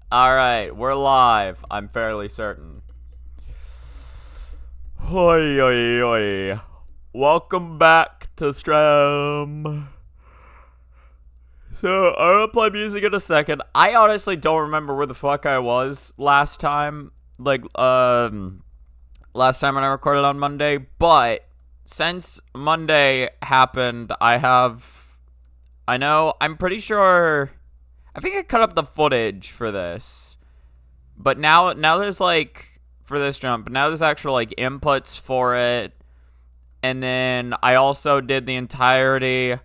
Alright, we're live. I'm fairly certain. Hoi, oi, oi. Welcome back to stream. So, I'm gonna play music in a second. I honestly don't remember where the fuck I was last time. Last time when I recorded on Monday. But, since Monday happened, I'm pretty sure... I think I cut up the footage for this, but now there's like, for this jump, but now there's actual like inputs for it, and then I also did the entirety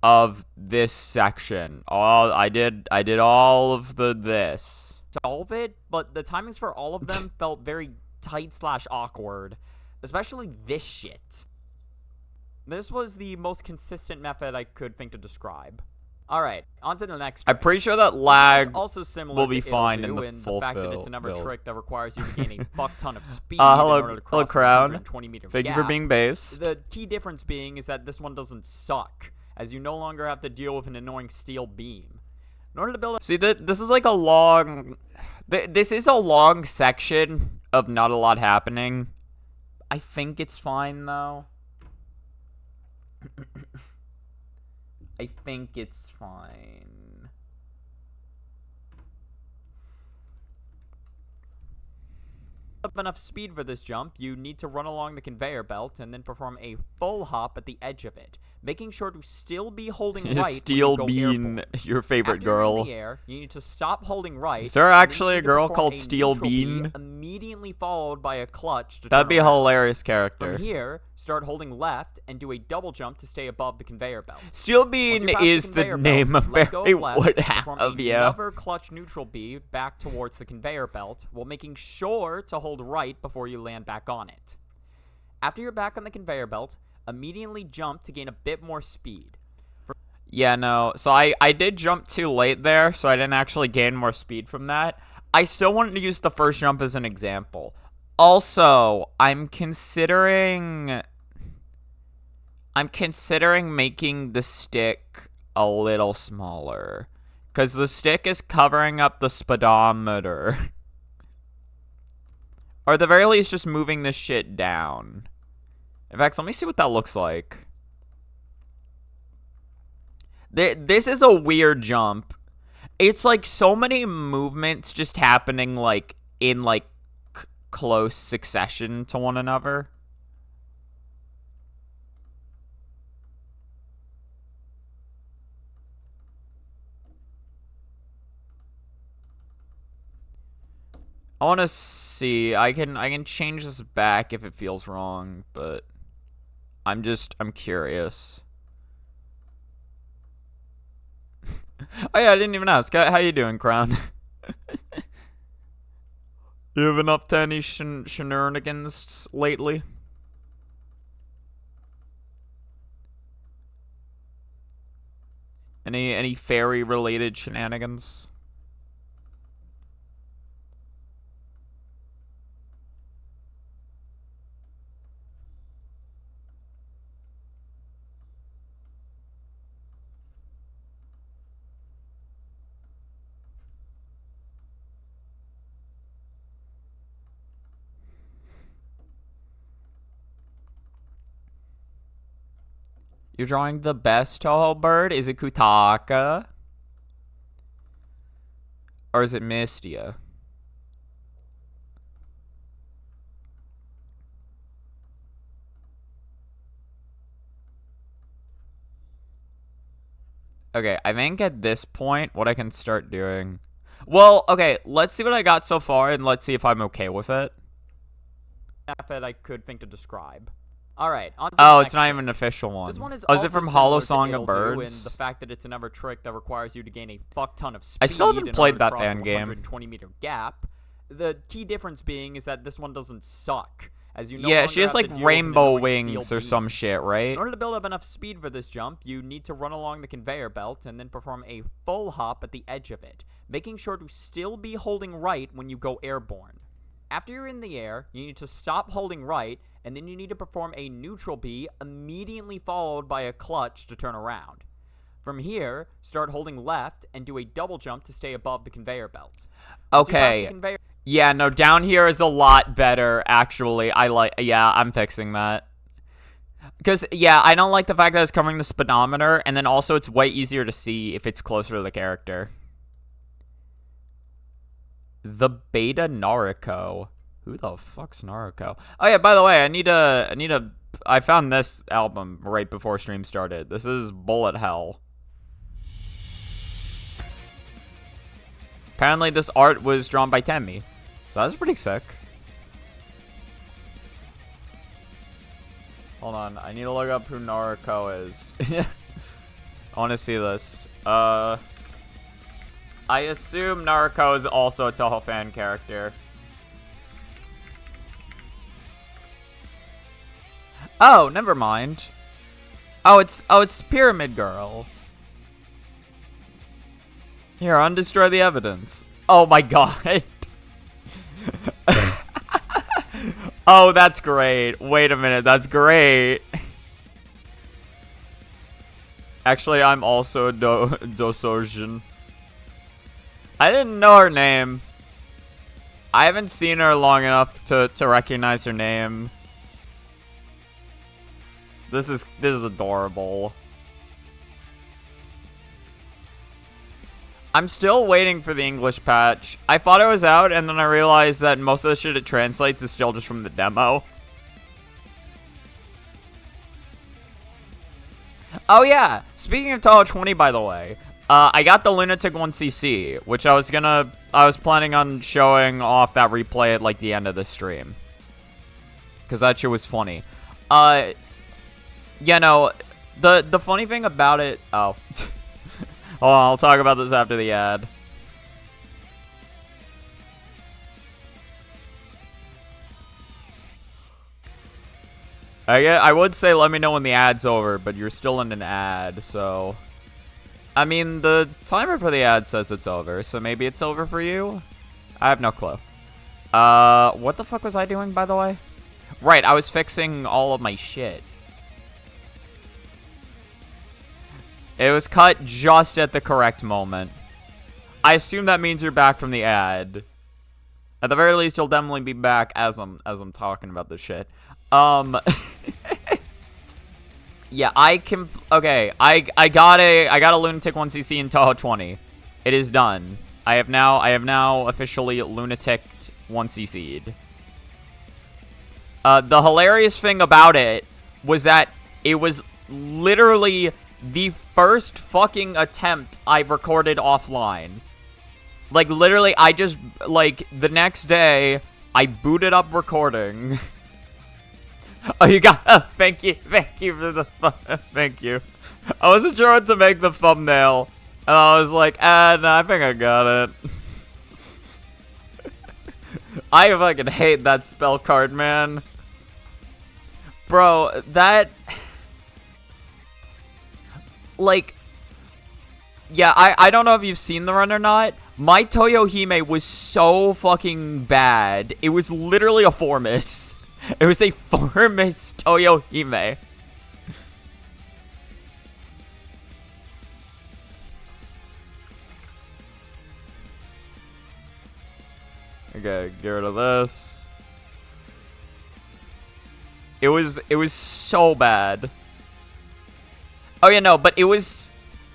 of this section. I did all of this. All of it, but the timings for all of them felt very tight / awkward, especially this shit. This was the most consistent method I could think to describe. Alright, on to the next trick. I'm pretty sure that lag also will be fine in the full fact that it's another trick that requires you to gain a fuck ton of speed in order to cross the 120-meter gap. Thank you for being based. The key difference being is that this one doesn't suck, as you no longer have to deal with an annoying steel beam. In order to build a... See, this is like a long... This is a long section of not a lot happening. I think it's fine, though. I think it's fine. Up enough speed for this jump, you need to run along the conveyor belt and then perform a full hop at the edge of it, making sure to still be holding right. Steel Bean, your favorite girl. In the air, you need to stop holding right. Is there actually a girl called Steel Bean? Immediately followed by a clutch. That'd be a hilarious character. From here, start holding left and do a double jump to stay above the conveyor belt. Steel Bean is the name of it would have, yeah. Another clutch neutral B back towards the conveyor belt while making sure to hold right before you land back on it. After you're back on the conveyor belt, immediately jump to gain a bit more speed. Yeah, no. So I did jump too late there, so I didn't actually gain more speed from that. I still wanted to use the first jump as an example. Also, I'm considering making the stick a little smaller, because the stick is covering up the speedometer. Or at the very least, just moving this shit down. In fact, let me see what that looks like. This is a weird jump. It's like so many movements just happening like in like close succession to one another. I want to see. I can change this back if it feels wrong, but I'm curious. Oh yeah, I didn't even ask. How you doing, Crown? You been up to any shenanigans lately? Any fairy related shenanigans? You're drawing the best Touhou bird? Is it Kutaka? Or is it Mistia? Okay, I think at this point, what I can start doing... Well, okay, let's see what I got so far, and let's see if I'm okay with it. Method I could think to describe. Alright, oh, it's not even an official one. This one is it from Hollow Song of Birds? And the fact that it's another trick that requires you to gain a fuck ton of speed. I still haven't played that fan game. 120-meter gap. The key difference being is that this one doesn't suck. As you know, she has like rainbow wings or some shit, right? In order to build up enough speed for this jump, you need to run along the conveyor belt and then perform a full hop at the edge of it, making sure to still be holding right when you go airborne. After you're in the air, you need to stop holding right, and then you need to perform a neutral B immediately followed by a clutch to turn around. From here, start holding left and do a double jump to stay above the conveyor belt. Okay. Yeah, no, down here is a lot better, actually. Yeah, I'm fixing that. Because, yeah, I don't like the fact that it's covering the speedometer, and then also it's way easier to see if it's closer to the character. The Beta Naruko. Who the fuck's Naruko? Oh, yeah, by the way, I found this album right before stream started. This is Bullet Hell. Apparently, this art was drawn by Temi. So that's pretty sick. Hold on, I need to look up who Naruko is. I want to see this. I assume Naruko is also a Touhou fan character. Oh, never mind. Oh, it's Pyramid Girl. Here, undestroy the evidence. Oh my god. Oh, that's great. Wait a minute, that's great. Actually, I'm also Dosojin. I didn't know her name. I haven't seen her long enough to recognize her name. This is adorable. I'm still waiting for the English patch. I thought it was out, and then I realized that most of the shit it translates is still just from the demo. Oh yeah, speaking of Touhou 20, by the way, I got the Lunatic 1cc, which I was planning on showing off that replay at like the end of the stream, because that shit was funny. You know, the funny thing about it. Oh. Hold on, I'll talk about this after the ad. I would say let me know when the ad's over, but you're still in an ad, so... I mean, the timer for the ad says it's over, so maybe it's over for you? I have no clue. What the fuck was I doing, by the way? Right, I was fixing all of my shit. It was cut just at the correct moment. I assume that means you're back from the ad. At the very least, you'll definitely be back as I'm talking about this shit. Yeah, okay, I got a Lunatic 1cc in Touhou 20. It is done. I have now officially Lunaticked 1cc'd. The hilarious thing about it was that it was literally the first fucking attempt I've recorded offline. Like, literally, I just, like, the next day, I booted up recording. Oh, you got, thank you for the, thank you. I wasn't sure what to make the thumbnail, and I was like, no, I think I got it. I fucking hate that spell card, man. Bro, that... Like, yeah, I don't know if you've seen the run or not. My Toyohime was so fucking bad. It was literally a 4-miss. It was a 4-miss Toyohime. Okay, get rid of this. It was so bad. Oh yeah, no, but it was...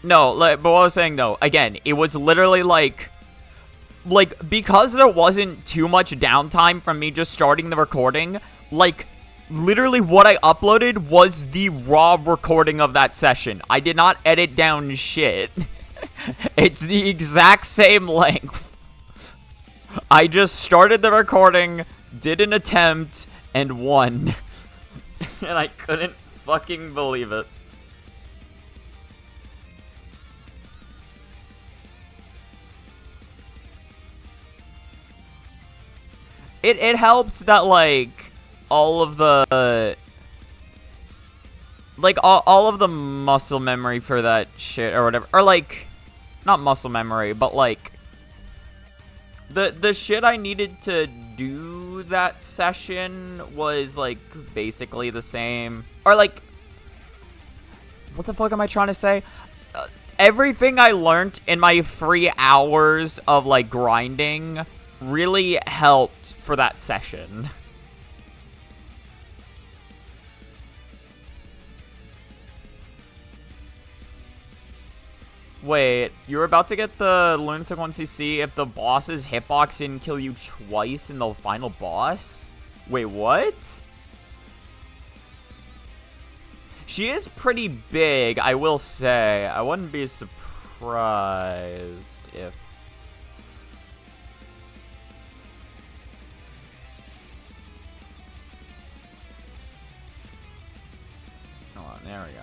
No, like, but what I was saying, though, again, it was literally, like, because there wasn't too much downtime from me just starting the recording, like, literally what I uploaded was the raw recording of that session. I did not edit down shit. It's the exact same length. I just started the recording, did an attempt, and won. And I couldn't fucking believe it. It helped that, like, all of the... Like, all of the muscle memory for that shit, or whatever. Or, like, not muscle memory, but, like... The shit I needed to do that session was, like, basically the same. Or, like... What the fuck am I trying to say? everything I learned in my 3 hours of, like, grinding really helped for that session. Wait, you were about to get the Lunatic 1cc if the boss's hitbox didn't kill you twice in the final boss? Wait, what? She is pretty big, I will say. I wouldn't be surprised if... Hold on, there we go.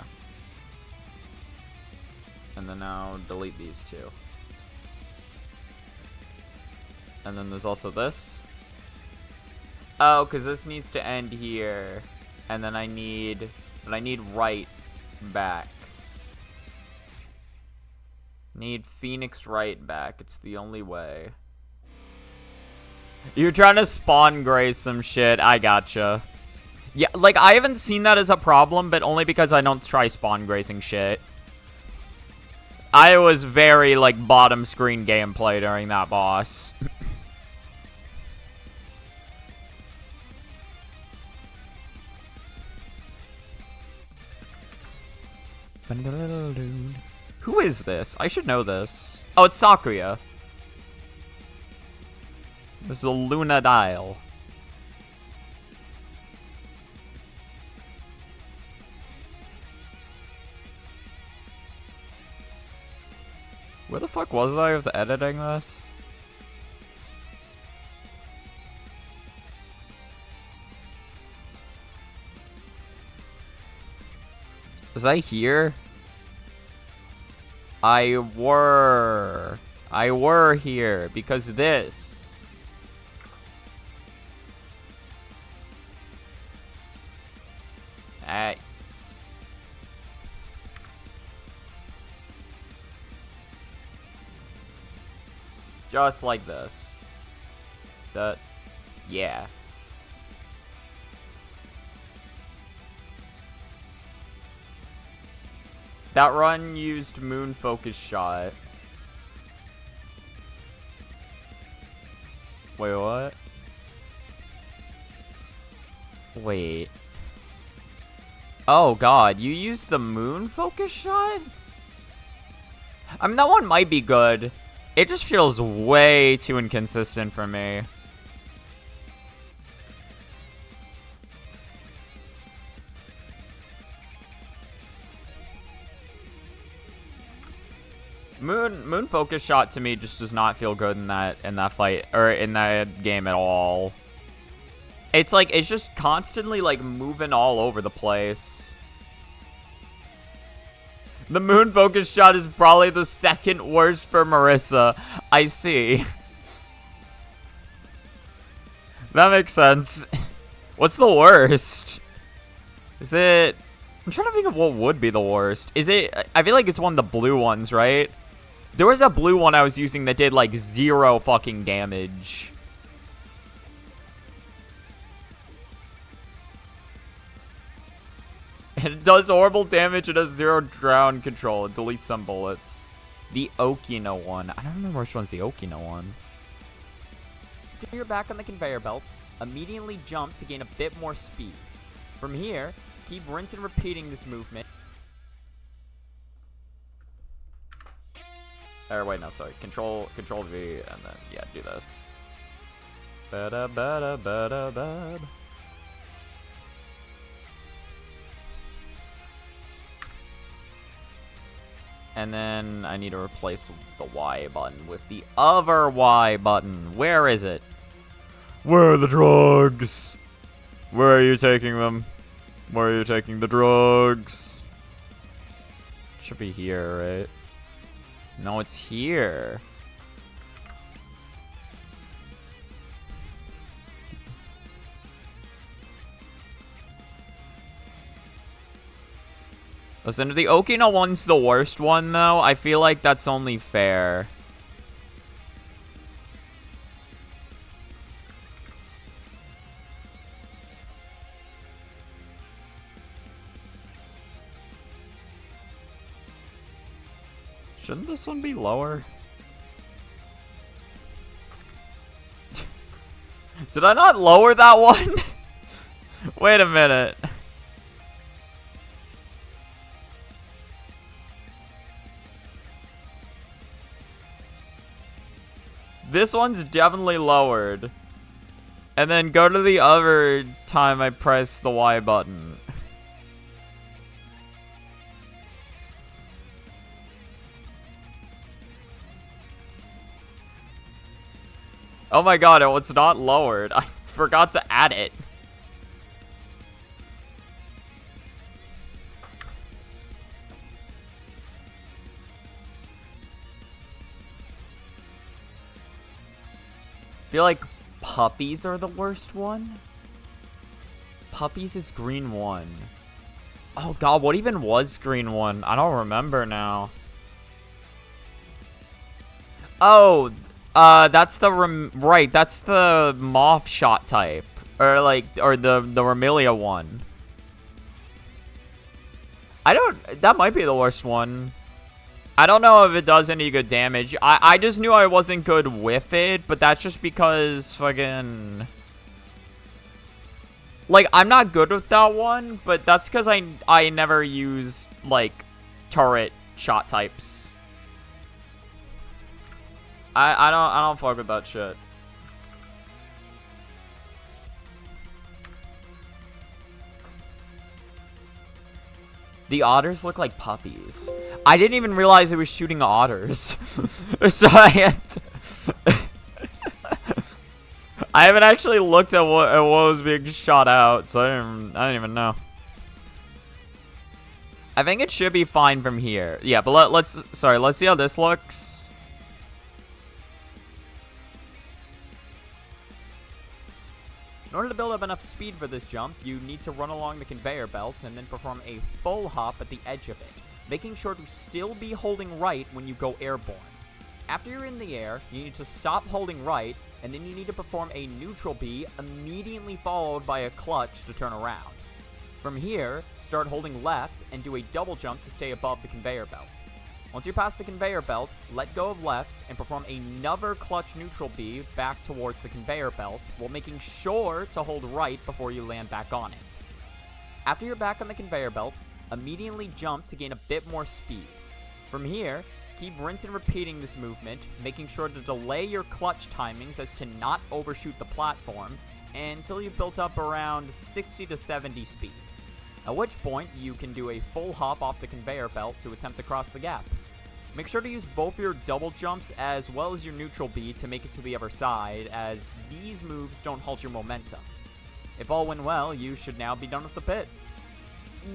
And then now delete these two. And then there's also this. Oh, because this needs to end here. And then I need right back. Need Phoenix right back. It's the only way. You're trying to spawn graze some shit. I gotcha. Yeah, like, I haven't seen that as a problem, but only because I don't try spawn grazing shit. I was very, like, bottom screen gameplay during that boss. Who is this? I should know this. Oh, it's Sakuya. This is a Luna Dial. Where the fuck was I with editing this? Was I here? I were here because this. Just like this. Yeah. That run used moon focus shot. Wait, what? Wait. Oh god, you used the moon focus shot? I mean, that one might be good. It just feels way too inconsistent for me. Moon focus shot to me just does not feel good in that fight or in that game at all. It's like it's just constantly like moving all over the place. The moon focus shot is probably the second worst for Marissa. I see. That makes sense. What's the worst? Is it... I'm trying to think of what would be the worst. Is it... I feel like it's one of the blue ones, right? There was a blue one I was using that did like 0 fucking damage. And it does horrible damage. It has 0 drown control. It deletes some bullets. The Okino one. I don't remember which one's the Okino one. You're back on the conveyor belt. Immediately jump to gain a bit more speed. From here, keep rinse and repeating this movement. Or wait, no, sorry. Control V, and then yeah, do this. Bada bada bada bada. And then I need to replace the Y button with the other Y button. Where is it? Where are the drugs? Where are you taking them? Where are you taking the drugs? Should be here, right? No, it's here. Listen, the Okino one's the worst one, though. I feel like that's only fair. Shouldn't this one be lower? Did I not lower that one? Wait a minute. This one's definitely lowered. And then go to the other time I press the Y button. Oh my god, it's not lowered. I forgot to add it. I feel like puppies are the worst one. Puppies is green 1. Oh god, what even was green 1? I don't remember now. Oh, that's the right. That's the moth shot type, or the Remelia one. That might be the worst one. I don't know if it does any good damage. I just knew I wasn't good with it, but that's just because fucking... Like, I'm not good with that one, but that's because I never use, like, turret shot types. I don't fuck with that shit. The otters look like puppies. I didn't even realize it was shooting otters. So I haven't actually looked at what was being shot out, so I didn't even know. I think it should be fine from here. Yeah, but let's see how this looks. In order to build up enough speed for this jump, you need to run along the conveyor belt and then perform a full hop at the edge of it, making sure to still be holding right when you go airborne. After you're in the air, you need to stop holding right, and then you need to perform a neutral B immediately followed by a clutch to turn around. From here, start holding left and do a double jump to stay above the conveyor belt. Once you're past the conveyor belt, let go of left and perform another clutch neutral B back towards the conveyor belt while making sure to hold right before you land back on it. After you're back on the conveyor belt, immediately jump to gain a bit more speed. From here, keep rinse and repeating this movement, making sure to delay your clutch timings as to not overshoot the platform until you've built up around 60 to 70 speed. At which point, you can do a full hop off the conveyor belt to attempt to cross the gap. Make sure to use both your double jumps as well as your neutral B to make it to the other side, as these moves don't halt your momentum. If all went well, you should now be done with the pit.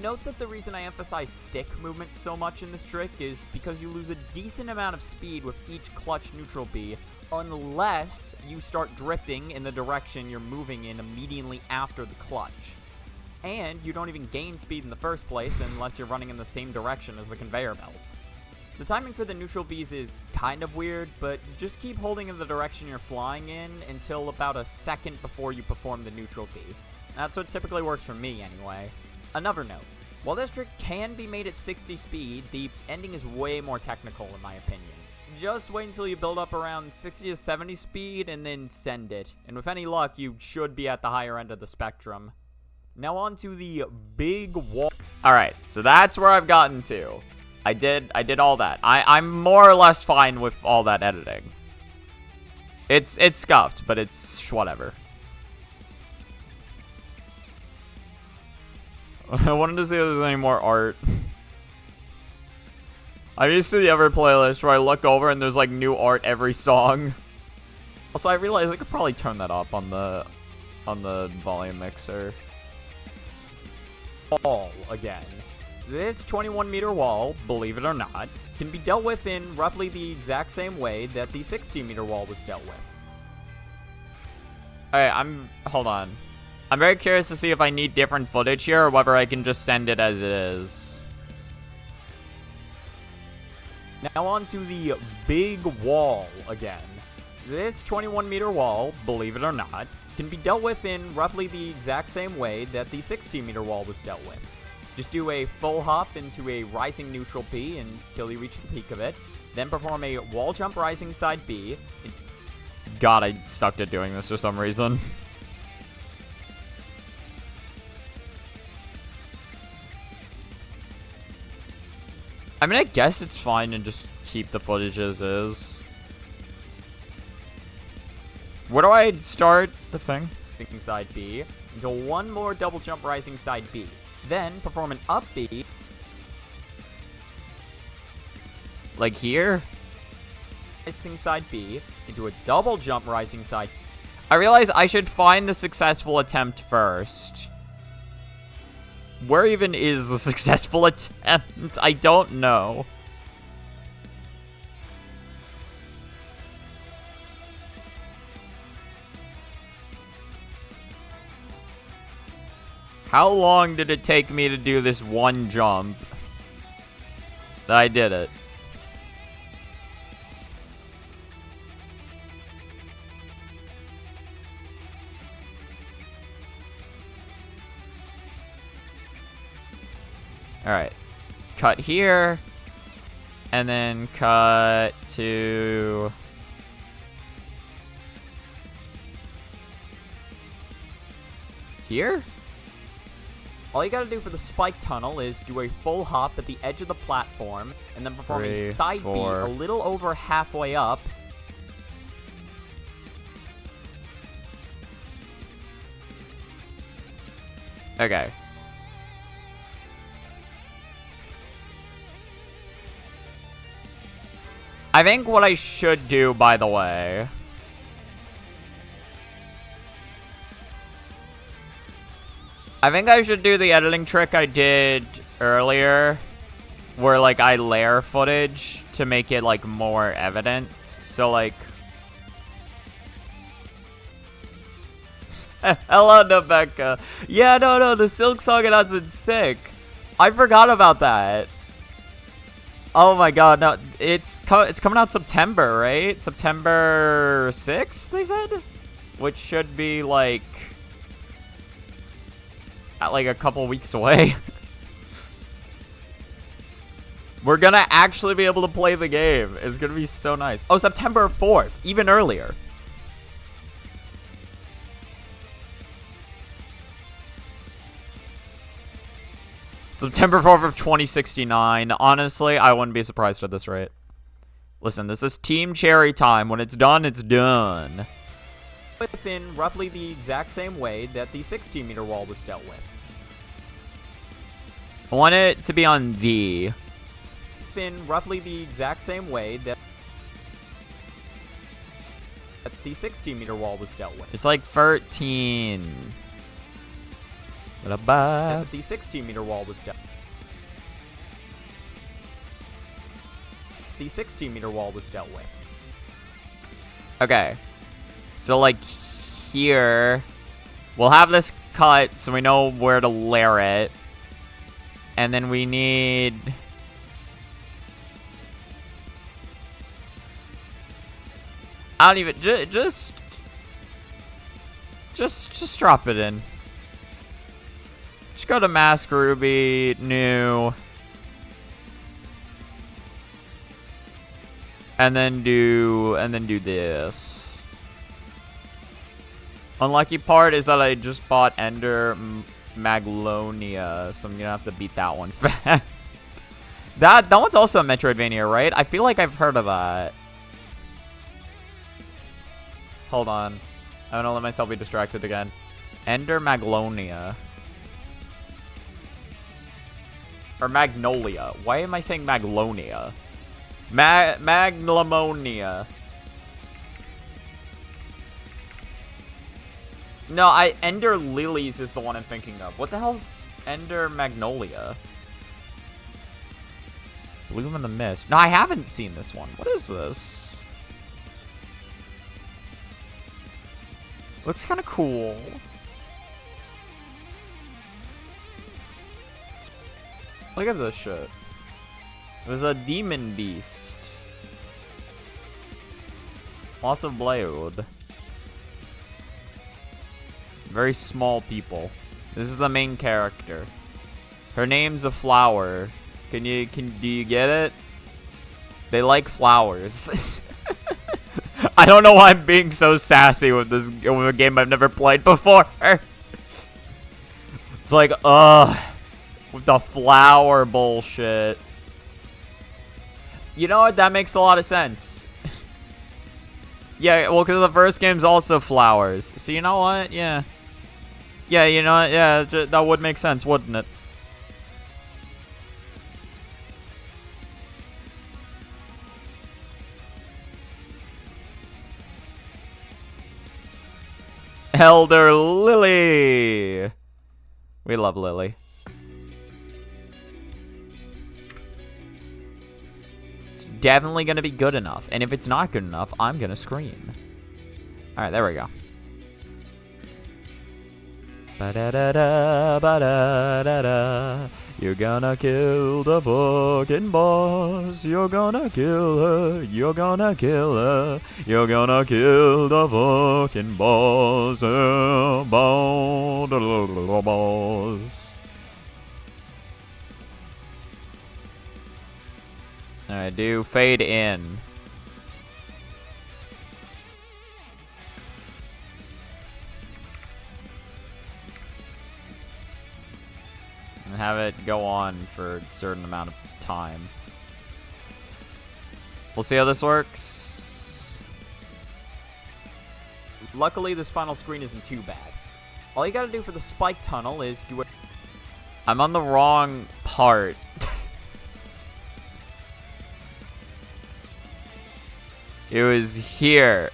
Note that the reason I emphasize stick movement so much in this trick is because you lose a decent amount of speed with each clutch neutral B, unless you start drifting in the direction you're moving in immediately after the clutch. And you don't even gain speed in the first place unless you're running in the same direction as the conveyor belt. The timing for the neutral Bs is kind of weird, but just keep holding in the direction you're flying in until about a second before you perform the neutral B. That's what typically works for me anyway. Another note, while this trick can be made at 60 speed, the ending is way more technical in my opinion. Just wait until you build up around 60 to 70 speed and then send it, and with any luck you should be at the higher end of the spectrum. Now on to the big wall. Alright, so that's where I've gotten to. I did all that. I'm more or less fine with all that editing. It's scuffed, but it's whatever. I wanted to see if there's any more art. I'm used to the other playlist where I look over and there's like new art every song. Also, I realized I could probably turn that up on the volume mixer. Wall again. This 21-meter wall, believe it or not, can be dealt with in roughly the exact same way that the 16-meter wall was dealt with. Alright, hold on. I'm very curious to see if I need different footage here or whether I can just send it as it is. Now on to the big wall again. This 21-meter wall, believe it or not, can be dealt with in roughly the exact same way that the 16-meter wall was dealt with. Just do a full hop into a rising neutral P until you reach the peak of it, Then perform a wall jump rising side B. God, I sucked at doing this for some reason. I mean, I guess it's fine and just keep the footage as is. Where do I start the thing? Side B. Into one more double jump rising side B. Then perform an up B. Like here. Rising side B. Into a double jump rising side. I realize I should find the successful attempt first. Where even is the successful attempt? I don't know. How long did it take me to do this one jump? That I did it. Alright. Cut here. And then cut to... here? All you gotta do for the spike tunnel is do a full hop at the edge of the platform, and then perform a side B a little over halfway up. Okay. I think what I should do, by the way... I think I should do the editing trick I did earlier, where, like, I layer footage to make it, like, more evident. So, like... Hello, Nebeka. Yeah, no, the Silk Song announcement's sick. I forgot about that. Oh my god, no, it's coming out September, right? September 6th, they said? Which should be, like... at, like, a couple weeks away. We're gonna actually be able to play the game. It's gonna be so nice. Oh, September 4th, even earlier. September 4th of 2069. Honestly, I wouldn't be surprised at this rate. Listen, this is Team Cherry time. When it's done, it's done. Within roughly the exact same way that the 16-meter wall was dealt with. I want it to be on the... in roughly the exact same way that the 16-meter wall was dealt with. It's like 13. The 16-meter wall was dealt. The 16-meter wall was dealt with. Okay. So, like, here, we'll have this cut so we know where to layer it. And then we need... I don't even... Just drop it in. Just go to Mask Ruby, new. And then do this. Unlucky part is that I just bought Ender Maglonia, so I'm gonna have to beat that one fast. That one's also a Metroidvania, right? I feel like I've heard of that. Hold on. I'm gonna let myself be distracted again. Ender Maglonia. Or Magnolia. Why am I saying Maglonia? Maglamonia. No, Ender Lilies is the one I'm thinking of. What the hell's Ender Magnolia? Bloom in the Mist. No, I haven't seen this one. What is this? Looks kind of cool. Look at this shit. There's a demon beast. Lots of blade. Very small people. This is the main character. Her name's a flower. Do you get it? They like flowers. I don't know why I'm being so sassy with this with a game I've never played before. It's like, with the flower bullshit. You know what? That makes a lot of sense. Yeah, well, because the first game's also flowers. So you know what? Yeah. Yeah, you know what? Yeah, that would make sense, wouldn't it? Elder Lily. We love Lily. It's definitely going to be good enough. And if it's not good enough, I'm going to scream. Alright, there we go. Ba-da-da-da, ba-da-da-da. You're gonna kill the fucking boss. You're gonna kill her. You're gonna kill her. You're gonna kill the fucking boss. Boss. Alright, do fade in. And have it go on for a certain amount of time. We'll see how this works. Luckily, this final screen isn't too bad. All you gotta do for the spike tunnel is do it. I'm on the wrong part. It was here.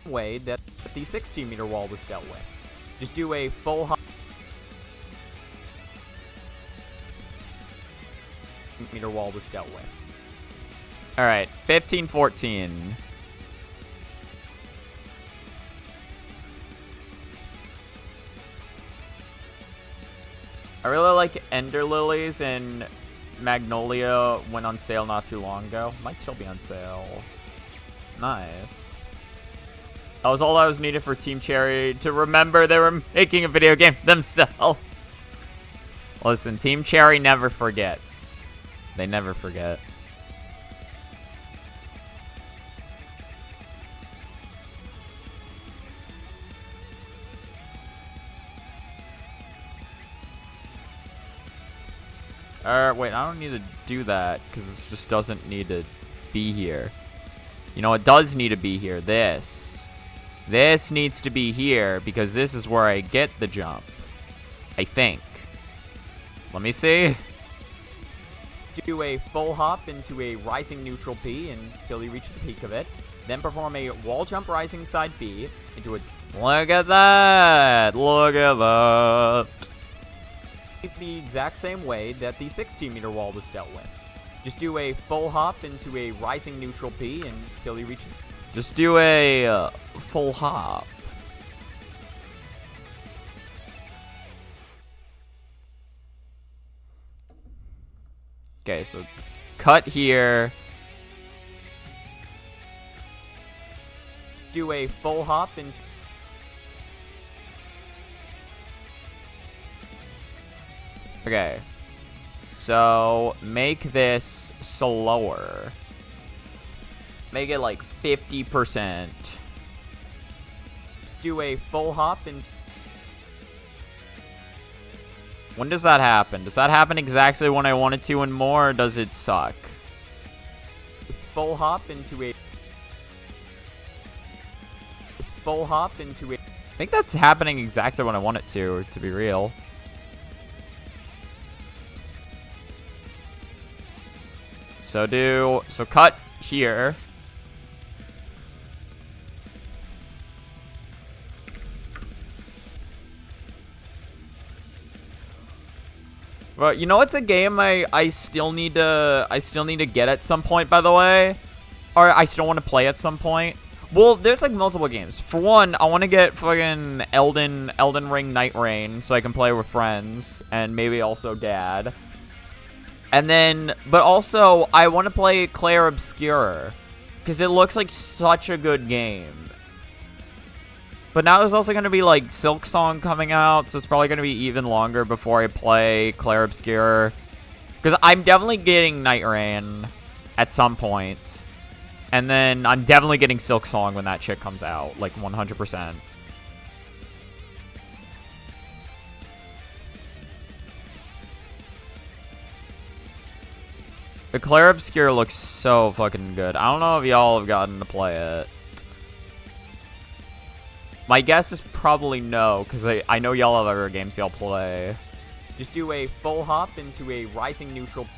Way that the 16-meter wall was dealt with. Just do a full hop. Meter wall was dealt with. Alright, 15-14. I really like Ender Lilies, and Magnolia went on sale not too long ago. Might still be on sale. Nice. That was all I was needed for Team Cherry to remember they were making a video game themselves. Listen, Team Cherry never forgets. They never forget. Wait, I don't need to do that because this just doesn't need to be here. You know, it does need to be here. This needs to be here because this is where I get the jump. I think. Let me see. Do a full hop into a rising neutral B until you reach the peak of it. Then perform a wall jump rising side B into a... Look at that! Look at that! The exact same way that the 16-meter wall was dealt with. Just do a full hop into a rising neutral P until you reach... Just do a full hop. Okay, so cut here. Do a full hop into... Okay. So, make this slower. Make it like 50%. Do a full hop and... When does that happen? Does that happen exactly when I want it to and more, or does it suck? Full hop into a... Full hop into a... I think that's happening exactly when I want it to be real. So cut here. But you know what's a game I still need to get at some point, by the way? Or I still want to play at some point? Well, there's like multiple games. For one, I want to get fucking Elden Ring Night Rain so I can play with friends and maybe also Dad. And then, but also, I want to play Clair Obscur, because it looks like such a good game. But now there's also going to be, like, Silk Song coming out, so it's probably going to be even longer before I play Clair Obscur. Because I'm definitely getting Night Rain at some point. And then I'm definitely getting Silk Song when that shit comes out, like 100%. The Clair Obscur looks so fucking good. I don't know if y'all have gotten to play it. My guess is probably no, because I know y'all have other games y'all play. Just do a full hop into a rising neutral.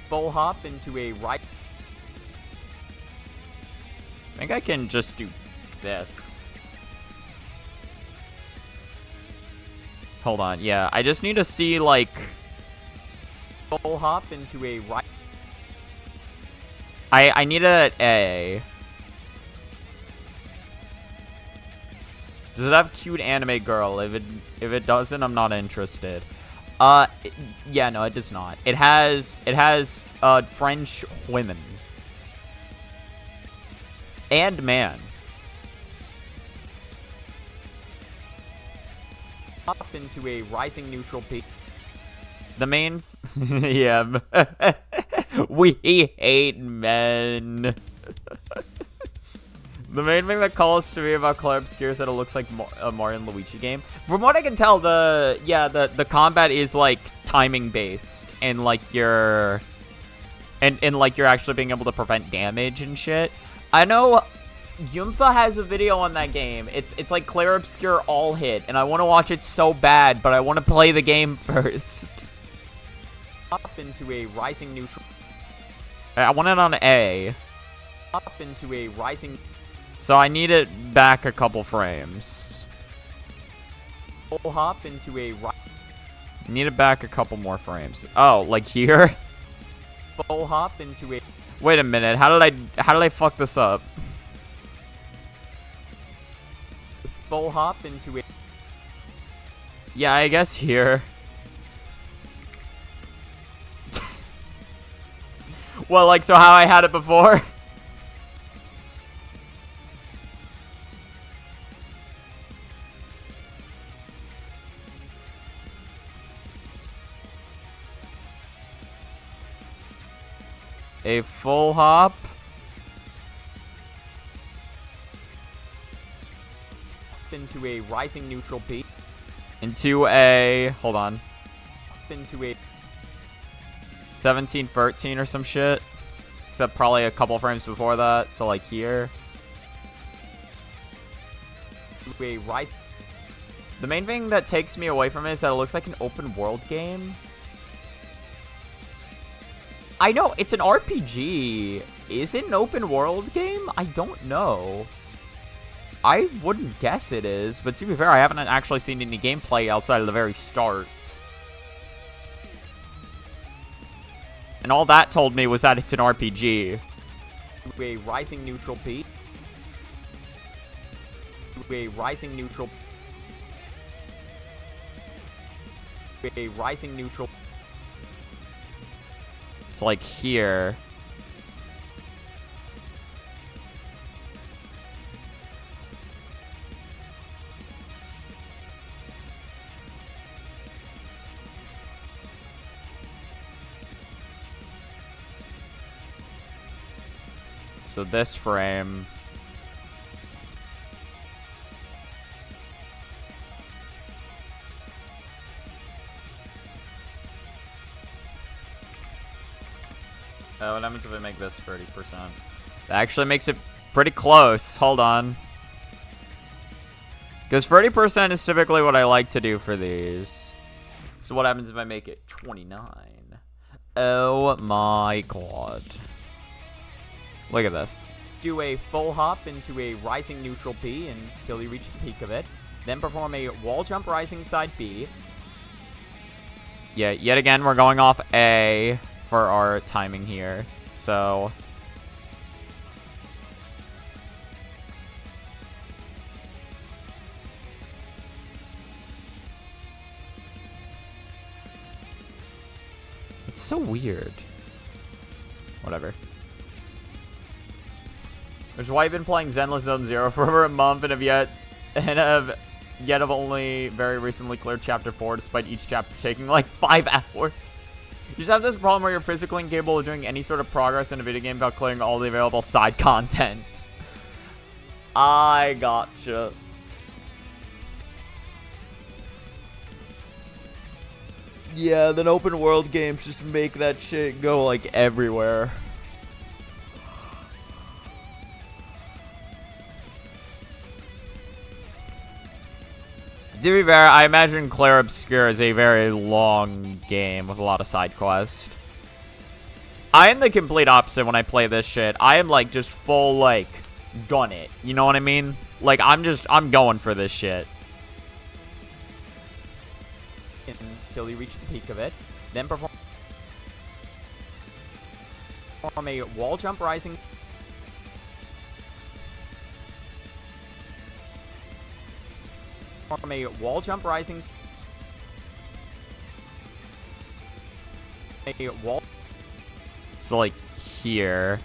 Full hop into a right. I think I can just do this. Hold on, yeah, I just need to see, like, full hop into a right. I need an A. Does it have cute anime girl? If it doesn't, I'm not interested. Yeah, no, it does not. It has French women and man. Up into a rising neutral peak. The main, yeah, we hate men. The main thing that calls to me about Clair Obscur is that it looks like a Mario and Luigi game. From what I can tell, the combat is like timing based, and like you're actually being able to prevent damage and shit. I know Yumfa has a video on that game. It's like Clair Obscur all hit, and I want to watch it so bad, but I want to play the game first. Up into a rising neutral. I want it on A. Up into a rising. So I need it back a couple frames. Full hop into a right. Need it back a couple more frames. Oh, like here? Full hop into a. Wait a minute. How did I fuck this up? Full hop into a. Yeah, I guess here. Well, like, so how I had it before? A full hop. Into a rising neutral peak. Into a. Hold on. Into a. 1713 or some shit. Except probably a couple frames before that. So, like, here. A rise. The main thing that takes me away from it is that it looks like an open world game. I know, it's an RPG. Is it an open world game? I don't know. I wouldn't guess it is, but to be fair, I haven't actually seen any gameplay outside of the very start. And all that told me was that it's an RPG. A rising neutral peak. A rising neutral. A rising neutral. It's like here. So this frame. What happens if I make this 30%? That actually makes it pretty close. Hold on. Because 30% is typically what I like to do for these. So what happens if I make it 29? Oh my god. Look at this. Do a full hop into a rising neutral P until you reach the peak of it. Then perform a wall jump rising side B. Yeah, yet again, we're going off A for our timing here. So it's so weird. Whatever. Which is why I've been playing Zenless Zone Zero for over a month and have only very recently cleared Chapter 4, despite each chapter taking like 5 hours. You just have this problem where you're physically incapable of doing any sort of progress in a video game without clearing all the available side content. I gotcha. Yeah, then open world games just make that shit go like everywhere. To be fair, I imagine Clair Obscur is a very long game with a lot of side quests. I am the complete opposite when I play this shit. I am like just full like gun it. You know what I mean? Like I'm going for this shit. Until you reach the peak of it. Then perform a wall jump rising. From a wall jump rising. A wall. It's like here.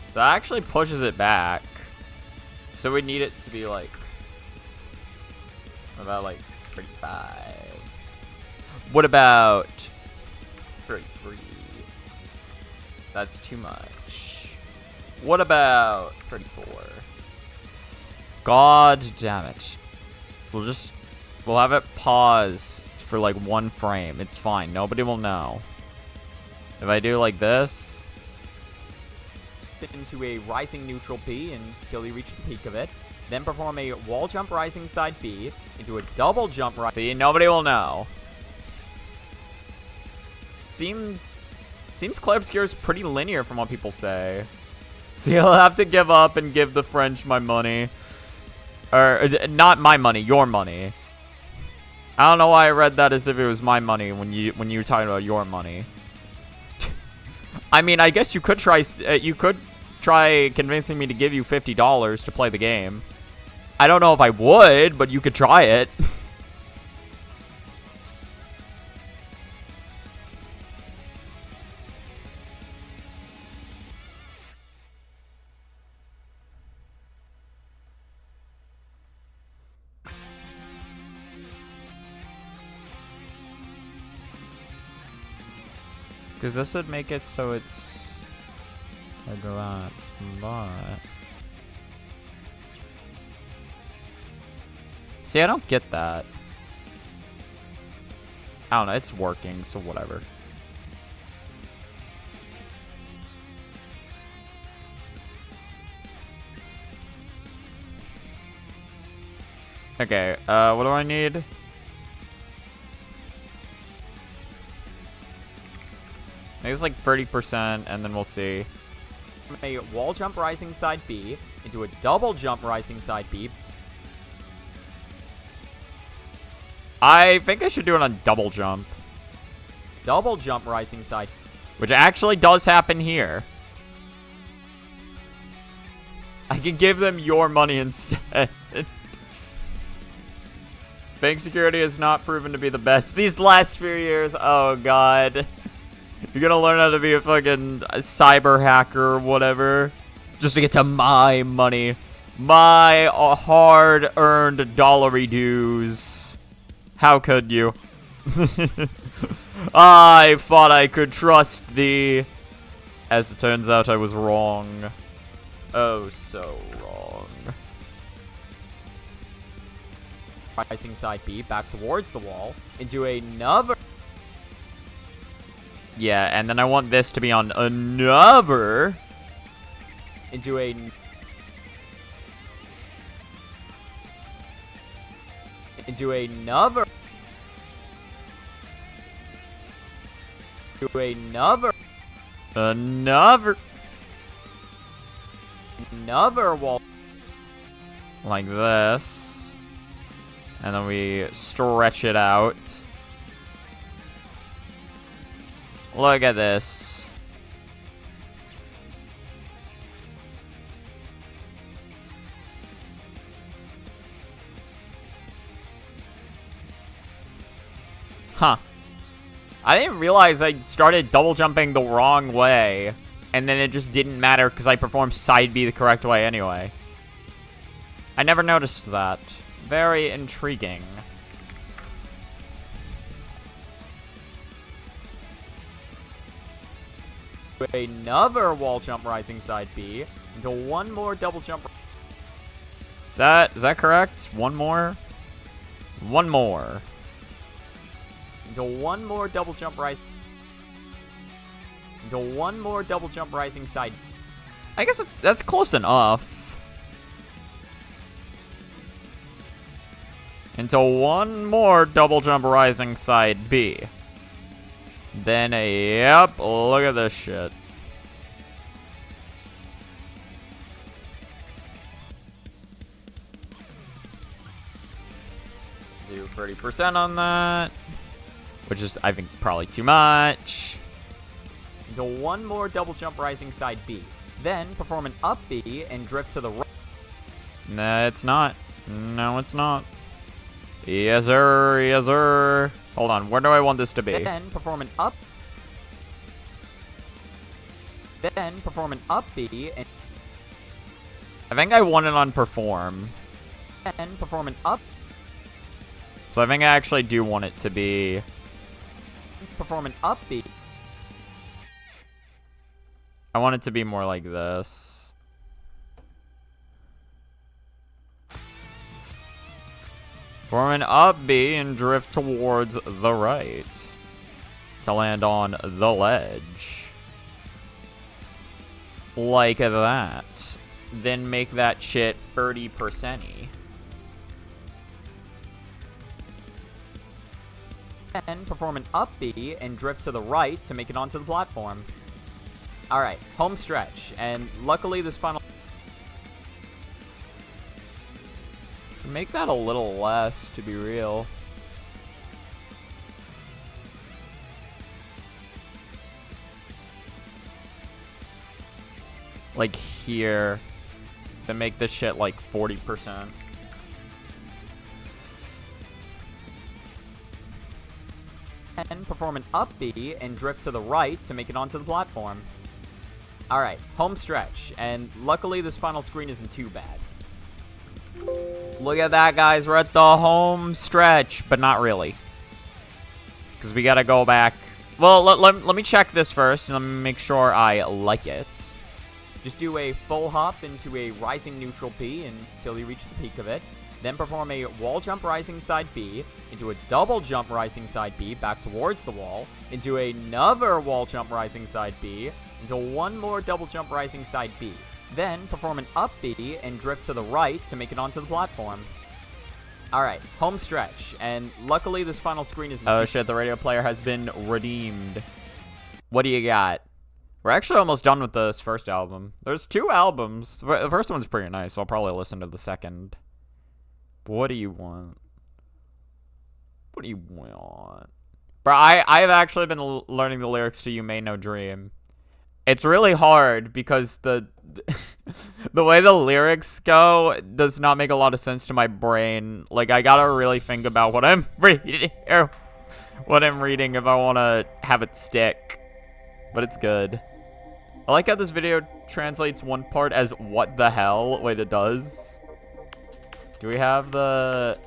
So that actually pushes it back. So we need it to be like about like 35. What about 33? That's too much. What about 34? God damn it. We'll have it pause for like 1 frame. It's fine. Nobody will know. If I do like this, into a rising neutral P until you reach the peak of it. Then perform a wall jump rising side B into a double jump rising. See, nobody will know. Seems Clair Obscur is pretty linear from what people say. So you'll have to give up and give the French my money. Or, not my money, your money. I don't know why I read that as if it was my money when you were talking about your money. I mean, I guess you could try convincing me to give you $50 to play the game. I don't know if I would, but you could try it. Because this would make it so it's like a lot. See, I don't get that. I don't know, it's working, so whatever. Okay, what do I need? Maybe it's like 30%, and then we'll see. A wall jump rising side B into a double jump rising side B. I think I should do it on double jump. Double jump rising side. Which actually does happen here. I can give them your money instead. Bank security has not proven to be the best these last few years. Oh, God. You're gonna learn how to be a fucking cyber hacker or whatever. Just to get to my money. My hard-earned dollary dues. How could you? I thought I could trust thee. As it turns out, I was wrong. Oh, so wrong. Rising side B back towards the wall. Into another... Yeah, and then I want this to be on another. Into a... Into another. Into another. Another. Another wall. Like this. And then we stretch it out. Look at this. Huh. I didn't realize I started double jumping the wrong way, and then it just didn't matter because I performed side B the correct way anyway. I never noticed that. Very intriguing. Another wall jump rising side B into one more double jump. Is that correct? One more? One more. Into one more double jump rising. Into one more double jump rising side. I guess that's close enough. Into one more double jump rising side B. Then, yep, look at this shit. Do 30% on that. Which is, I think, probably too much. Into one more double jump rising side B. Then, perform an up B and drift to the right. Nah, it's not. No, it's not. Yes, sir. Yes, sir. Hold on. Where do I want this to be? Then, perform an up. Then, perform an up B and... I think I want it on perform. Then, perform an up. So I think I actually do want it to be... Perform an up B. I want it to be more like this. Perform an up B and drift towards the right to land on the ledge. Like that. Then make that shit 30%-y. Then perform an up B and drift to the right to make it onto the platform. Alright, home stretch. And luckily this final... Make that a little less, to be real. Like here. To make this shit like 40%. And perform an up B and drift to the right to make it onto the platform. Alright, home stretch. And luckily this final screen isn't too bad. Look at that, guys. We're at the home stretch, but not really. Because we gotta go back. Well, let me check this first, and let me make sure I like it. Just do a full hop into a rising neutral P until you reach the peak of it. Then perform a wall jump rising side B into a double jump rising side B back towards the wall, into another wall jump rising side B, into one more double jump rising side B. Then perform an up B and drift to the right to make it onto the platform. Alright, home stretch. And luckily this final screen is... Oh shit, the radio player has been redeemed. What do you got? We're actually almost done with this first album. There's 2 albums. The first one's pretty nice, so I'll probably listen to the second. But what do you want? What do you want? Bro, I've actually been learning the lyrics to You May No Dream. It's really hard because the way the lyrics go does not make a lot of sense to my brain. Like, I gotta really think about what I'm reading if I want to have it stick. But it's good. I like how this video translates one part as what the hell. Wait, it does. Do we have the...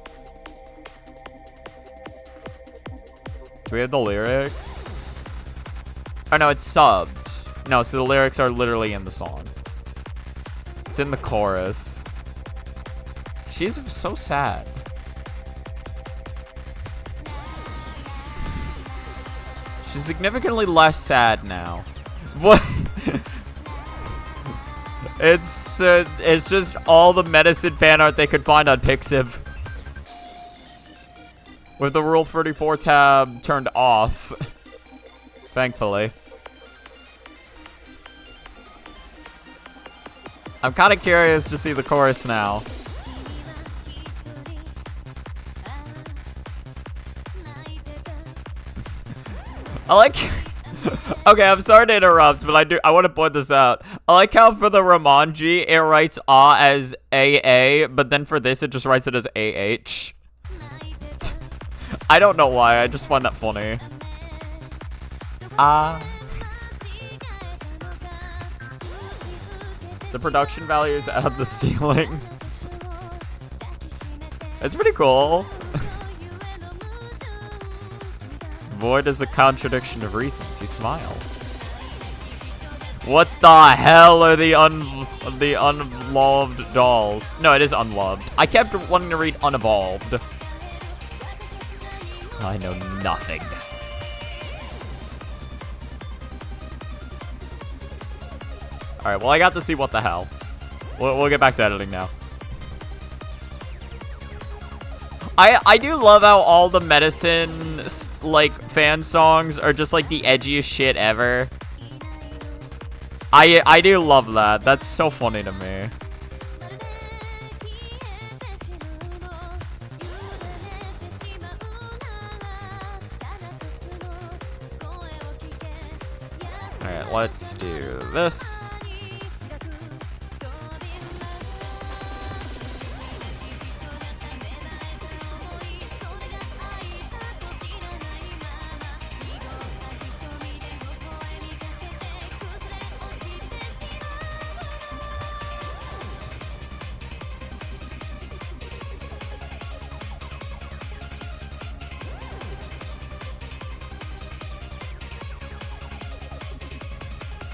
Do we have the lyrics? Oh, no, it's subbed. No, so the lyrics are literally in the song. It's in the chorus. She's so sad. She's significantly less sad now. What? It's just all the medicine fan art they could find on Pixiv. With the Rule 34 tab turned off. Thankfully. I'm kind of curious to see the chorus now. I like... Okay, I'm sorry to interrupt, but I want to point this out. I like how for the Ramonji, it writes A as AA, but then for this, it just writes it as AH. I don't know why, I just find that funny. The production values at the ceiling. It's pretty cool. Void is a contradiction of reasons. You smile. What the hell are the unloved dolls? No, it is unloved. I kept wanting to read unevolved. I know nothing. Alright, well I got to see what the hell. We'll get back to editing now. I do love how all the medicine, like, fan songs are just, like, the edgiest shit ever. I do love that. That's so funny to me. Alright, let's do this.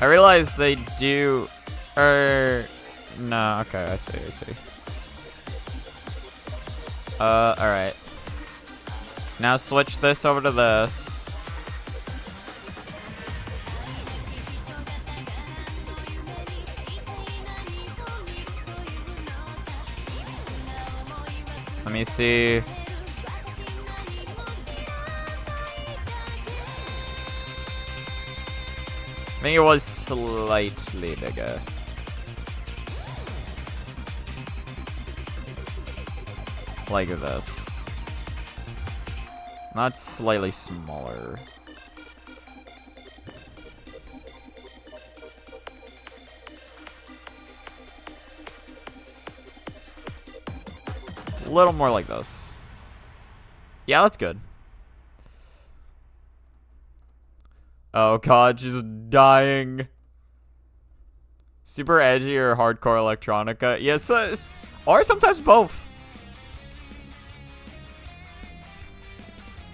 I realize they do, no, okay, I see. Alright. Now switch this over to this. Let me see. I think it was slightly bigger. Like this. Not slightly smaller. A little more like this. Yeah, that's good. Oh god, she's dying. Super edgy or hardcore electronica? Yes, or sometimes both.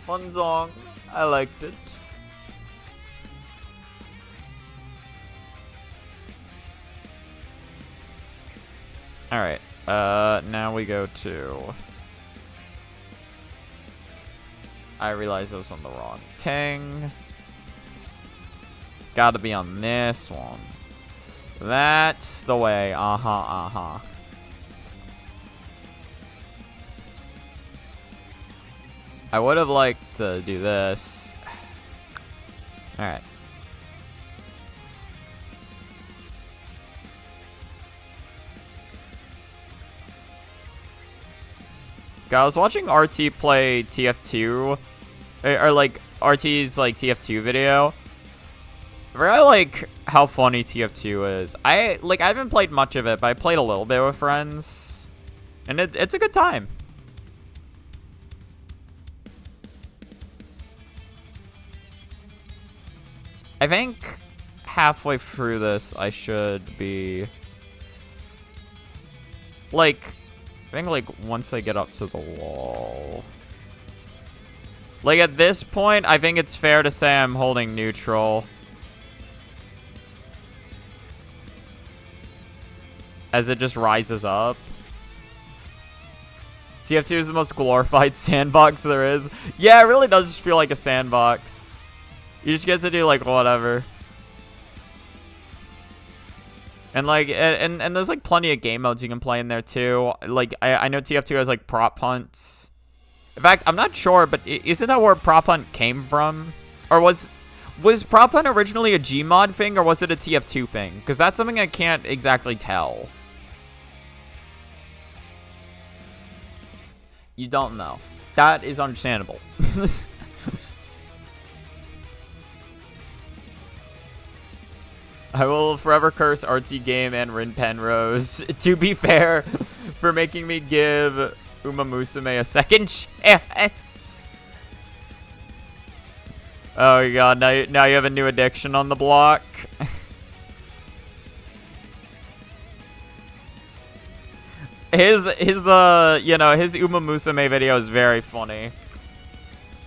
Fun song. I liked it. Alright, now we go to... I realized I was on the wrong thing. Gotta be on this one. That's the way. Uh-huh. I would have liked to do this. Alright. I was watching RT play TF2. Or like, RT's like TF2 video. I really like how funny TF2 is. I haven't played much of it, but I played a little bit with friends. And it's a good time. I think halfway through this, I should be... Like, I think like once I get up to the wall... Like at this point, I think it's fair to say I'm holding neutral. As it just rises up. TF2 is the most glorified sandbox there is. Yeah, it really does just feel like a sandbox. You just get to do like whatever. And like, and there's like plenty of game modes you can play in there too. Like, I know TF2 has like prop hunts. In fact, I'm not sure, but isn't that where prop hunt came from? Or was prop hunt originally a Gmod thing, or was it a TF2 thing? Because that's something I can't exactly tell. You don't know. That is understandable. I will forever curse RT Game and Rin Penrose, to be fair, for making me give Uma Musume a second chance. Oh god, now you have a new addiction on the block. his you know, his Uma Musume video is very funny.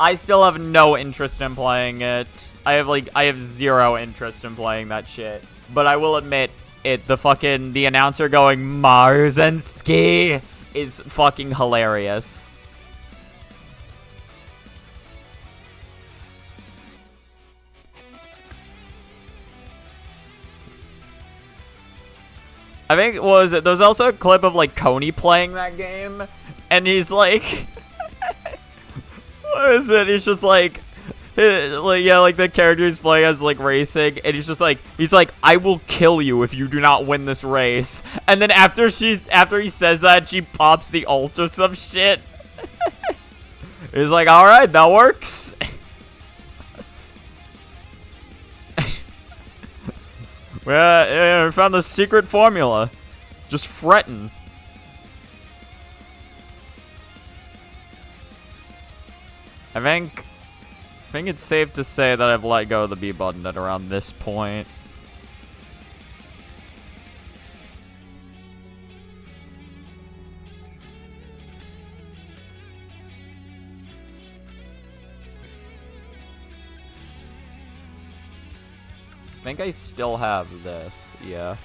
I still have no interest in playing it. I have zero interest in playing that shit. But I will admit, the announcer going Mars and Ski is fucking hilarious. I think, there's also a clip of, like, Coney playing that game, and he's like, what is it? He's just like, the character he's playing as, like, racing, and he's like, I will kill you if you do not win this race. And then after he says that, she pops the ult or some shit. He's like, alright, that works. Yeah, we found the secret formula. Just fretting. I think it's safe to say that I've let go of the B button at around this point. I think I still have this, yeah.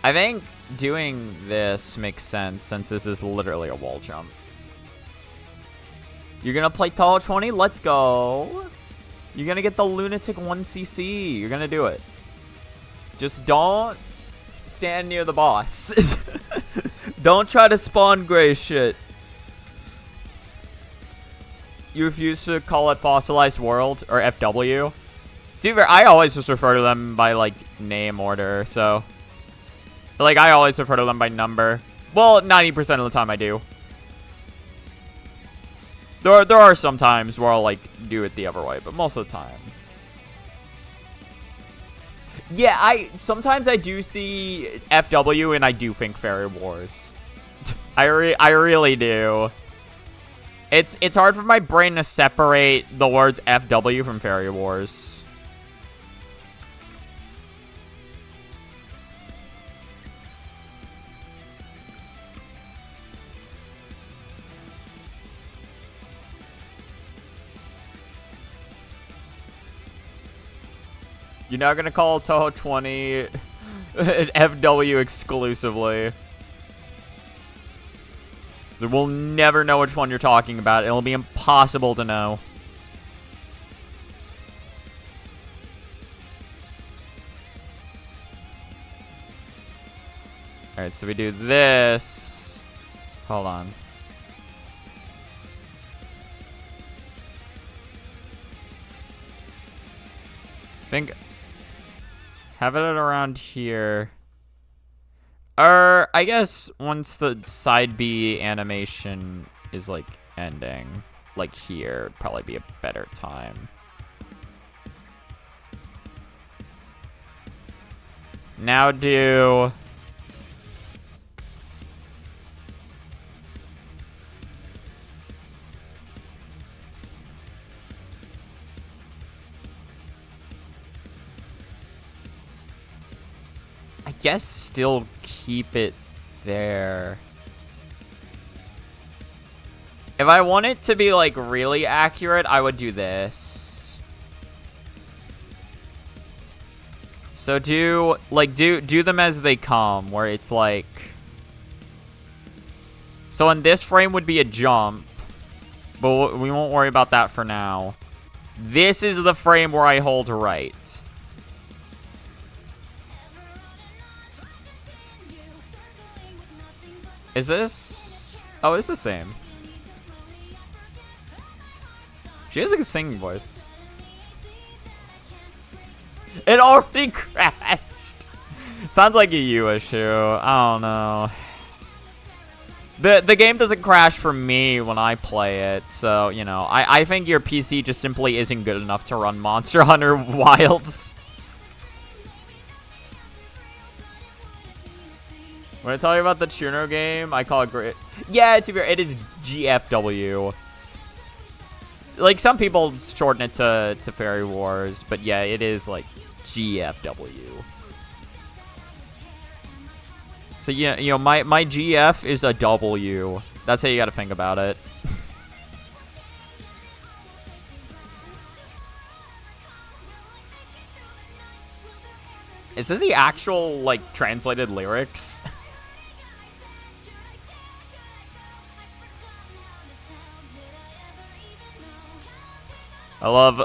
I think doing this makes sense since this is literally a wall jump. You're gonna play Touhou 20? Let's go. You're gonna get the Lunatic 1cc. You're gonna do it. Just don't stand near the boss. Don't try to spawn gray shit. You refuse to call it Fossilized World or FW? Dude, I always just refer to them by, like, name order, so. Like, I always refer to them by number. Well, 90% of the time I do. There are some times where I'll, like, do it the other way, but most of the time. Yeah, sometimes I do see FW and I do think Fairy Wars. I really do. It's hard for my brain to separate the words FW from Fairy Wars. You're not gonna call Touhou 20 FW exclusively. We'll never know which one you're talking about. It'll be impossible to know. Alright, so we do this. Hold on. I think... have it around here. I guess once the side B animation is, like, ending, like here, would probably be a better time. Now do... I guess still keep it there. If I want it to be, like, really accurate, I would do this. So do them as they come, where it's like... So in this frame would be a jump, but we won't worry about that for now. This is the frame where I hold right. Is this? Oh, it's the same. She has a good singing voice. It already crashed. Sounds like a you issue. I don't know. The game doesn't crash for me when I play it, so, you know, I think your PC just simply isn't good enough to run Monster Hunter Wilds. When I tell you about the Chuno game, I call it great. Yeah, to be fair, it is GFW. Like, some people shorten it to Fairy Wars, but yeah, it is, like, GFW. So, yeah, you know, my GF is a W. That's how you gotta think about it. Is this the actual, like, translated lyrics? I love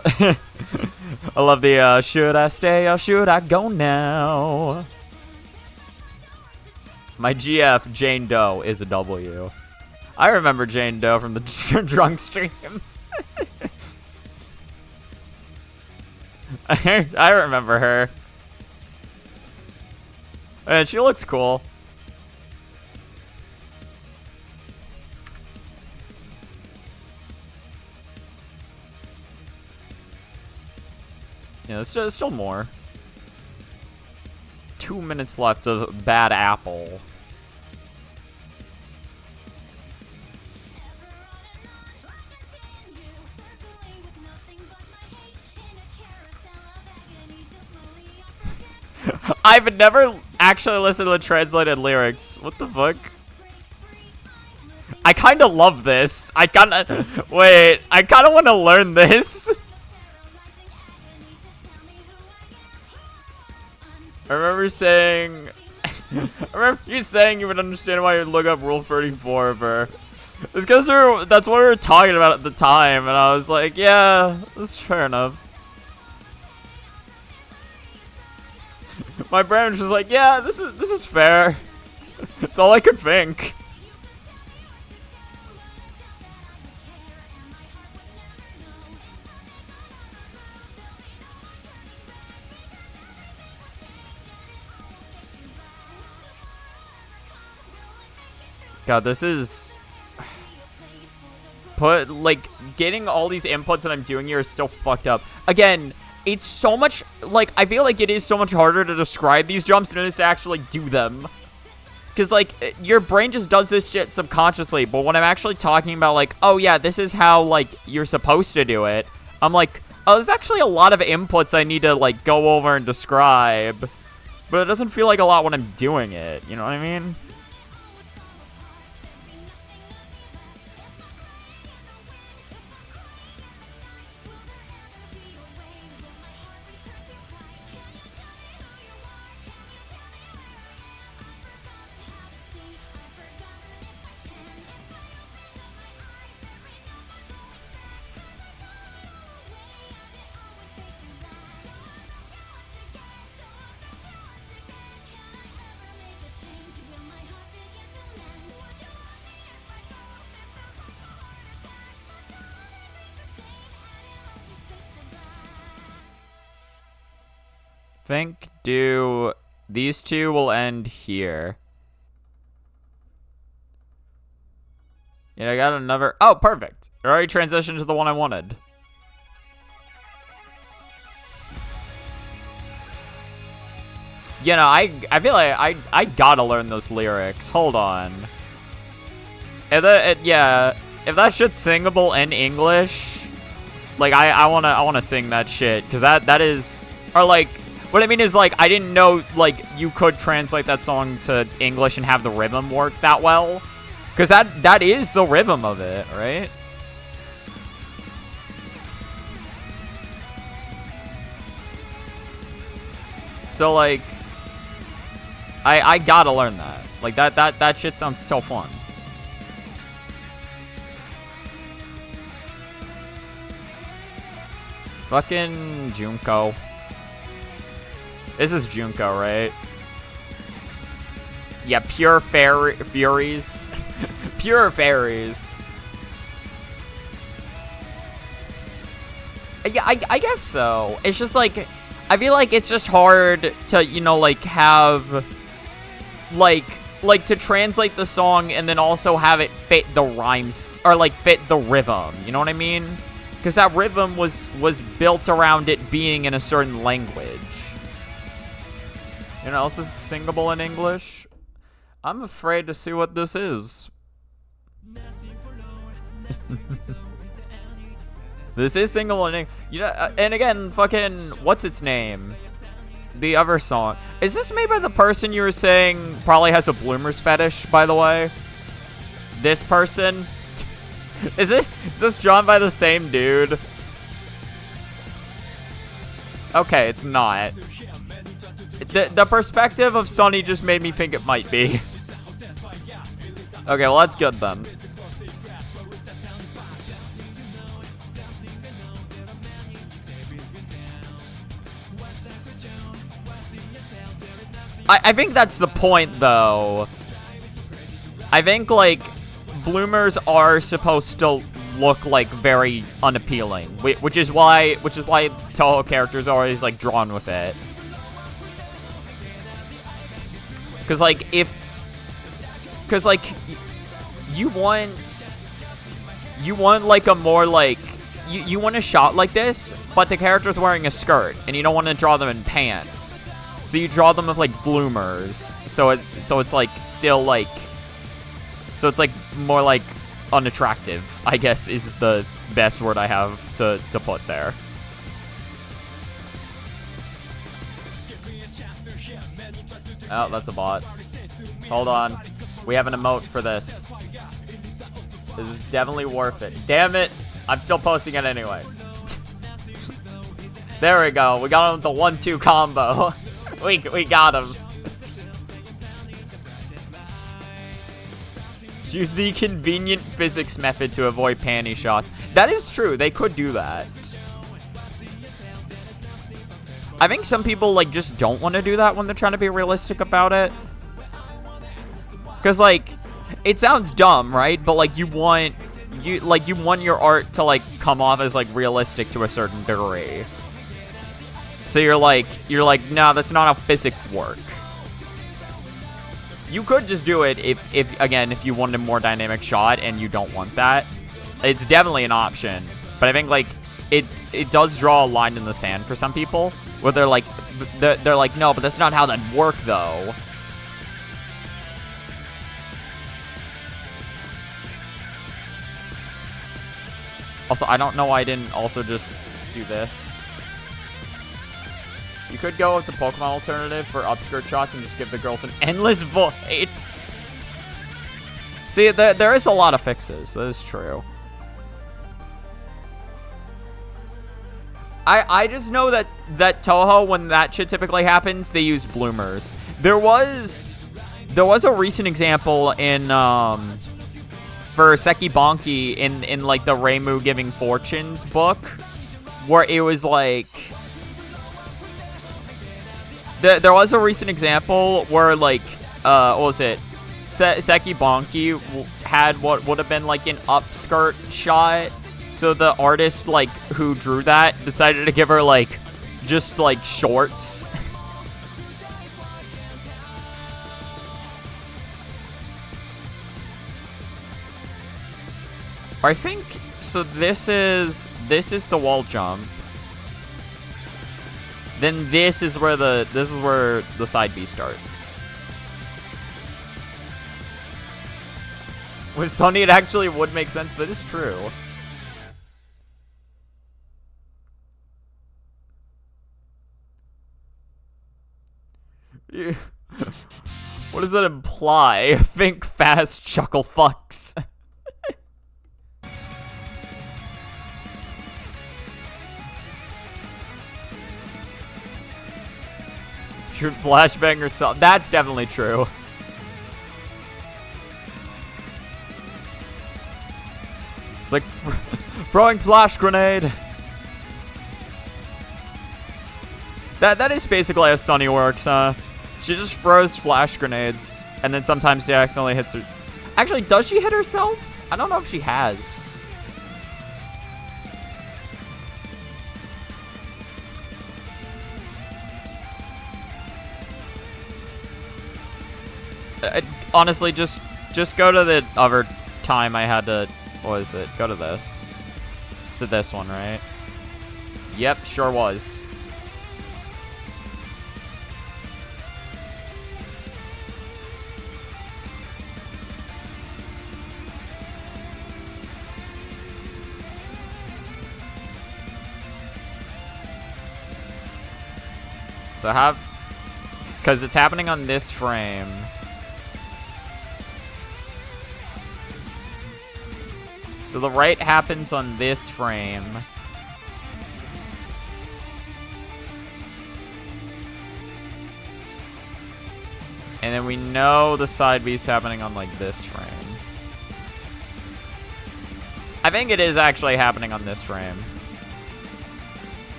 I love the should I stay or should I go now? My GF, Jane Doe, is a W. I remember Jane Doe from the drunk stream. I remember her. And she looks cool. Yeah, there's still more. 2 minutes left of Bad Apple. I've never actually listened to the translated lyrics. What the fuck? I kind of love this. I kind of want to learn this. I remember saying... I remember you saying you would understand why you'd look up Rule 34 of her. It's because that's what we were talking about at the time, and I was like, yeah, that's fair enough. My brain was just like, yeah, this is fair. That's all I could think. God, this is... getting all these inputs that I'm doing here is so fucked up. Again, it's so much... Like, I feel like it is so much harder to describe these jumps than it is to actually do them. Because, like, your brain just does this shit subconsciously. But when I'm actually talking about, like, oh, yeah, this is how, like, you're supposed to do it, I'm like, oh, there's actually a lot of inputs I need to, like, go over and describe. But it doesn't feel like a lot when I'm doing it. You know what I mean? Think, do, these two will end here. Yeah, I got another, oh, perfect. It already transitioned to the one I wanted. You know, I feel like I gotta learn those lyrics. Hold on. If that shit's singable in English, like, I wanna sing that shit, because that is, or like, what I mean is, like, I didn't know, like, you could translate that song to English and have the rhythm work that well. Because that is the rhythm of it, right? So, like, I gotta learn that. Like, that shit sounds so fun. Fucking Junko. This is Junko, right? Yeah, pure furies. Pure fairies. Yeah, I guess so. It's just like, I feel like it's just hard to, you know, like, have, like to translate the song and then also have it fit the rhymes, or like fit the rhythm. You know what I mean? Because that rhythm was built around it being in a certain language. You know what else is singable in English? I'm afraid to see what this is. This is single and you know, and again, fucking what's its name? The other song. Is this made by the person you were saying probably has a bloomers fetish, by the way? This person? Is this drawn by the same dude? Okay, it's not. The perspective of Sunny just made me think it might be. Okay, well that's good then. I think that's the point, though. I think, like, bloomers are supposed to look, like, very unappealing, which is why Touhou characters are always, like, drawn with it. Because, like, you want, like, a more, like, you want a shot like this, but the character's wearing a skirt, and you don't want to draw them in pants. So you draw them with, like, bloomers. So it's, like, still, like... So it's, like, more, like, unattractive, I guess, is the best word I have to put there. Oh, that's a bot. Hold on. We have an emote for this. This is definitely worth it. Damn it! I'm still posting it anyway. There we go. We got him with the 1-2 combo. We got him. Choose the convenient physics method to avoid panty shots. That is true. They could do that. I think some people, like, just don't want to do that when they're trying to be realistic about it. Because, like, it sounds dumb, right? But, like, you want your art to, like, come off as, like, realistic to a certain degree. So you're like, no, that's not how physics work. You could just do it if you wanted a more dynamic shot and you don't want that. It's definitely an option. But I think, like, it does draw a line in the sand for some people. Where they're like, no, but that's not how that'd work, though. Also, I don't know why I didn't also just do this. You could go with the Pokemon alternative for upskirt shots and just give the girls an endless void. See, there is a lot of fixes. That is true. I just know that Touhou, when that shit typically happens, they use bloomers. There was a recent example in for Seki Bonki in like the Reimu Giving Fortunes book, where it was like there was a recent example where, like, what was it? Seki Bonki had what would have been like an upskirt shot. So the artist, like, who drew that decided to give her, like, just, like, shorts. I think, so this is the wall jump. Then this is where the side B starts. With Sony, it actually would make sense. That is true. What does that imply? Think fast, chuckle fucks. Shoot flashbang or something. That's definitely true. It's like throwing flash grenade. That is basically how Sunny works, huh? She just throws flash grenades, and then sometimes she accidentally hits her. Actually, does she hit herself? I don't know if she has. Honestly, just go to the other time I had to. What is it? Go to this. Is it this one, right? Yep, sure was. So have... Because it's happening on this frame. So the right happens on this frame. And then we know the side B's happening on, like, this frame. I think it is actually happening on this frame.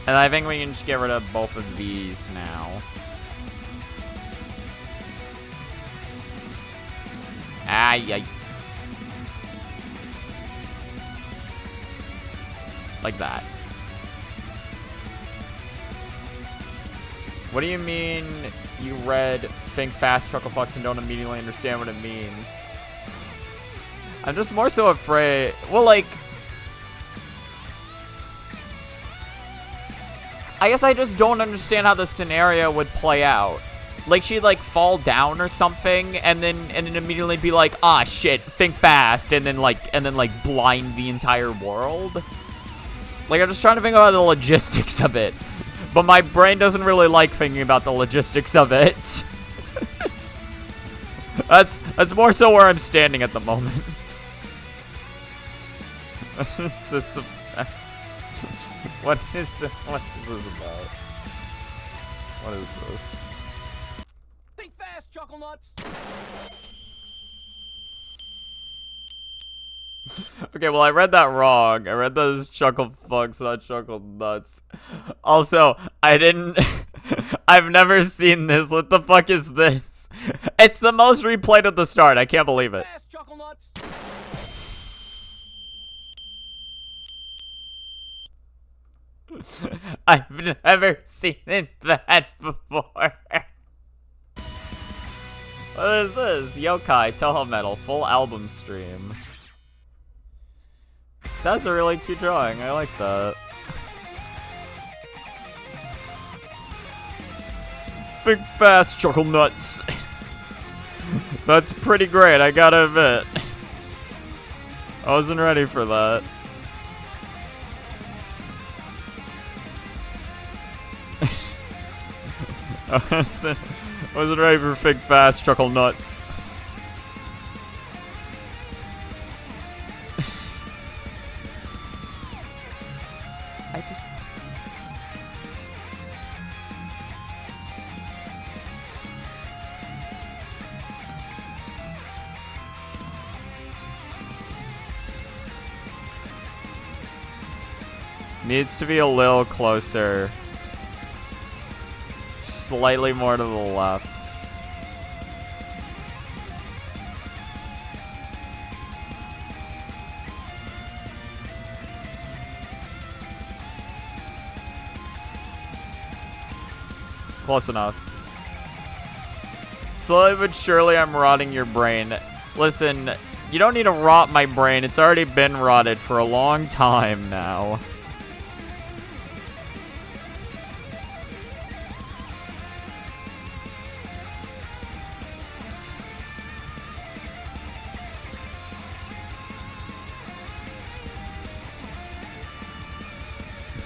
And I think we can just get rid of both of these now. Ay. Like that. What do you mean you read Think Fast, Chuckle Fucks, and don't immediately understand what it means? I'm just more so afraid. Well, like... I guess I just don't understand how the scenario would play out. Like, she'd, like, fall down or something, and then immediately be like, ah, shit, think fast, and then, like, blind the entire world. Like, I'm just trying to think about the logistics of it. But my brain doesn't really like thinking about the logistics of it. That's more so where I'm standing at the moment. What is this about? What is this? Think fast, Chucklenuts! Okay, well, I read that wrong. I read those chuckle fucks, not chuckle nuts. Also, I didn't... I've never seen this. What the fuck is this? It's the most replayed at the start. I can't believe it. Fast, Chucklenuts! I've never seen that before. What is this? Yokai, Touhou Metal, full album stream. That's a really cute drawing. I like that. Big fast chuckle nuts. That's pretty great, I gotta admit. I wasn't ready for that. I wasn't ready for big fast chuckle nuts. Needs to be a little closer. Slightly more to the left. Close enough. Slowly but surely I'm rotting your brain. Listen, you don't need to rot my brain. It's already been rotted for a long time now.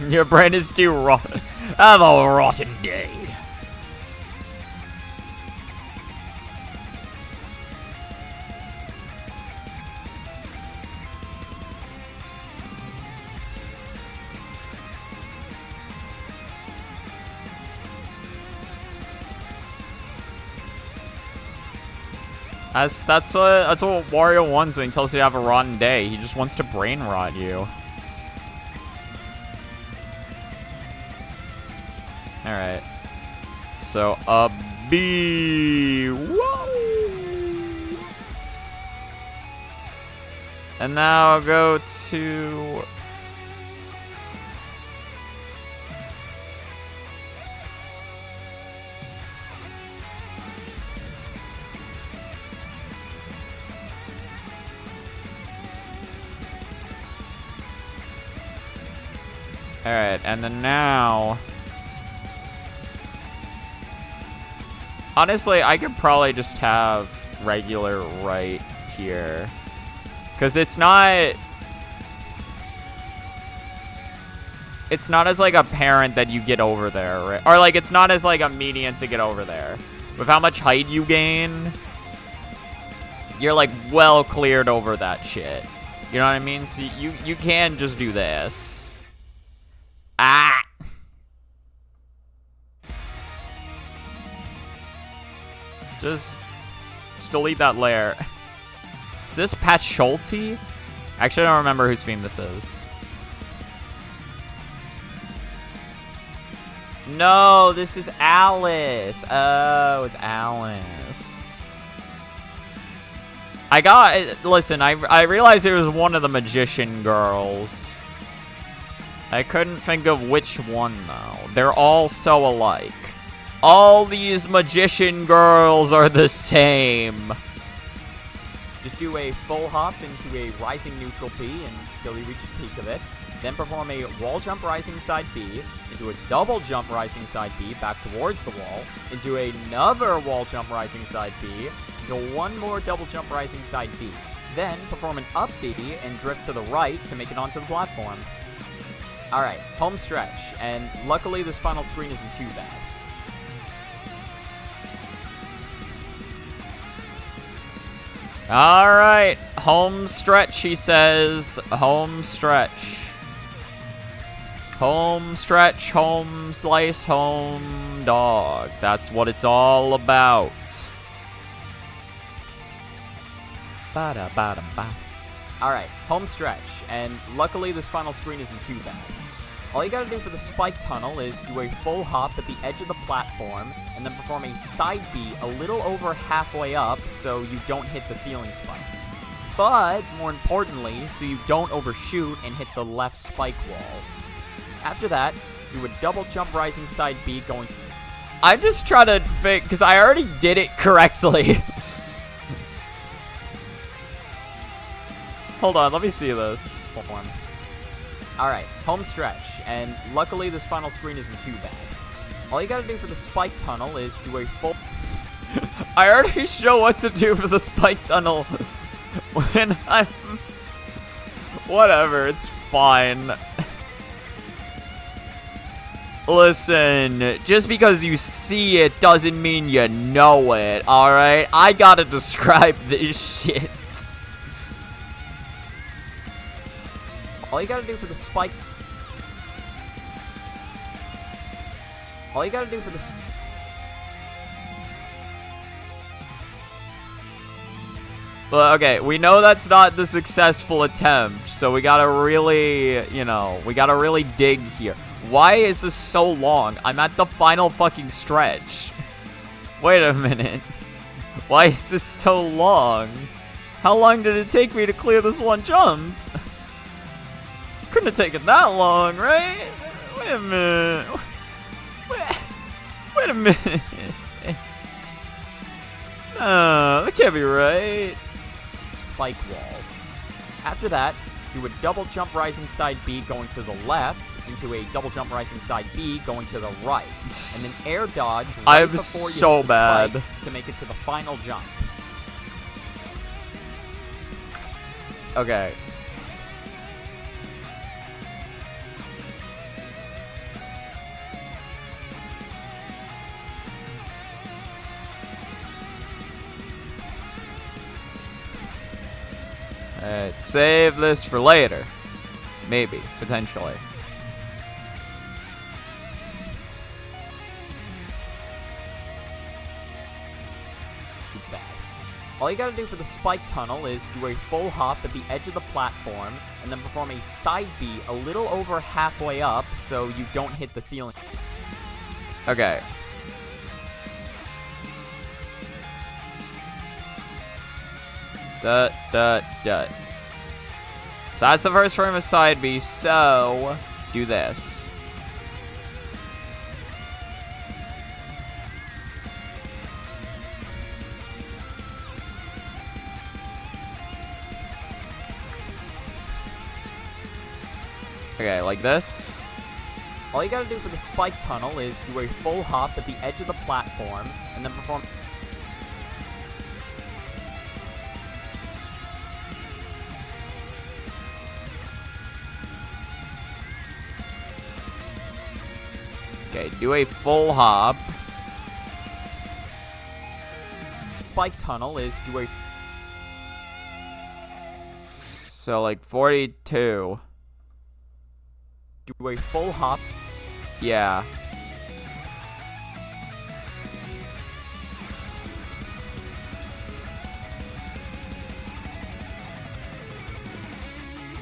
Your brain is too rotten. Have a rotten day. That's what Wario wants when he tells you to have a rotten day. He just wants to brain rot you. Alright. So, a B. Whoa! And now I'll go to... Alright, and then now... Honestly, I could probably just have regular right here. Because it's not as, like, apparent that you get over there, right? Or, like, it's not as, like, immediate to get over there. With how much height you gain, you're, like, well cleared over that shit. You know what I mean? So you can just do this. Ah! Just delete that layer. Is this Pat Schulte? Actually, I don't remember whose theme this is. No, this is Alice. Oh, it's Alice. Listen, I realized it was one of the magician girls. I couldn't think of which one, though. They're all so alike. All these magician girls are the same. Just do a full hop into a rising neutral P until you reach the peak of it. Then perform a wall jump rising side B, into a double jump rising side B back towards the wall, into another wall jump rising side B, into one more double jump rising side B. Then perform an up B and drift to the right to make it onto the platform. Alright, home stretch, and luckily this final screen isn't too bad. Alright, home stretch, he says. Home stretch. Home stretch, home slice, home dog. That's what it's all about. Ba-da-ba-da-ba. Alright, home stretch, and luckily this final screen isn't too bad. All you gotta do for the spike tunnel is do a full hop at the edge of the platform, and then perform a side B a little over halfway up so you don't hit the ceiling spikes. But, more importantly, so you don't overshoot and hit the left spike wall. After that, do a double jump rising side B going... I'm just trying to fake, because I already did it correctly. Hold on, let me see this. Alright, home stretch, and luckily this final screen isn't too bad. All you gotta do for the spike tunnel is do a full... I already show what to do for the spike tunnel when I'm... Whatever, it's fine. Listen, just because you see it doesn't mean you know it, alright? I gotta describe this shit. All you gotta do for the spike... All you gotta do for the... Well, okay, we know that's not the successful attempt, so we gotta really, you know, we gotta really dig here. Why is this so long? I'm at the final fucking stretch. Wait a minute. Why is this so long? How long did it take me to clear this one jump? Couldn't have taken that long, right? Wait a minute. Wait a minute. No, that can't be right. Spike wall. After that, do a double jump rising side B going to the left, into a double jump rising side B going to the right, and then air dodge right I'm before you so hit the bad spikes to make it to the final jump. Okay. Save this for later. Maybe, potentially. Too bad. All you gotta do for the spike tunnel is do a full hop at the edge of the platform, and then perform a side B a little over halfway up so you don't hit the ceiling. Okay. So that's the first frame of side B, so do this. Okay, like this. All you gotta do for the spike tunnel is do a full hop at the edge of the platform, and then perform... Okay, do a full hop. Spike tunnel is do a... So, like, 42. Do a full hop. Yeah.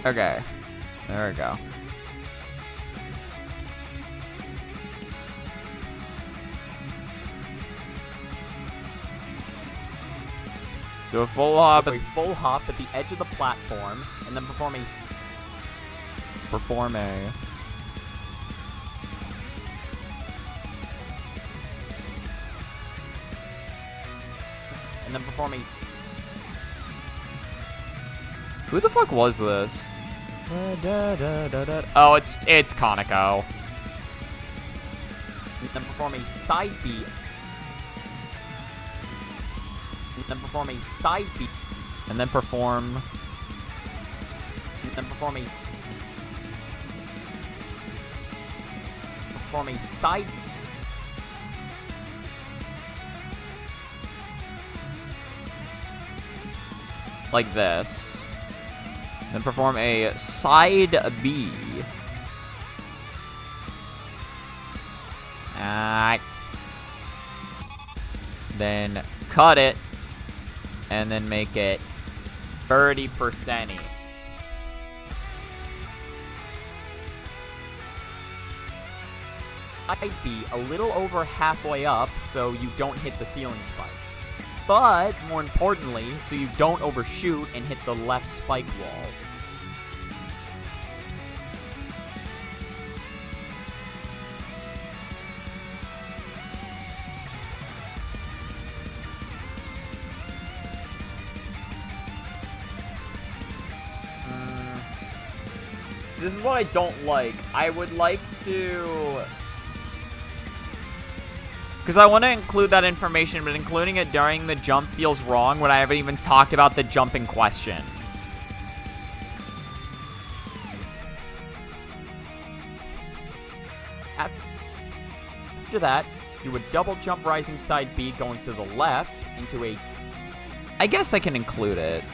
Okay. There we go. Do a full hop. Do a full hop at the edge of the platform, and then perform a... Perform a... And then perform a... Who the fuck was this? Oh, it's Conoco. And then perform a side B. And then perform a side B. And then perform... And then perform a... Perform a side... Like this. Then perform a side B. Alright. Then cut it. And then make it 30%-y. Side B a little over halfway up, so you don't hit the ceiling spikes. But, more importantly, so you don't overshoot and hit the left spike wall. This is what I don't like. I would like to... Because I want to include that information, but including it during the jump feels wrong when I haven't even talked about the jump in question. After that, do a double jump rising side B going to the left into a... I guess I can include it.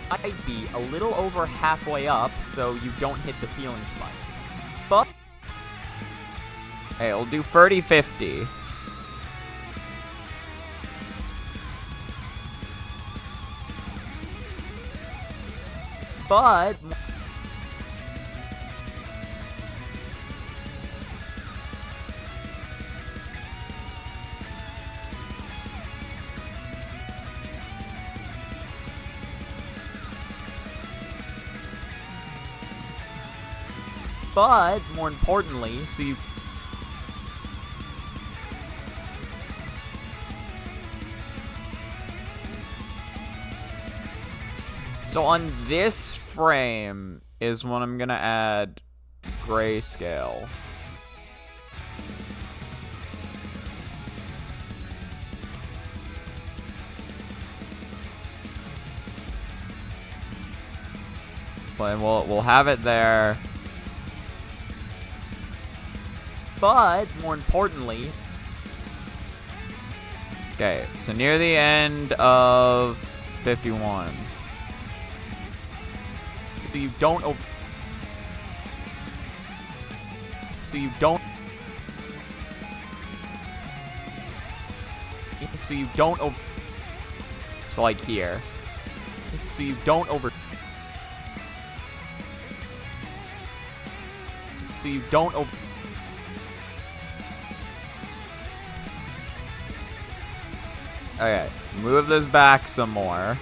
Side B a little over halfway up, so you don't hit the ceiling spikes. But... Hey, we'll do 30-50. But... But, more importantly, so you... So on this frame is when I'm gonna add grayscale. But we'll have it there. But, more importantly... Okay, so near the end of 51. So you don't over... So you don't... So you don't over... So like here. So you don't over... So you don't over... Okay, move this back some more.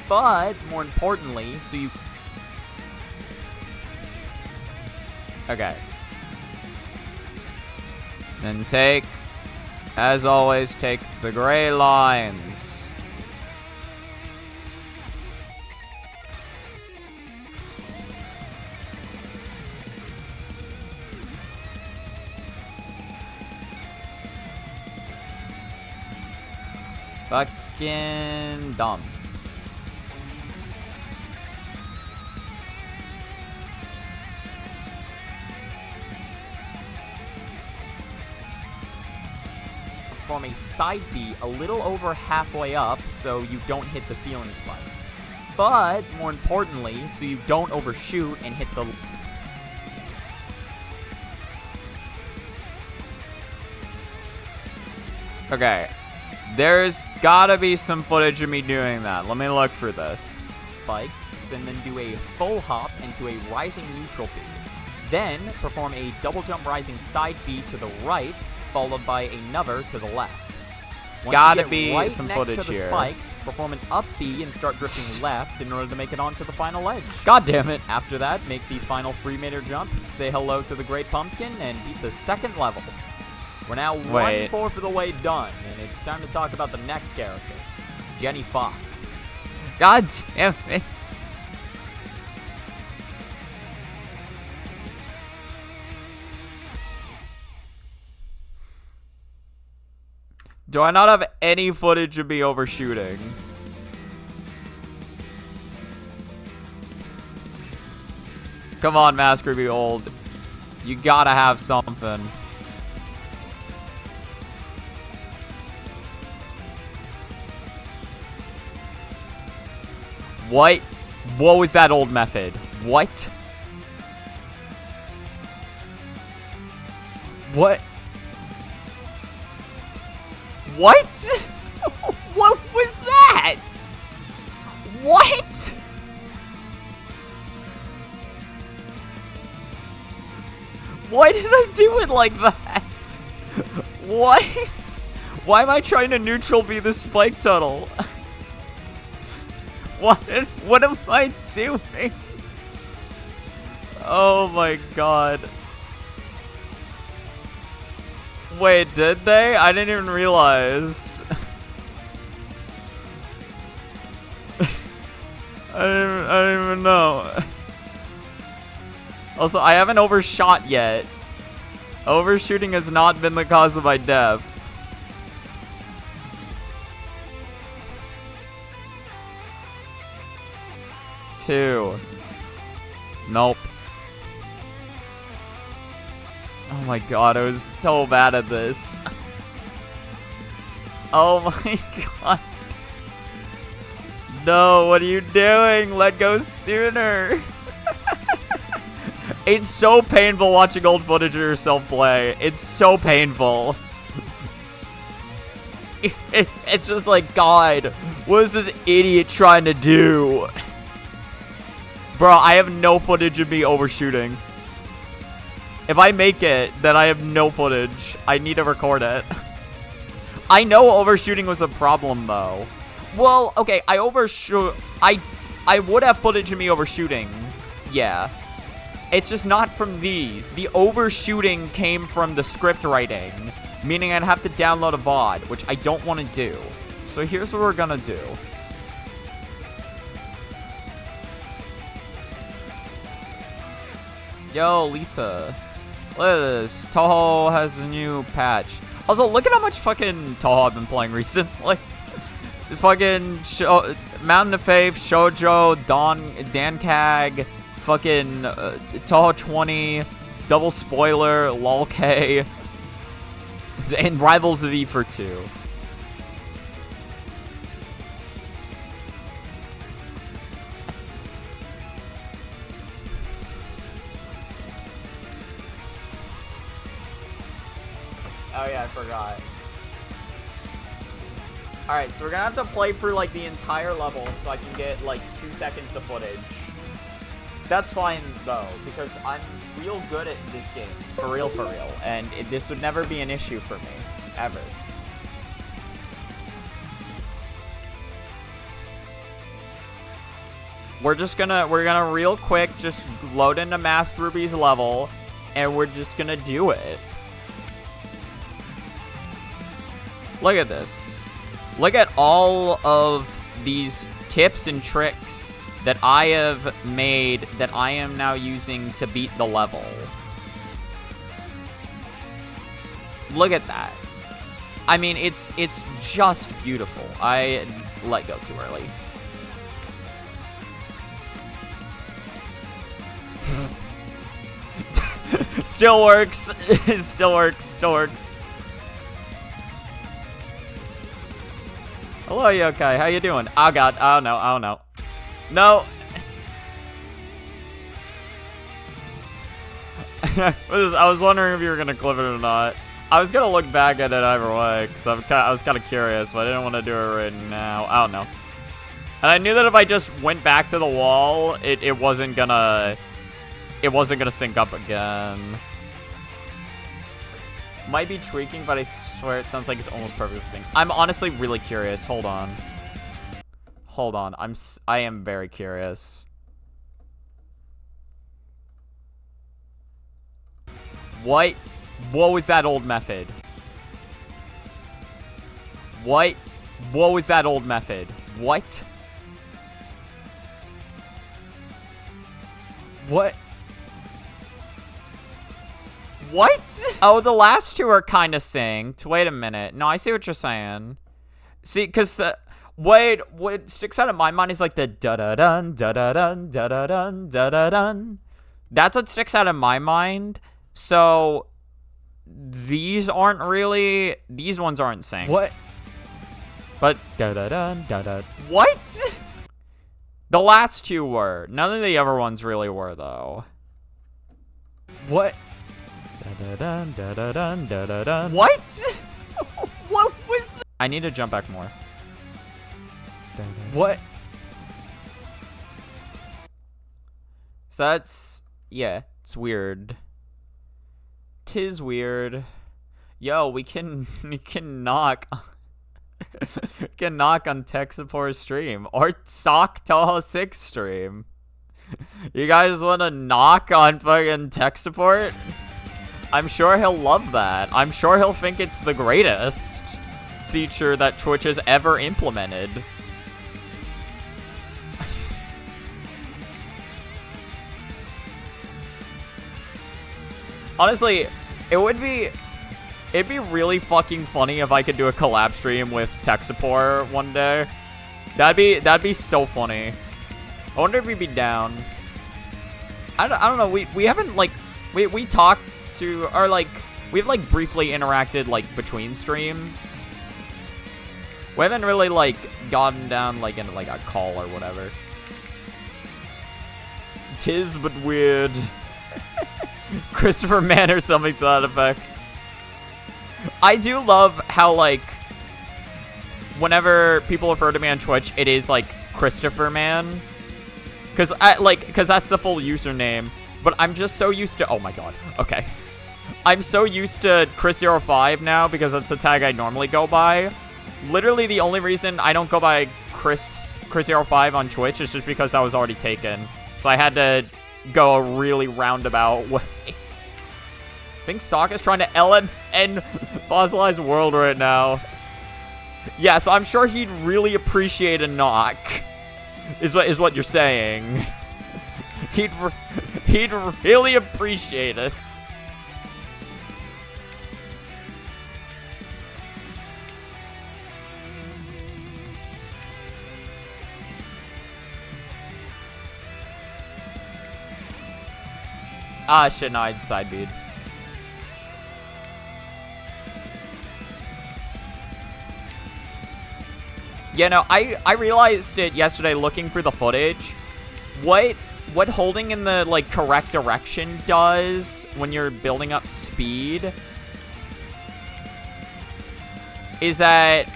But, more importantly, so you... Okay. Then take, as always, take the gray lines. Fucking dumb. Perform a side B a little over halfway up so you don't hit the ceiling spikes. But, more importantly, so you don't overshoot and hit the... Okay. There's gotta be some footage of me doing that. Let me look for this. Spikes, and then do a full hop into a rising neutral B. Then, perform a double jump rising side B to the right, followed by another to the left. It's Once gotta you get be right some next footage to the here. spikes, perform an up B and start drifting left in order to make it onto the final edge. God damn it. After that, make the final 3-meter jump, say hello to the Great Pumpkin, and beat the second level. We're now Wait. 1/4 of the way done, and it's time to talk about the next character, Jenny Fox. God damn it. Do I not have any footage of me overshooting? Come on, Master Behold. You gotta have something. What? What was that old method? What? What? What? What was that? What? Why did I do it like that? What? Why am I trying to neutral be the spike tunnel? What am I doing? Oh my god. Wait, did they? I didn't even realize. I don't even know. Also, I haven't overshot yet. Overshooting has not been the cause of my death. Two. Nope. Oh my god, I was so bad at this. Oh my god. No, what are you doing? Let go sooner. It's so painful watching old footage of yourself play. It's so painful. It's just like, God, what is this idiot trying to do? Bro, I have no footage of me overshooting. If I make it, then I have no footage. I need to record it. I know overshooting was a problem, though. Well, okay, I overshoot. I would have footage of me overshooting. Yeah. It's just not from these. The overshooting came from the script writing, meaning I'd have to download a VOD, which I don't want to do. So here's what we're gonna do. Yo, Lisa. Look at this. Touhou has a new patch. Also, look at how much fucking Touhou I've been playing recently. Fucking Mountain of Faith, Shoujo, Dankag, fucking Touhou 20, Double Spoiler, LOL-K, and Rivals of E for 2. Oh yeah, I forgot. Alright, so we're gonna have to play through like the entire level so I can get like 2 seconds of footage. That's fine though, because I'm real good at this game. For real, and this would never be an issue for me. Ever. We're gonna real quick just load into Masked Ruby's level, and we're just gonna do it. Look at this. Look at all of these tips and tricks that I have made that I am now using to beat the level. Look at that. I mean, it's just beautiful. I let go too early. Still works. Still works. Still works. Hello, Yokai. How you doing? Oh, God. Oh, no. Oh, no. No. I was wondering if you were going to clip it or not. I was going to look back at it either way, because I was kind of curious, but I didn't want to do it right now. I don't know. And I knew that if I just went back to the wall, it wasn't gonna sync up again. Might be tweaking, but I swear it sounds like it's almost perfect sync. I'm honestly really curious. Hold on. Hold on. I am very curious. What was that old method? What was that old method? What? What? What? Oh, the last two are kind of synced. Wait a minute. No, I see what you're saying. See, because the... Wait, what sticks out of my mind is like the da-da-dun, da-da-dun, da-da-dun, da-da-dun. That's what sticks out of my mind. So, these aren't really... These ones aren't synced. What? But da-da-dun, da-da... What? The last two were. None of the other ones really were, though. What? Da-da-dun, da-da-dun, da-da-dun. What? What was that? I need to jump back more. What? So that's... Yeah, it's weird. 'Tis weird. Yo, we can knock... can knock on tech support stream. Or sock Touhou 6 stream. You guys want to knock on fucking tech support? I'm sure he'll love that. I'm sure he'll think it's the greatest feature that Twitch has ever implemented. Honestly, it'd be really fucking funny if I could do a collab stream with tech support one day. That'd be so funny. I wonder if he'd be down. I don't know. We haven't like we talked to, or like we've like briefly interacted like between streams. We haven't really like gotten down like into like a call or whatever. 'Tis but weird. Christopher Mann or something to that effect. I do love how like whenever people refer to me on Twitch, it is like Christopher Man. Cause that's the full username. But I'm just so used to, oh my god, okay. I'm so used to Chris05 now because that's the tag I normally go by. Literally the only reason I don't go by Chris05 on Twitch is just because that was already taken. So I had to go a really roundabout way. I think Sock is trying to and fossilize the world right now. Yeah, so I'm sure he'd really appreciate a knock. Is what you're saying. He'd really appreciate it. Ah, shit, no, I'd side bead. Yeah, no, I realized it yesterday looking through the footage. What holding in the, like, correct direction does when you're building up speed is that,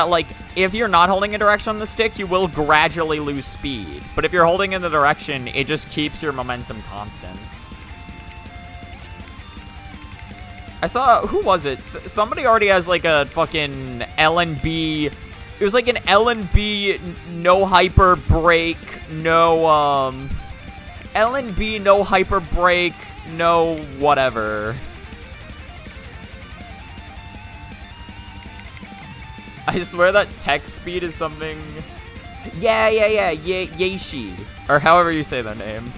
like, if you're not holding a direction on the stick, you will gradually lose speed. But if you're holding in the direction, it just keeps your momentum constant. I saw, who was it? Somebody already has, like, a fucking LNB. It was like an LNB, no hyper break, no, LNB, no hyper break, no whatever. I swear that text speed is something... Yeah, Yeshi. Or however you say their name.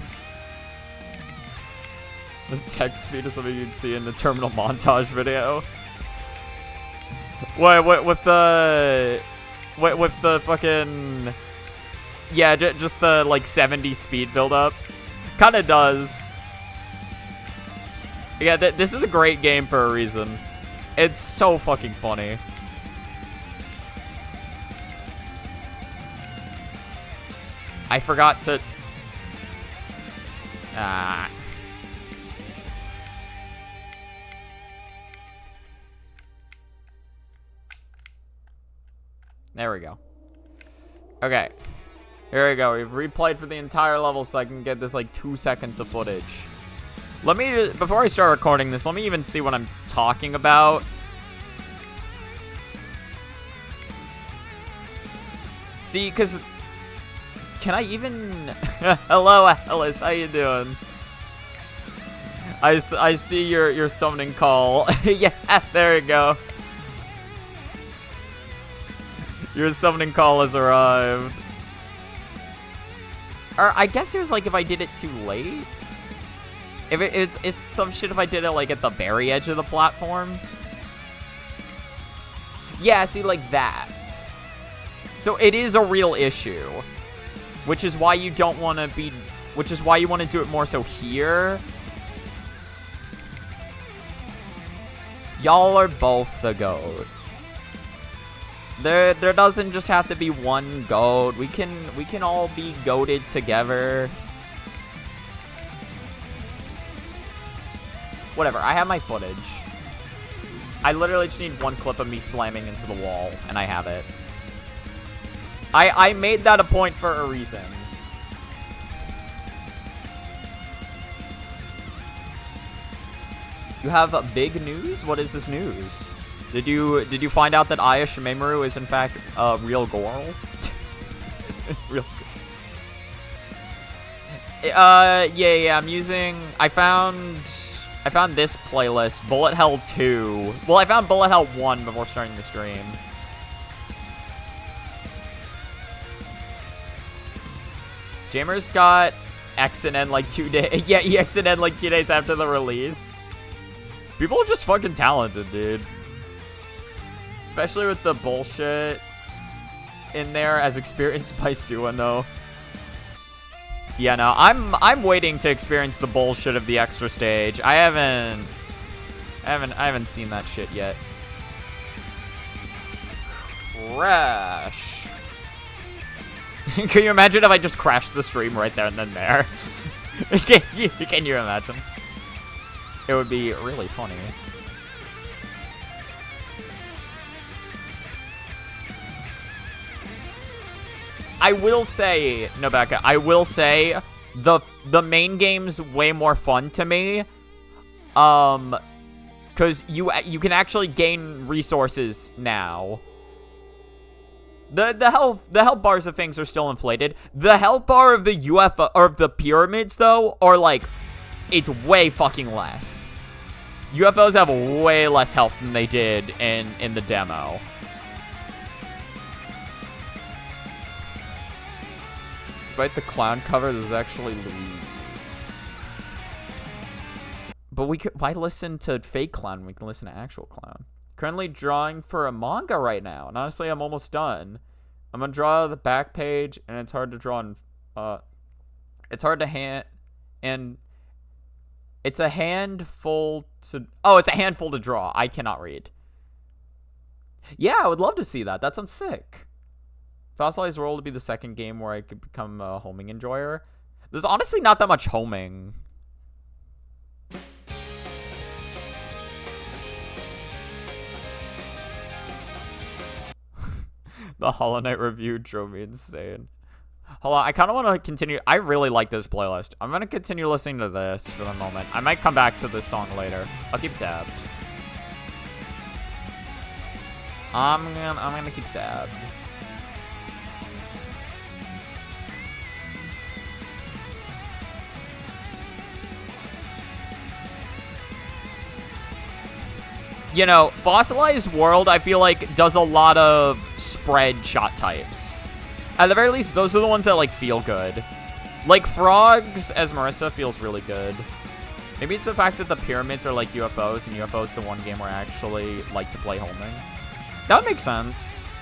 The text speed is something you'd see in the terminal montage video. What with the fucking, yeah, just the like 70 speed buildup, kind of does. Yeah, this is a great game for a reason. It's so fucking funny. I forgot to. There we go. Okay. Here we go. We've replayed for the entire level so I can get this like 2 seconds of footage. Let me just, before I start recording this, let me even see what I'm talking about. See, because can I even... Hello, Alice. How you doing? I see your summoning call. Yeah, there you go. Your summoning call has arrived. Or I guess it was like if I did it too late. If it's some shit if I did it like at the very edge of the platform. Yeah, see, like that. So it is a real issue. Which is why you don't want to be... Which is why you want to do it more so here. Y'all are both the GOAT. There doesn't just have to be one GOAT. We can all be GOATed together. Whatever, I have my footage. I literally just need one clip of me slamming into the wall, and I have it. I made that a point for a reason. You have big news? What is this news? Did you find out that Aya Shimemoru is in fact a real girl? Real. Yeah, I'm using... I found this playlist, Bullet Hell 2. Well, I found Bullet Hell 1 before starting the stream. Jamer's got X and N like 2 days. Yeah, EX and N like 2 days after the release. People are just fucking talented, dude. Especially with the bullshit in there as experienced by Suan, though. Yeah, no, I'm waiting to experience the bullshit of the extra stage. I haven't seen that shit yet. Crash. Can you imagine if I just crashed the stream right there and then there? Can you imagine? It would be really funny. I will say, Nobeka, I will say the main game's way more fun to me. Cause you can actually gain resources now. The health bars of things are still inflated. The health bar of the UFO or of the pyramids though are like, it's way fucking less. UFOs have way less health than they did in the demo. Despite the clown cover, this is actually Louise. But why listen to fake clown when we can listen to actual clown? Currently drawing for a manga right now, and honestly, I'm almost done. I'm gonna draw the back page, and it's hard to draw. It's hard to hand, and it's a handful to. Oh, it's a handful to draw. I cannot read. Yeah, I would love to see that. That sounds sick. Fossilized World would be the second game where I could become a homing enjoyer. There's honestly not that much homing. The Hollow Knight review drove me insane. Hold on, I kind of want to continue. I really like this playlist. I'm going to continue listening to this for the moment. I might come back to this song later. I'll keep tabbed. I'm gonna keep tabbed. You know, Fossilized World, I feel like, does a lot of spread shot types. At the very least, those are the ones that, like, feel good. Like, Frogs as Marissa feels really good. Maybe it's the fact that the pyramids are like UFOs, and UFOs the one game where I actually like to play homing. That makes sense.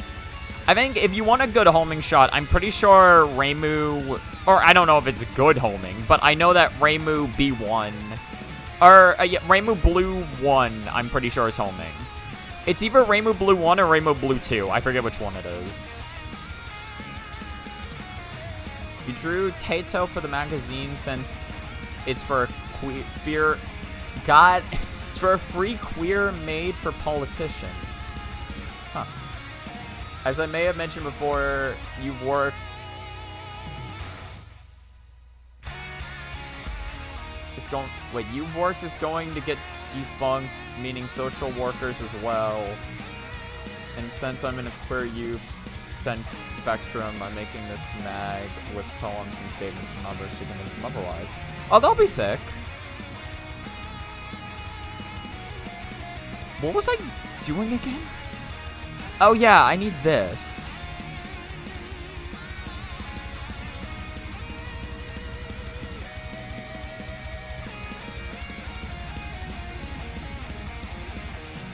I think if you want a good homing shot, I'm pretty sure Reimu, or I don't know if it's good homing, but I know that Reimu B1, or yeah, Reimu Blue 1, I'm pretty sure is homing. It's either Reimu Blue 1 or Reimu Blue 2. I forget which one it is. You drew Taito for the magazine since it's for a queer... God, it's for a free queer made for politicians. Huh. As I may have mentioned before, you've worked... You've worked is going to get defunct, meaning social workers as well. And since I'm in a queer youth spectrum, I'm making this mag with poems and statements from others to convince them otherwise. Oh, that'll be sick. What was I doing again? Oh yeah, I need this.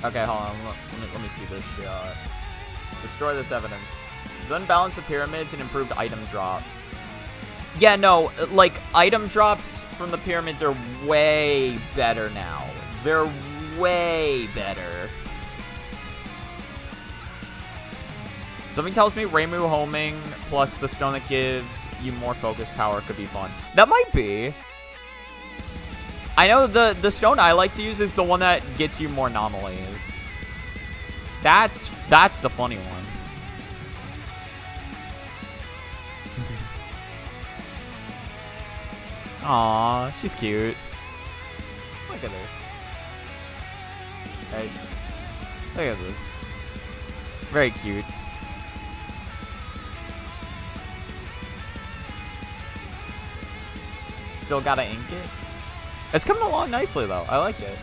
Okay, hold on. Let me see this shot. Destroy this evidence. Unbalance the pyramids and improved item drops. Yeah, no, like, item drops from the pyramids are way better now. They're way better. Something tells me Reimu homing plus the stone that gives you more focus power could be fun. That might be. I know the stone I like to use is the one that gets you more anomalies. That's the funny one. Aw, she's cute. Look at her. Hey, look at this. Very cute. Still gotta ink it. It's coming along nicely though. I like it.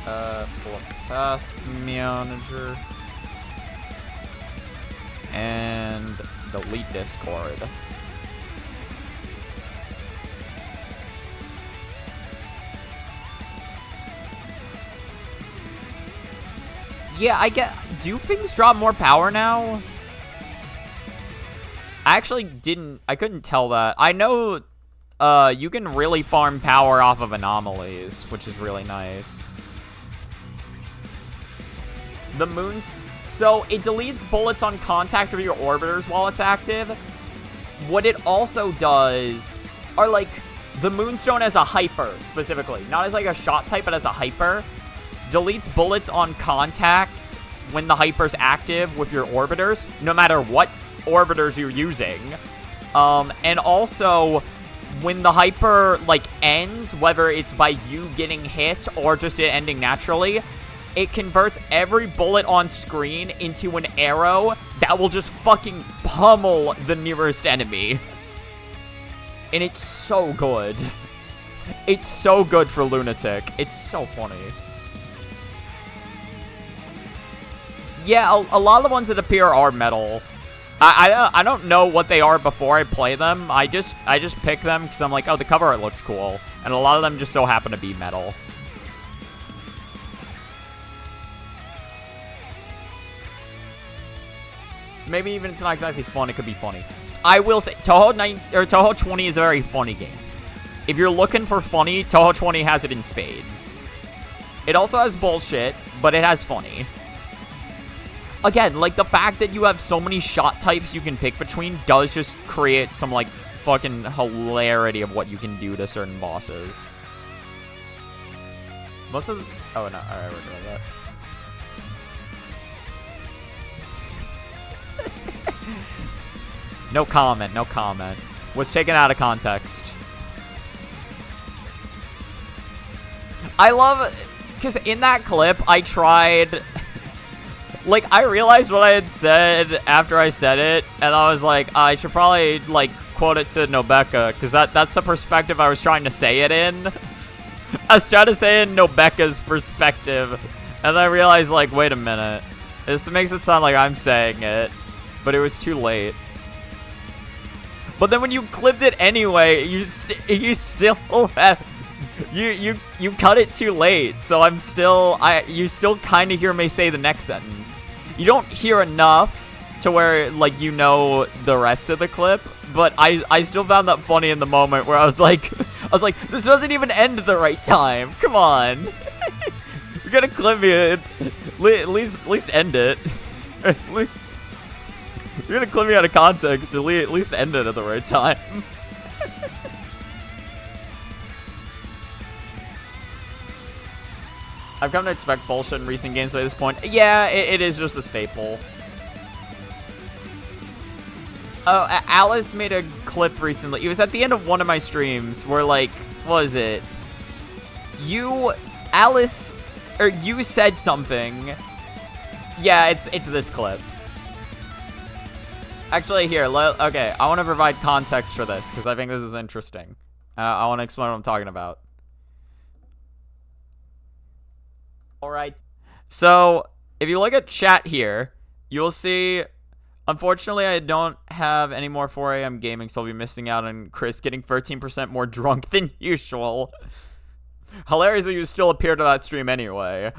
Pull up task manager and delete Discord. Yeah, I get. Do things drop more power now? I actually didn't. I couldn't tell that. I know you can really farm power off of anomalies, which is really nice. The moons. So it deletes bullets on contact with your orbiters while it's active. What it also does are like the moonstone as a hyper specifically, not as like a shot type, but as a hyper. Deletes bullets on contact when the hyper's active with your orbiters, no matter what orbiters you're using. And also, when the hyper, like, ends, whether it's by you getting hit or just it ending naturally, it converts every bullet on screen into an arrow that will just fucking pummel the nearest enemy. And it's so good. It's so good for Lunatic. It's so funny. Yeah, a lot of the ones that appear are metal. I don't know what they are before I play them. I just pick them because I'm like, oh, the cover art looks cool. And a lot of them just so happen to be metal. So maybe even if it's not exactly fun, it could be funny. I will say, Touhou 20 is a very funny game. If you're looking for funny, Touhou 20 has it in spades. It also has bullshit, but it has funny. Again, like, the fact that you have so many shot types you can pick between does just create some, like, fucking hilarity of what you can do to certain bosses. Most of the... Oh, no. Alright, we're doing that. No comment, no comment. Was taken out of context. I love... Because in that clip, I tried... Like, I realized what I had said after I said it, and I was like, I should probably, like, quote it to Nobeka, because that's the perspective I was trying to say it in. I was trying to say it in Nobeka's perspective, and then I realized, like, wait a minute. This makes it sound like I'm saying it, but it was too late. But then when you clipped it anyway, you still have you cut it too late. So you still kind of hear me say the next sentence. You don't hear enough to where like you know the rest of the clip, but I still found that funny in the moment where I was like this doesn't even end the right time. Come on. You're gonna clip me. At least end it. You're gonna clip me out of context. At least end it at the right time. I've come to expect bullshit in recent games at this point. Yeah, it is just a staple. Oh, Alice made a clip recently. It was at the end of one of my streams where, like, what was it? Alice, or you said something. Yeah, it's this clip. Actually, here, okay, I want to provide context for this because I think this is interesting. I want to explain what I'm talking about. All right. So, if you look at chat here, you'll see, unfortunately, I don't have any more 4 a.m. gaming, so I'll be missing out on Chris getting 13% more drunk than usual. Hilarious that you still appear to that stream anyway.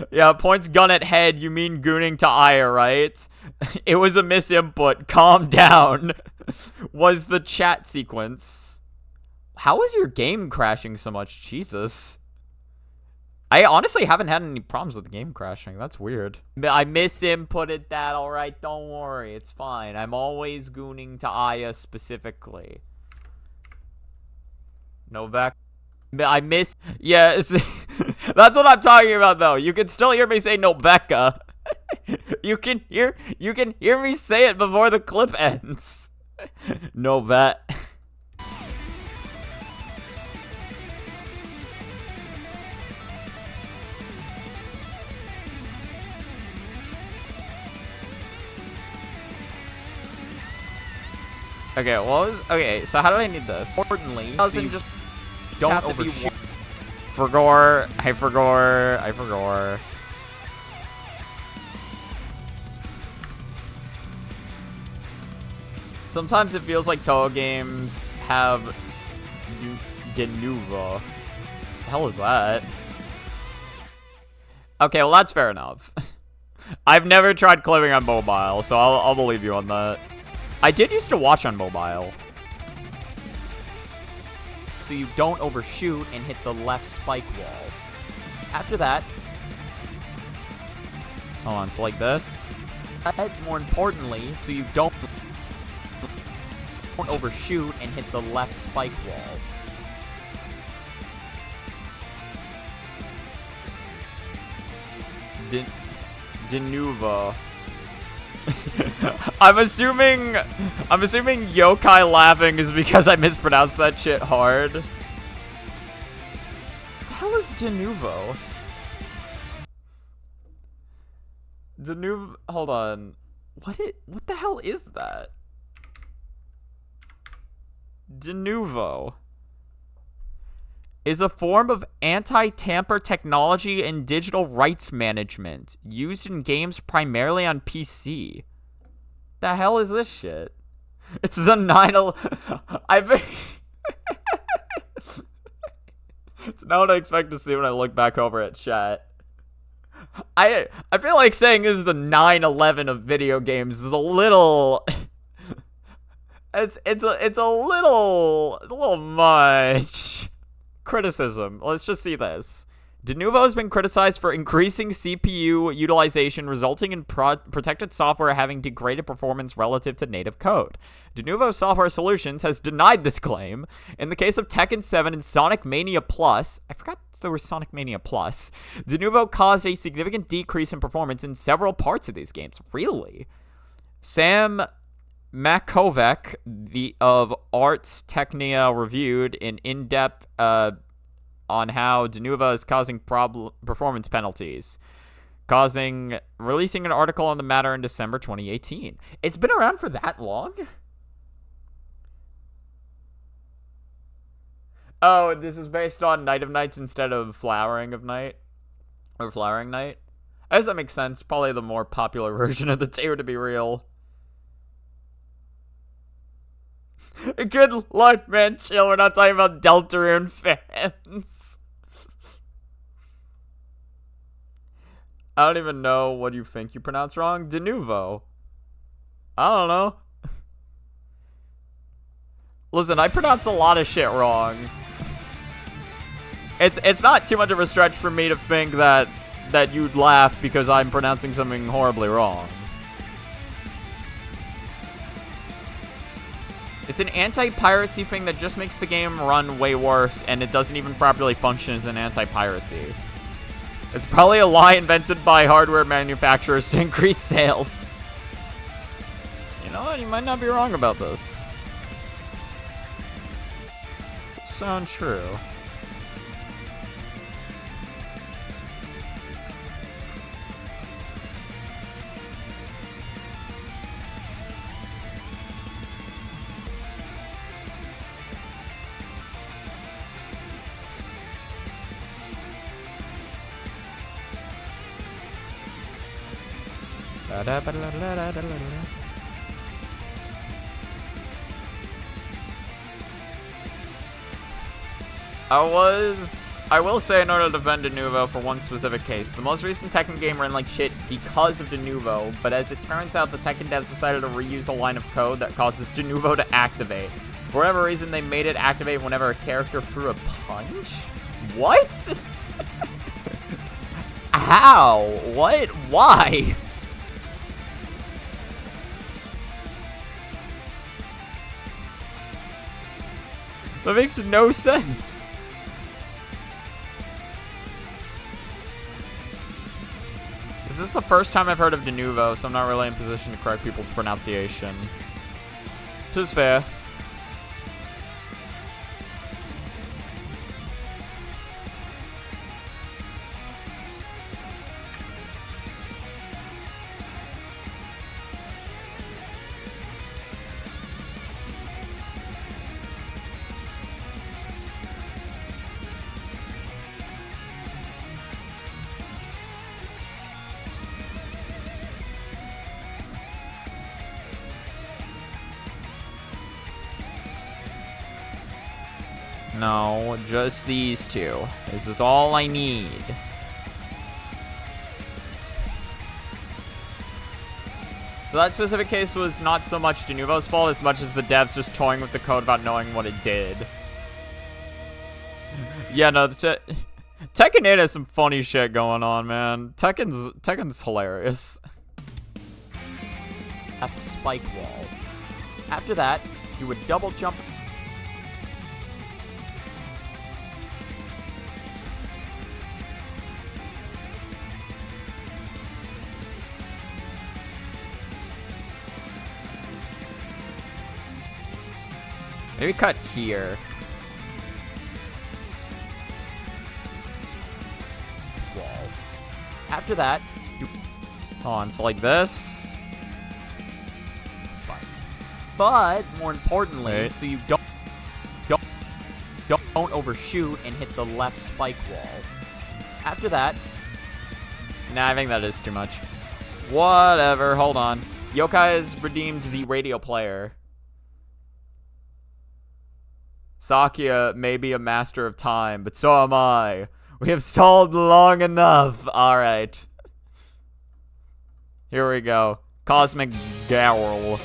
Yeah, points gun at head, you mean gooning to Aya, right? It was a misinput, calm down. Was the chat sequence. How is your game crashing so much? Jesus. I honestly haven't had any problems with the game crashing. That's weird. I misinputted that, alright? Don't worry, it's fine. I'm always gooning to Aya specifically. Novak. Yeah, that's what I'm talking about, though. You can still hear me say Noveka. You can hear me say it before the clip ends. Novet. Okay, okay, so how do I need this? Importantly, so you just don't overshoot. Forgore, I forgore. Sometimes it feels like Touhou games have de nouveau. The hell is that? Okay, well that's fair enough. I've never tried clipping on mobile, so I'll believe you on that. I did used to watch on mobile. So you don't overshoot and hit the left spike wall. After that, hold on, it's like this. More importantly, so you don't overshoot and hit the left spike wall. De nouveau. I'm assuming yokai laughing is because I mispronounced that shit hard. What the hell is de nouveau? De nouveau, hold on. What the hell is that? De nouveau is a form of anti-tamper technology and digital rights management used in games primarily on PC. The hell is this shit? It's the 9/11. It's not what I expect to see when I look back over at chat. I feel like saying this is the 9/11 of video games is a little. It's a little much. Criticism. Let's just see this. De nouveau has been criticized for increasing CPU utilization, resulting in protected software having degraded performance relative to native code. De nouveau Software Solutions has denied this claim. In the case of Tekken 7 and Sonic Mania Plus, I forgot there was Sonic Mania Plus, de nouveau caused a significant decrease in performance in several parts of these games. Really? Sam Makovec, of Arts Technia, reviewed an in-depth on how de nouveau is causing performance penalties, releasing an article on the matter in December 2018. It's been around for that long? Oh, this is based on Night of Nights instead of Flowering of Night, or Flowering Night. I guess that makes sense. Probably the more popular version of the two, to be real. Good lord, man, chill. We're not talking about Deltarune fans. I don't even know what you think you pronounce wrong. De nouveau. I don't know. Listen, I pronounce a lot of shit wrong. It's not too much of a stretch for me to think that you'd laugh because I'm pronouncing something horribly wrong. It's an anti-piracy thing that just makes the game run way worse, and it doesn't even properly function as an anti-piracy. It's probably a lie invented by hardware manufacturers to increase sales. You know what? You might not be wrong about this. Sound true. I will say, in order to defend de nouveau for one specific case, the most recent Tekken game ran like shit because of de nouveau, but as it turns out, the Tekken devs decided to reuse a line of code that causes de nouveau to activate. For whatever reason, they made it activate whenever a character threw a punch? What? How? What? Why? That makes no sense. This is the first time I've heard of de nouveau, so I'm not really in position to correct people's pronunciation. Which is fair. No, just these two. This is all I need. So that specific case was not so much de nouveau's fault as much as the devs just toying with the code without knowing what it did. Yeah, no, Tekken 8 has some funny shit going on, man. Tekken's hilarious. At the spike wall. After that, you would double jump. Maybe cut here. Wall. After that, you... Oh, it's like this. But more importantly, so you don't overshoot and hit the left spike wall. After that, nah, I think that is too much. Whatever, hold on. Yokai has redeemed the radio player. Sakia may be a master of time, but so am I. We have stalled long enough. Alright. Here we go. Cosmic Garl.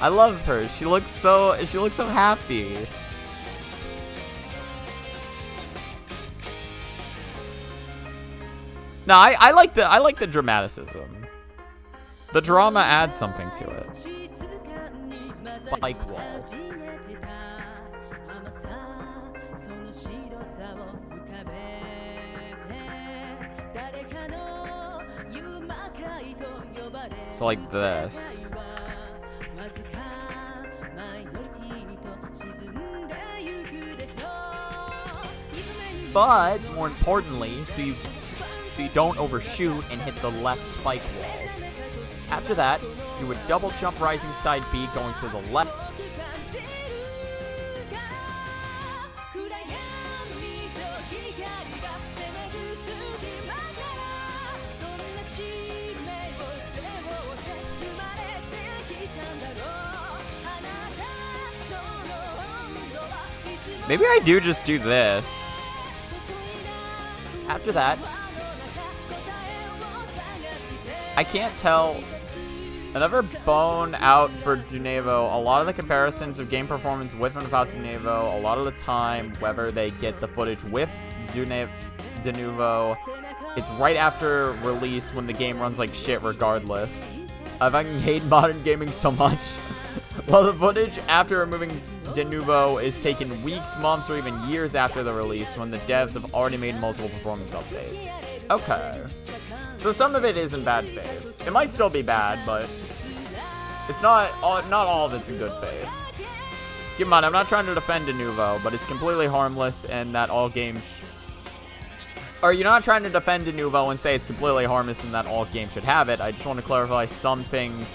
I love her. She looks so happy. No, I like the dramaticism. The drama adds something to it. spike wall. So like this. But more importantly, so you don't overshoot and hit the left spike wall. After that, you would double jump rising side B going to the left. Maybe I do just do this. After that, I can't tell. Another bone out for Denuvo. A lot of the comparisons of game performance with and without Denuvo, a lot of the time, whether they get the footage with Denuvo, it's right after release when the game runs like shit regardless. I fucking hate modern gaming so much. While the footage after removing Denuvo is taken weeks, months, or even years after the release when the devs have already made multiple performance updates. Okay. So some of it is in bad faith. It might still be bad, but it's not all of it's in good faith. Keep in mind, I'm not trying to defend Denuvo, but it's completely harmless and that all games... Or you're not trying to defend Denuvo and say it's completely harmless and that all games should have it. I just want to clarify some things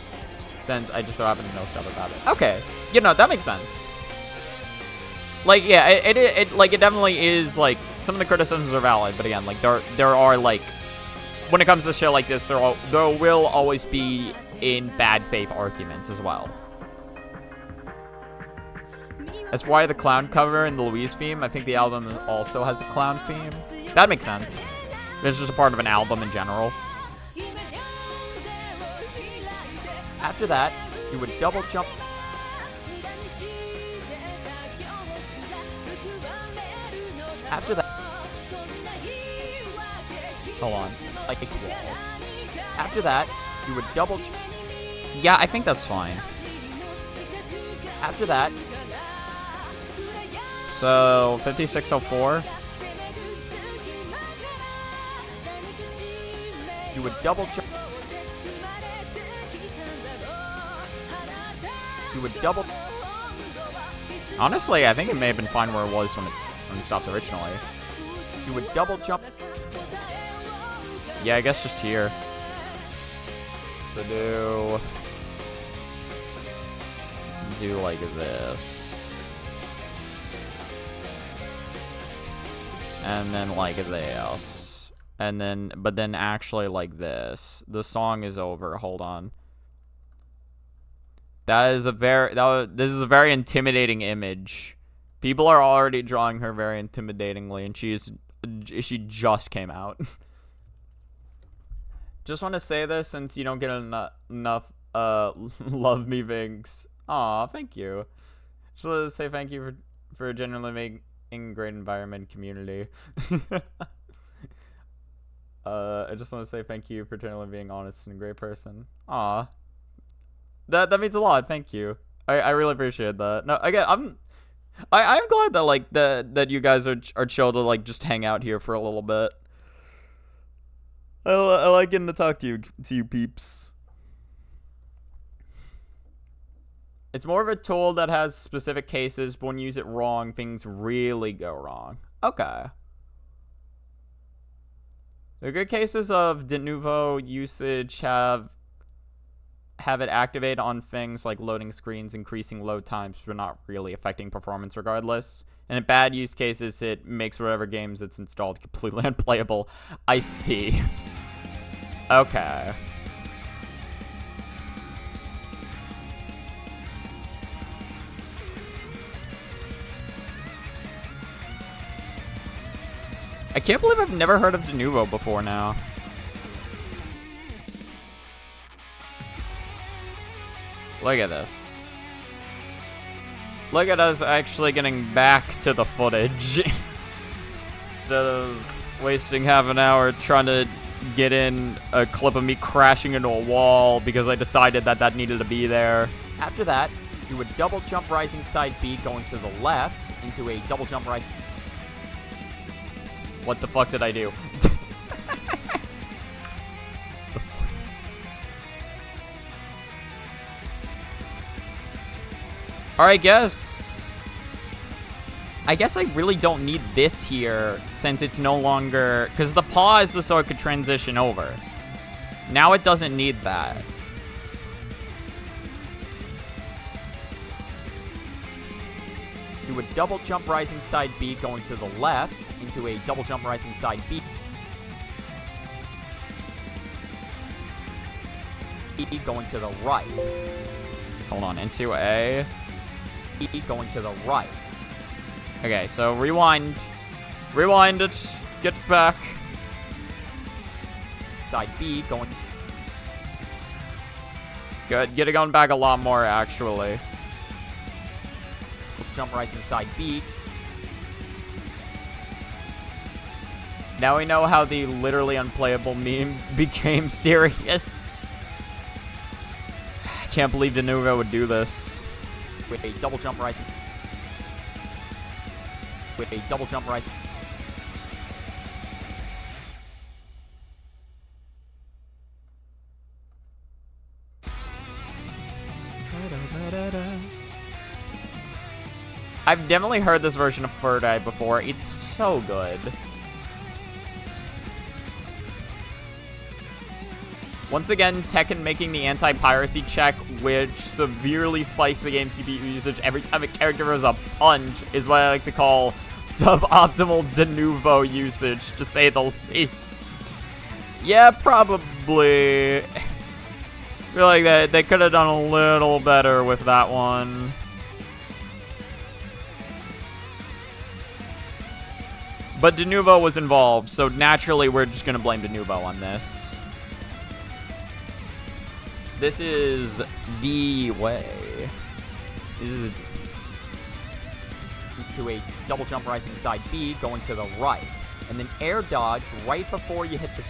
since I just so happen to know stuff about it. Okay. You know, that makes sense. Like, yeah, it definitely is, like, some of the criticisms are valid, but again, like, there are, like, when it comes to shit like this, there will always be in bad faith arguments as well. As for why the clown cover in the Louise theme, I think the album also has a clown theme. That makes sense. It's just a part of an album in general. after that, you would double jump. After that, hold on, like it's wall. After that, you would double jump. Yeah, I think that's fine. After that, so 5604. You would double jump. You would double. Honestly, I think it may have been fine where it was when it stopped originally. You would double jump. Yeah, I guess just here. So do like this. And then like this. And then, but then actually like this. The song is over. Hold on. This is a very intimidating image. People are already drawing her very intimidatingly, and she just came out. Just want to say this since you don't get enough love me vinks. Aw, thank you. Just want to say thank you for genuinely making a great environment community. I just want to say thank you for genuinely being honest and a great person. Aw. That means a lot. Thank you. I really appreciate that. No, again, I'm glad that like that you guys are chill to like just hang out here for a little bit. I like getting to talk to you peeps. It's more of a tool that has specific cases, but when you use it wrong, things really go wrong. Okay. The good cases of de novo usage have it activate on things like loading screens, increasing load times, but not really affecting performance regardless. And in bad use cases, it makes whatever games it's installed completely unplayable. I see. Okay. I can't believe I've never heard of de novo before now. Look at this. Look at us actually getting back to the footage. Instead of wasting half an hour trying to get in a clip of me crashing into a wall because I decided that needed to be there. After that, you would double jump rising side B going to the left into a double jump right. What the fuck did I do? Or I guess I really don't need this here since it's no longer, because the pause was so it could transition over. Now it doesn't need that. You would double jump rising side B going to the left into a double jump rising side B. Going to the right. Hold on, into A. Going to the right. Okay, so rewind. Rewind it. Get it back. Side B, going... Good. Get it going back a lot more, actually. Jump rising side B. Now we know how the literally unplayable meme became serious. I can't believe Denuvo would do this. With a double jump rising. With a double jump rising. I've definitely heard this version of Third Eye before. It's so good. Once again, Tekken making the anti-piracy check, which severely spikes the game's CPU usage every time a character throws a punch, is what I like to call suboptimal de novo usage, to say the least. Yeah, probably. I feel like they could have done a little better with that one. But Denuvo was involved, so naturally we're just gonna blame Denuvo on this. This is the way. This is to a double jump rising side B, going to the right. And then air dodge right before you hit the...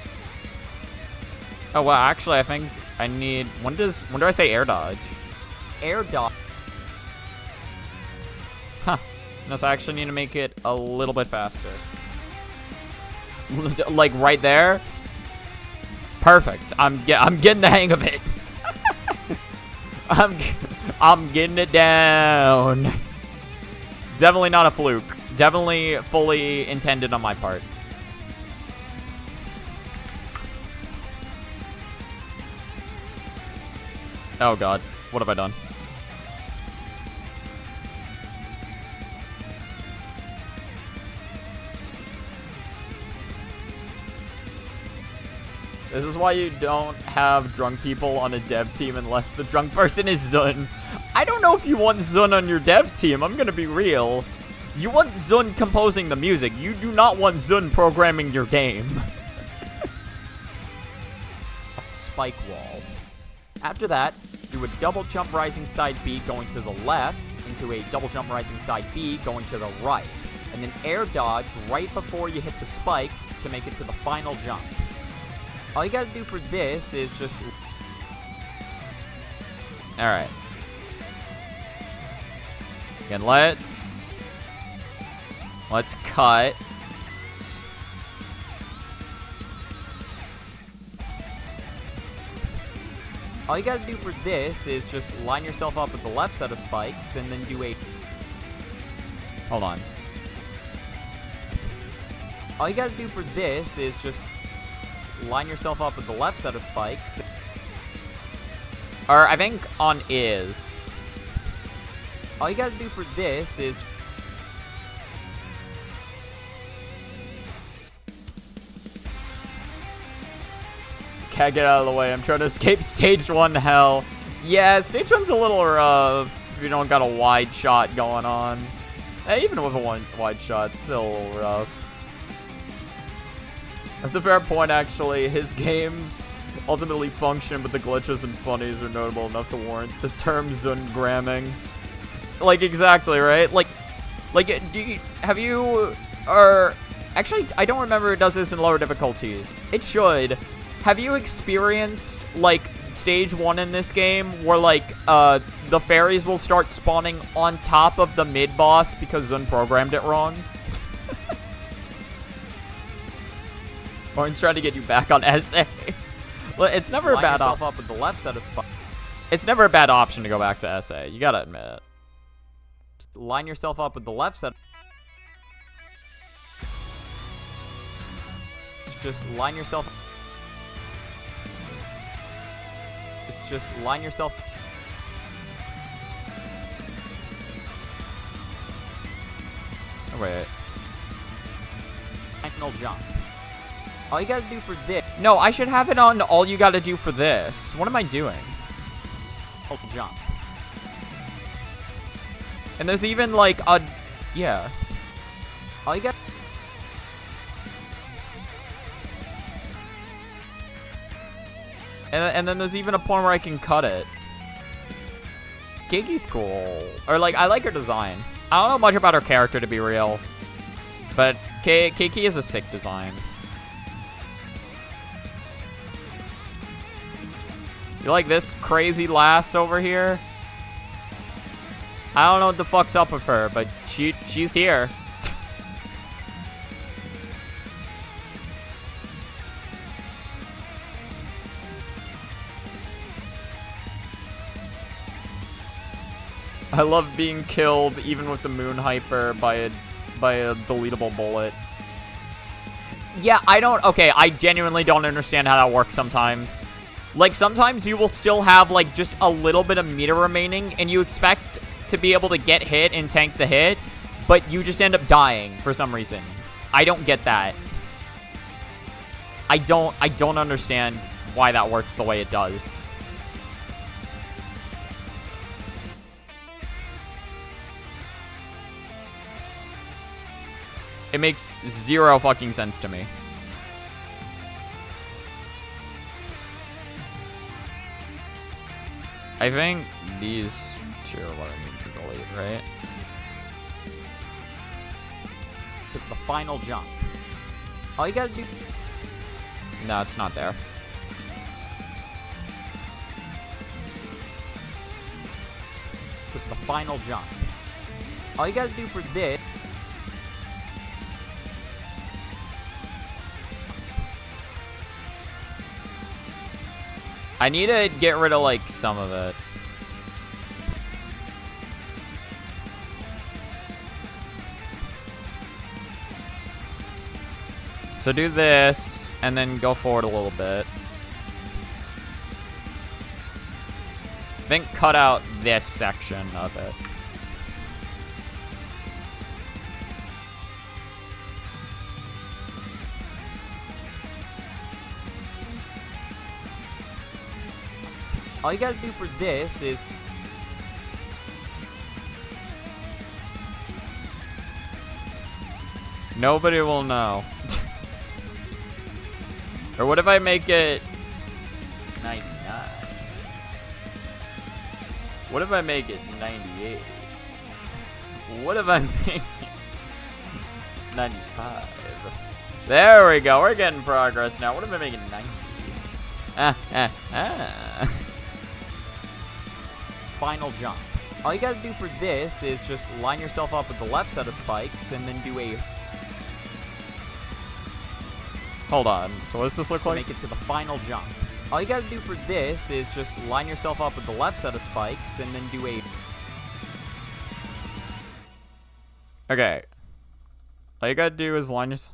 Oh, well, actually, I think I need... When do I say air dodge? Air dodge. Huh. No, so I actually need to make it a little bit faster. Like, right there? Perfect. I'm getting the hang of it. I'm getting it down. Definitely not a fluke. Definitely fully intended on my part. Oh god, what have I done? This is why you don't have drunk people on a dev team unless the drunk person is Zun. I don't know if you want Zun on your dev team, I'm gonna be real. You want Zun composing the music, you do not want Zun programming your game. Spike wall. After that, do a double jump rising side B going to the left, into a double jump rising side B going to the right. And then air dodge right before you hit the spikes to make it to the final jump. All you gotta do for this is just... Alright. Again, let's cut. All you gotta do for this is just line yourself up with the left set of spikes and then do a... Hold on. All you gotta do for this is just line yourself up with the left set of spikes. Or I think on is. All you gotta do for this is... Can't get out of the way. I'm trying to escape stage 1 hell. Yeah, stage 1's a little rough if you don't got a wide shot going on. Even with a wide shot, it's still a little rough. That's a fair point, actually. His games ultimately function, but the glitches and funnies are notable enough to warrant the term Zungramming. Like, exactly, right? Like, have you, or, actually, I don't remember it does this in lower difficulties. It should. Have you experienced, like, stage 1 in this game where, like, the fairies will start spawning on top of the mid-boss because Zun programmed it wrong? Orange trying to get you back on SA. Well, it's never a bad option. Up with the left set of spikes. It's never a bad option to go back to SA. You gotta admit. Line yourself up with the left set. Just line yourself. Just line yourself. Oh, wait. Final jump. All you gotta do for this... No, I should have it on all you gotta do for this. What am I doing? Jump. And there's even, like, a... Yeah. All you got. And then there's even a point where I can cut it. Kiki's cool. Or, like, I like her design. I don't know much about her character, to be real. But Kiki is a sick design. You like this crazy lass over here? I don't know what the fuck's up with her, but she's here. I love being killed, even with the moon hyper, by a deletable bullet. Yeah, okay, I genuinely don't understand how that works sometimes. Like, sometimes you will still have, like, just a little bit of meter remaining, and you expect to be able to get hit and tank the hit, but you just end up dying for some reason. I don't get that. I don't understand why that works the way it does. It makes zero fucking sense to me. I think these two are what I need to delete, right? The final jump. All you gotta do... No, it's not there. The final jump. All you gotta do for this... I need to get rid of, like, some of it. So do this, and then go forward a little bit. Then cut out this section of it. All you gotta do for this is... Nobody will know. Or what if I make it 99? What if I make it 98? What if I make it 95? There we go. We're getting progress now. What if I make it 90? Final jump. All you gotta do for this is just line yourself up with the left set of spikes and then do a... Hold on. So what does this look like? Make it to the final jump. All you gotta do for this is just line yourself up with the left set of spikes and then do a... Okay. All you gotta do is line yourself...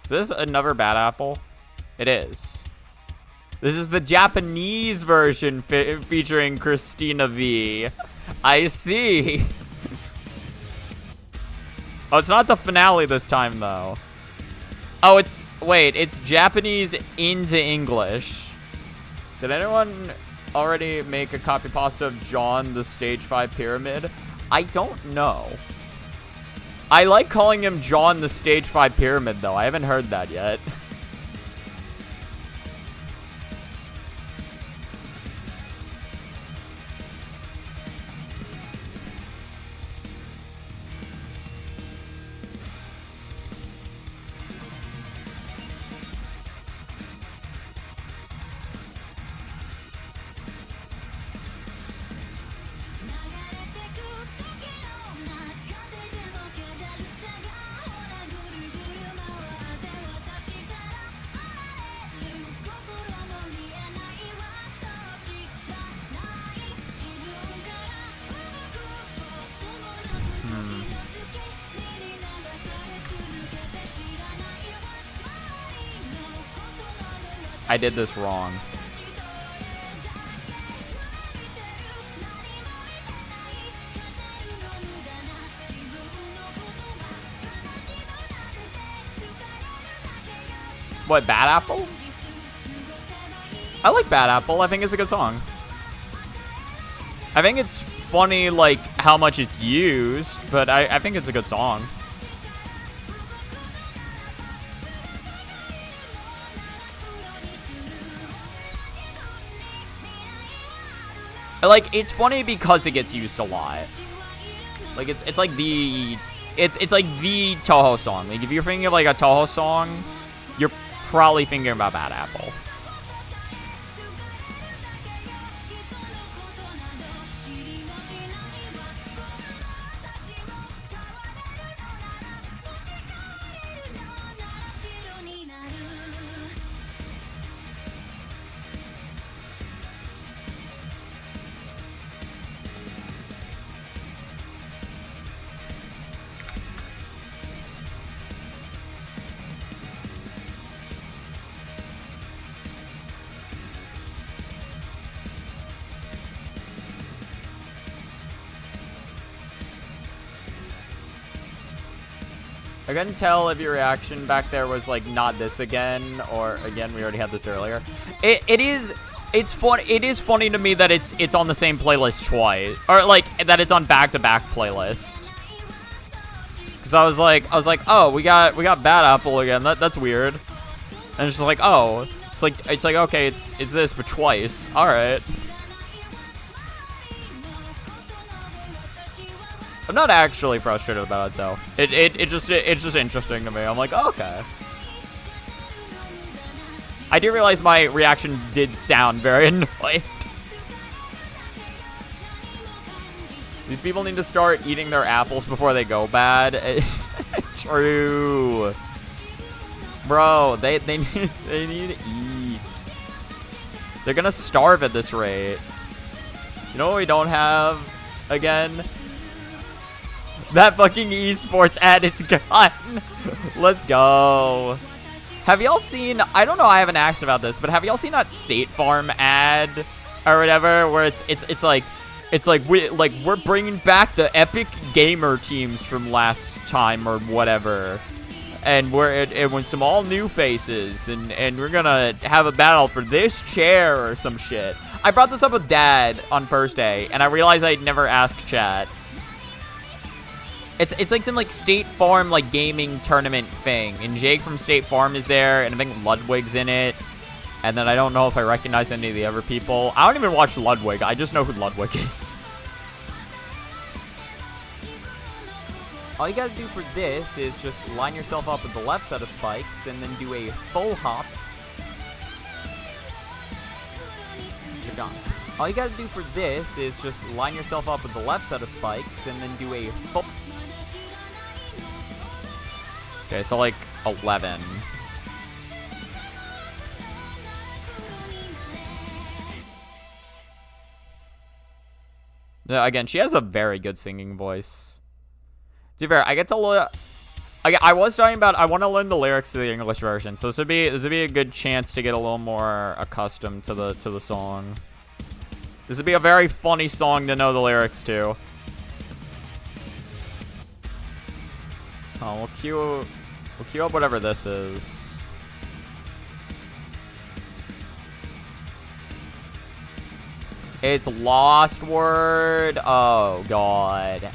Is this another bad apple? It is. This is the Japanese version featuring Christina V. I see. Oh, it's not the finale this time, though. Oh, it's... Wait, it's Japanese into English. Did anyone already make a copy pasta of John the Stage 5 Pyramid? I don't know. I like calling him John the Stage 5 Pyramid, though. I haven't heard that yet. I did this wrong. What, Bad Apple? I like Bad Apple. I think it's a good song. I think it's funny, like, how much it's used, but I think it's a good song. Like, it's funny because it gets used a lot. Like, it's like the Touhou song. Like, if you're thinking of, like, a Touhou song, you're probably thinking about Bad Apple. I couldn't tell if your reaction back there was like not this again, or again we already had this earlier. It's fun. It is funny to me that it's on the same playlist twice, or like that it's on back-to-back playlist. Because I was like, oh, we got Bad Apple again. That's weird. And it's just like, oh, it's like okay, it's this but twice. All right. I'm not actually frustrated about it though. It's just interesting to me. I'm like, oh, okay. I did realize my reaction did sound very annoying. These people need to start eating their apples before they go bad. True. Bro, they need to eat. They're gonna starve at this rate. You know what we don't have again? That fucking esports ad, it's gone. Let's go. Have y'all seen, I don't know, I haven't asked about this, but have y'all seen that State Farm ad or whatever, where it's like we're bringing back the epic gamer teams from last time or whatever, and with some all new faces, and we're gonna have a battle for this chair or some shit. I brought this up with Dad on Thursday, and I realized I'd never asked chat. It's like some like State Farm like gaming tournament thing, and Jake from State Farm is there, and I think Ludwig's in it, and then I don't know if I recognize any of the other people. I don't even watch Ludwig. I just know who Ludwig is. All you gotta do for this is just line yourself up with the left set of spikes, and then do a full hop. You're done. All you gotta do for this is just line yourself up with the left set of spikes, and then do a full... Okay, so like 11. Yeah, again, she has a very good singing voice. To be fair, I get to learn. I was talking about I want to learn the lyrics to the English version, so this would be a good chance to get a little more accustomed to the song. This would be a very funny song to know the lyrics to. Oh, we'll queue up whatever this is. It's LostWord. Oh, God.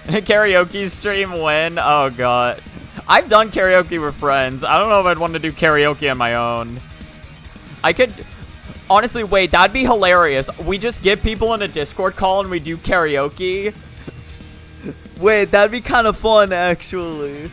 Karaoke stream win. Oh, God. I've done karaoke with friends. I don't know if I'd want to do karaoke on my own. I could... Honestly, wait, that'd be hilarious. We just get people in a Discord call and we do karaoke. Wait, that'd be kind of fun, actually.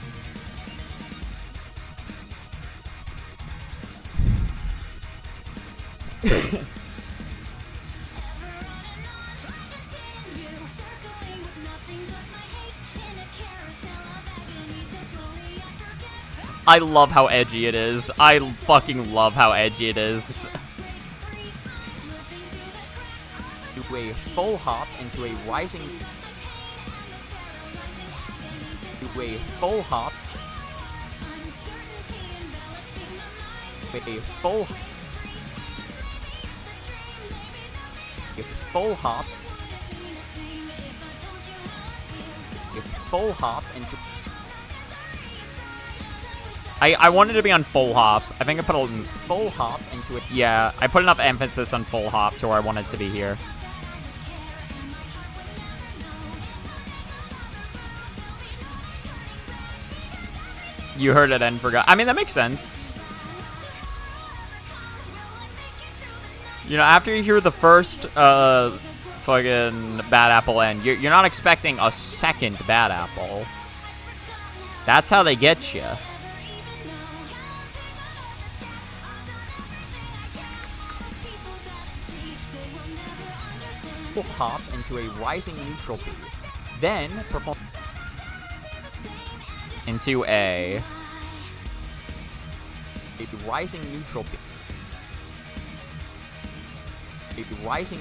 I love how edgy it is. I fucking love how edgy it is. Do a full hop into a rising... Do a full hop. A full... A full hop. A full hop into... I wanted to be on full hop. I think I put a full hop into it. Yeah, I put enough emphasis on full hop to where I wanted to be here. You heard it and forgot. I mean, that makes sense. You know, after you hear the first fucking bad apple end, you're not expecting a second bad apple. That's how they get you. Hop into a rising neutral B. Then perform into a rising neutral B. A rising.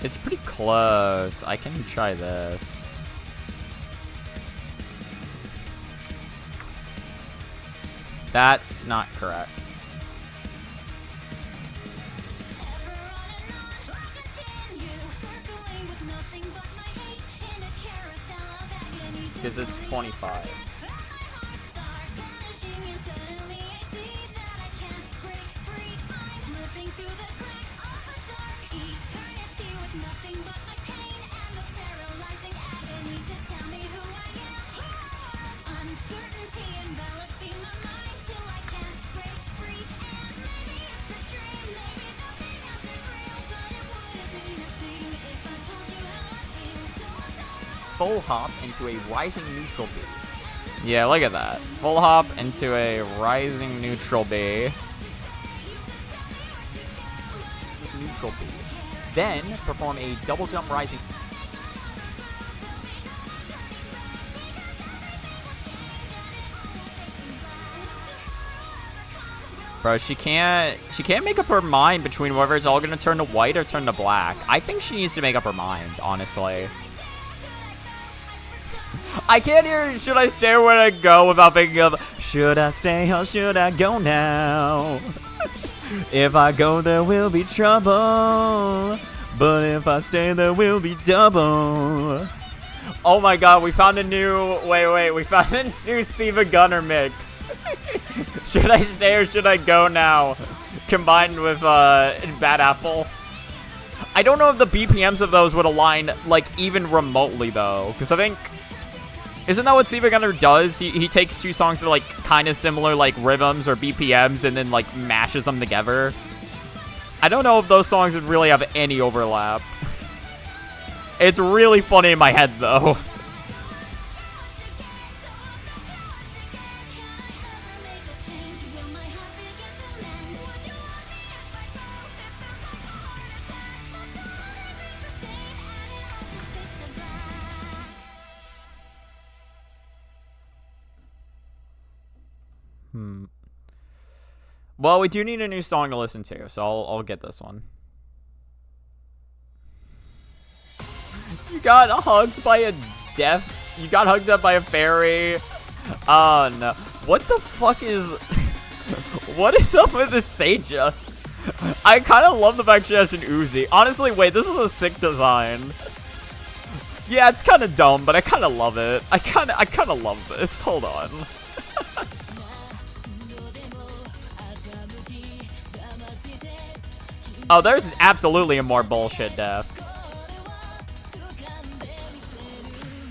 It's pretty close. I can try this. That's not correct. Because it's 25. Full hop into a rising neutral B. Yeah, look at that. Full hop into a rising neutral B. Neutral B. Then perform a double jump rising. Bro, she can't make up her mind between whether it's all gonna turn to white or turn to black. I think she needs to make up her mind, honestly. I can't hear should I stay or where I go without thinking of should I stay or should I go now? If I go there will be trouble, but if I stay there will be double. Oh my god, we found a new we found a new Siva Gunner mix. Should I stay or should I go now? Combined with Bad Apple. I don't know if the BPMs of those would align like even remotely though, because I think isn't that what Siva Gunner does? He takes two songs that are like kind of similar like rhythms or BPMs and then like mashes them together. I don't know if those songs would really have any overlap. It's really funny in my head though. Well, we do need a new song to listen to, so I'll get this one. You got hugged by a You got hugged up by a fairy. Oh no! What the fuck is? What is up with this Seija? I kind of love the fact she has an Uzi. Honestly, wait, this is a sick design. Yeah, it's kind of dumb, but I kind of love it. I kind of love this. Hold on. Oh, there's absolutely a more bullshit death.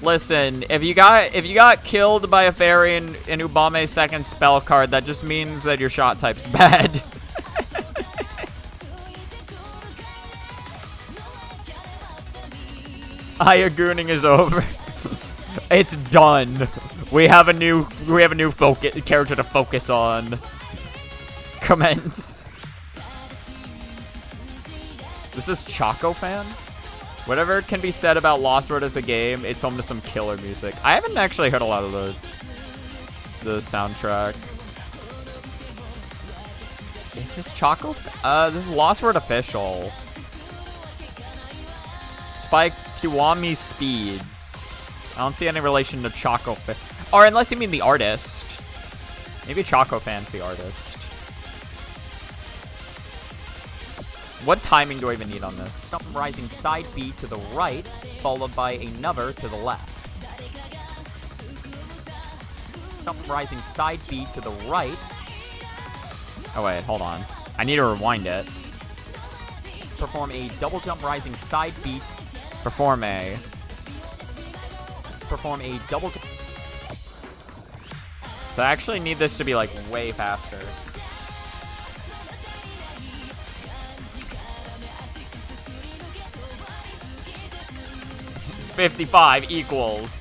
Listen, if you got killed by a fairy in Ubame's second spell card, that just means that your shot type's bad. Hayagooning is over. It's done. We have a new character to focus on. Commence. This is Choco Fan? Whatever can be said about LostWord as a game, it's home to some killer music. I haven't actually heard a lot of the soundtrack. Is this Choco? This is LostWord official. It's by Kiwami Speeds. I don't see any relation to Choco Fan. Or unless you mean the artist. Maybe Choco Fan's the artist. What timing do I even need on this? Jump rising side B to the right, followed by another to the left. Jump rising side B to the right. Oh wait, hold on. I need to rewind it. Perform a double jump rising side beat. Perform a. Perform a double. So I actually need this to be like way faster. $55 equals.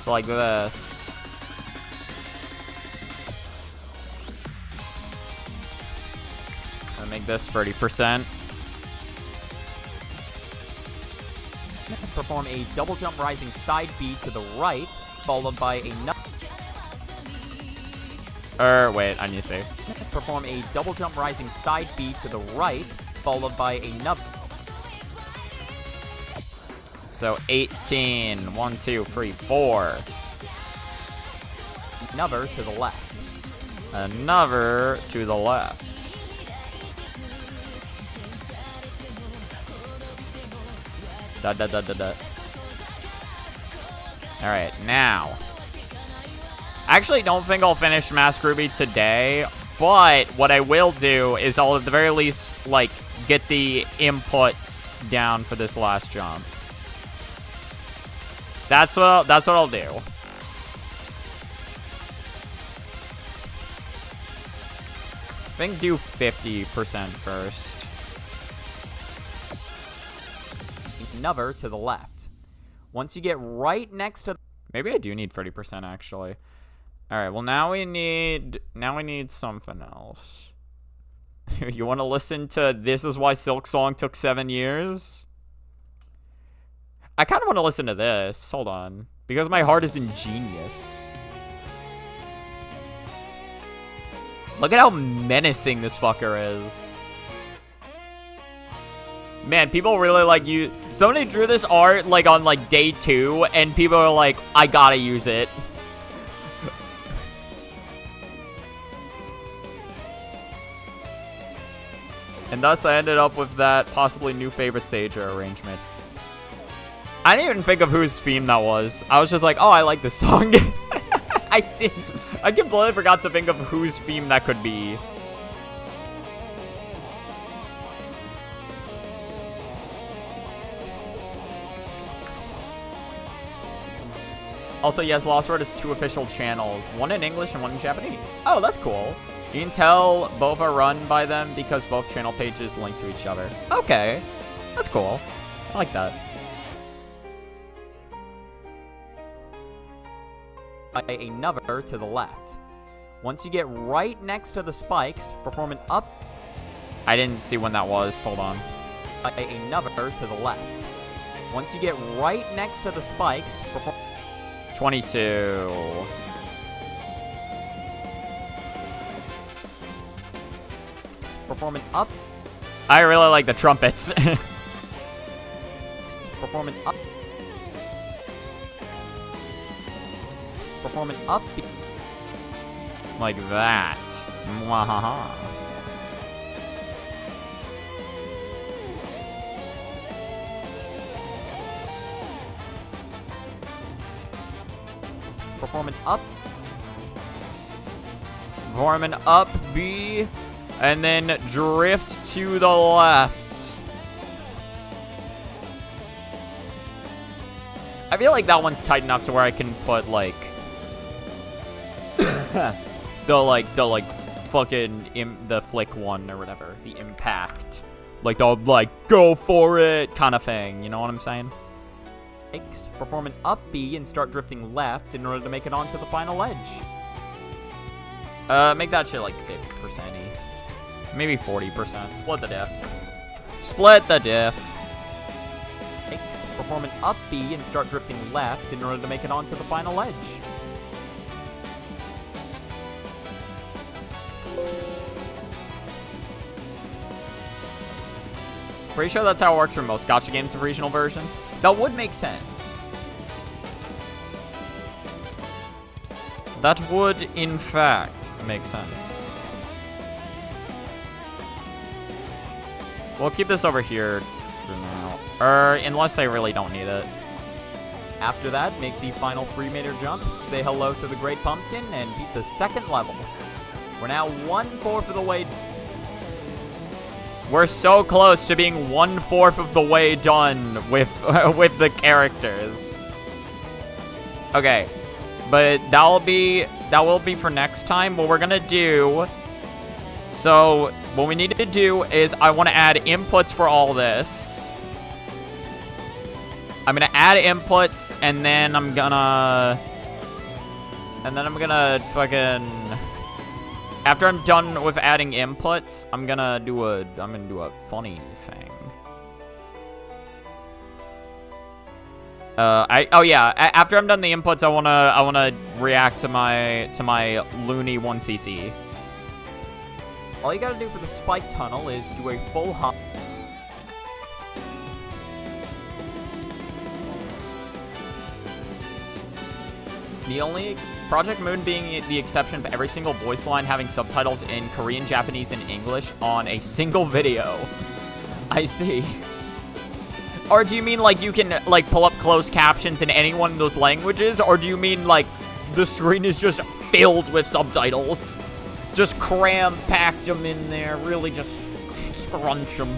So like this. Gonna make this 30%. Perform a double jump rising side B to the right, followed by a Wait, I need to say. Perform a double jump rising side B to the right, followed by a nub. So 18. 1, 2, 3, 4. Another to the left. Another to the left. Da da da da da. Alright, now. I actually don't think I'll finish Mask Ruby today, but what I will do is I'll at the very least, like, get the inputs down for this last jump. That's what I'll do. I think do 50% first. Another to the left. Once you get right next to... Maybe I do need 30% actually. Alright, well now we need something else. You want to listen to This Is Why Silk Song Took 7 Years? I kind of want to listen to this. Hold on. Because my heart is ingenious. Look at how menacing this fucker is. Man, people really like you. Somebody drew this art like on like day 2, and people are like, I gotta use it. And thus I ended up with that possibly new favorite Sager arrangement. I didn't even think of whose theme that was. I was just like, oh, I like this song. I completely forgot to think of whose theme that could be. Also, yes, LostWord has 2 official channels, one in English and one in Japanese. Oh, that's cool. You can tell both are run by them because both channel pages link to each other. Okay, that's cool. I like that. Another to the left. Once you get right next to the spikes, perform an up. I didn't see when that was. Hold on. Another to the left. Once you get right next to the spikes, perform 22. Perform an up. I really like the trumpets. Perform an up. Perform an up. Like that. Mwahaha. Perform an up. Perform an up B. And then drift to the left. I feel like that one's tight enough to where I can put like the fucking the flick one or whatever, the impact, like the go for it kind of thing. You know what I'm saying? Perform an up B and start drifting left in order to make it onto the final edge. Make that shit like 50%-y. Maybe 40%. Split the diff. Split the diff. Perform an up B and start drifting left in order to make it onto the final edge. Pretty sure that's how it works for most gacha games with regional versions. That would make sense. That would, in fact, make sense. We'll keep this over here for now. Unless I really don't need it. After that, make the final 3-meter jump, say hello to the Great Pumpkin, and beat the second level. We're now 1/4 of the way. We're so close to being 1/4 of the way done with with the characters. Okay, but that will be for next time. What we're gonna do. So what we need to do is I want to add inputs for all this. I'm gonna add inputs, and then I'm gonna fucking. After I'm done with adding inputs, I'm gonna do a funny thing. After I'm done the inputs, I wanna react to my loony 1cc. All you gotta do for the spike tunnel is do a full hop. The only Project Moon being the exception of every single voice line having subtitles in Korean, Japanese, and English on a single video. I see. Or do you mean like you can like pull up closed captions in any one of those languages? Or do you mean like the screen is just filled with subtitles? Just packed them in there, really just scrunch them.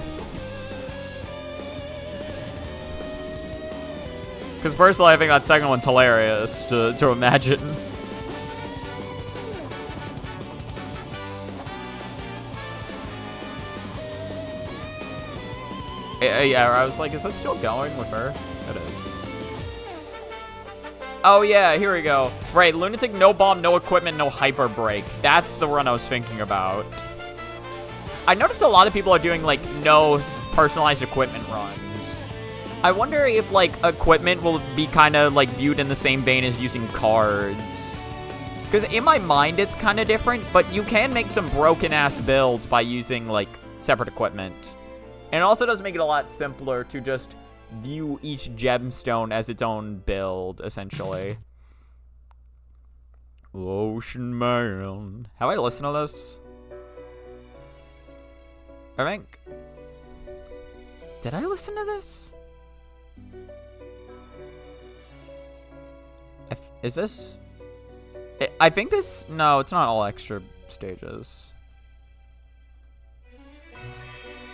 Because personally, I think that second one's hilarious to imagine. Yeah, I was like, is that still going with her? It is. Oh yeah, here we go. Right, Lunatic, no bomb, no equipment, no hyper break. That's the run I was thinking about. I noticed a lot of people are doing like no personalized equipment runs. I wonder if, like, equipment will be kind of, like, viewed in the same vein as using cards. Because in my mind, it's kind of different, but you can make some broken-ass builds by using, like, separate equipment. And it also does make it a lot simpler to just view each gemstone as its own build, essentially. Ocean Man. Have I listened to this? I think... Did I listen to this? Is this... I think this... No, it's not all extra stages.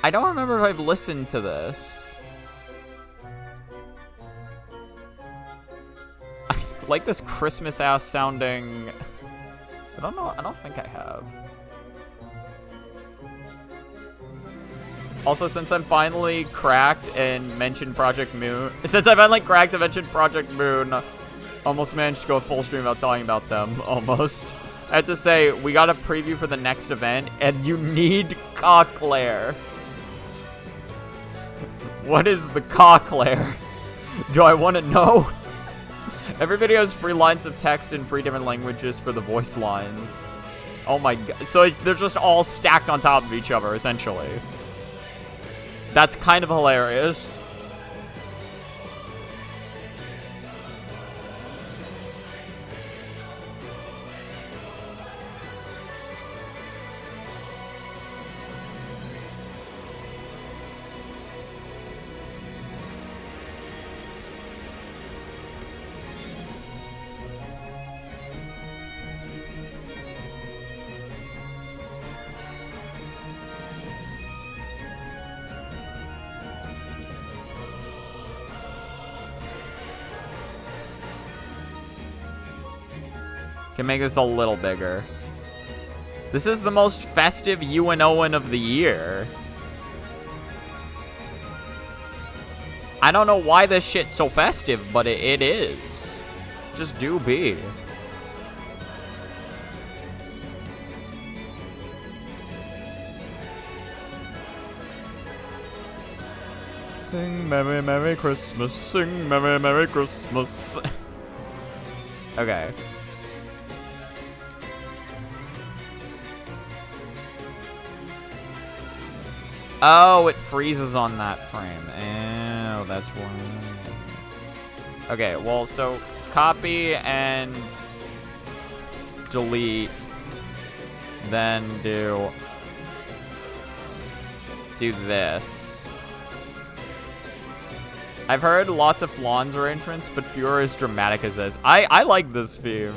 I don't remember if I've listened to this. I like this Christmas-ass sounding... I don't know. I don't think I have. Also, since I'm finally cracked and mentioned Project Moon... Since I finally cracked and mentioned Project Moon... Almost managed to go full stream without talking about them. Almost. I have to say, we got a preview for the next event, and you need Cocklair. What is the Cocklair? Do I want to know? Every video has free lines of text in 3 different languages for the voice lines. Oh my god. So they're just all stacked on top of each other, essentially. That's kind of hilarious. Can make this a little bigger. This is the most festive UNOing of the year. I don't know why this shit's so festive, but it is. Just do be. Sing Merry Merry Christmas, sing Merry Merry Christmas. Okay. Oh, it freezes on that frame. Oh, that's why. Okay, well, so copy and delete. Then do do this. I've heard lots of flawn arrangements, but fewer as dramatic as this. I like this theme.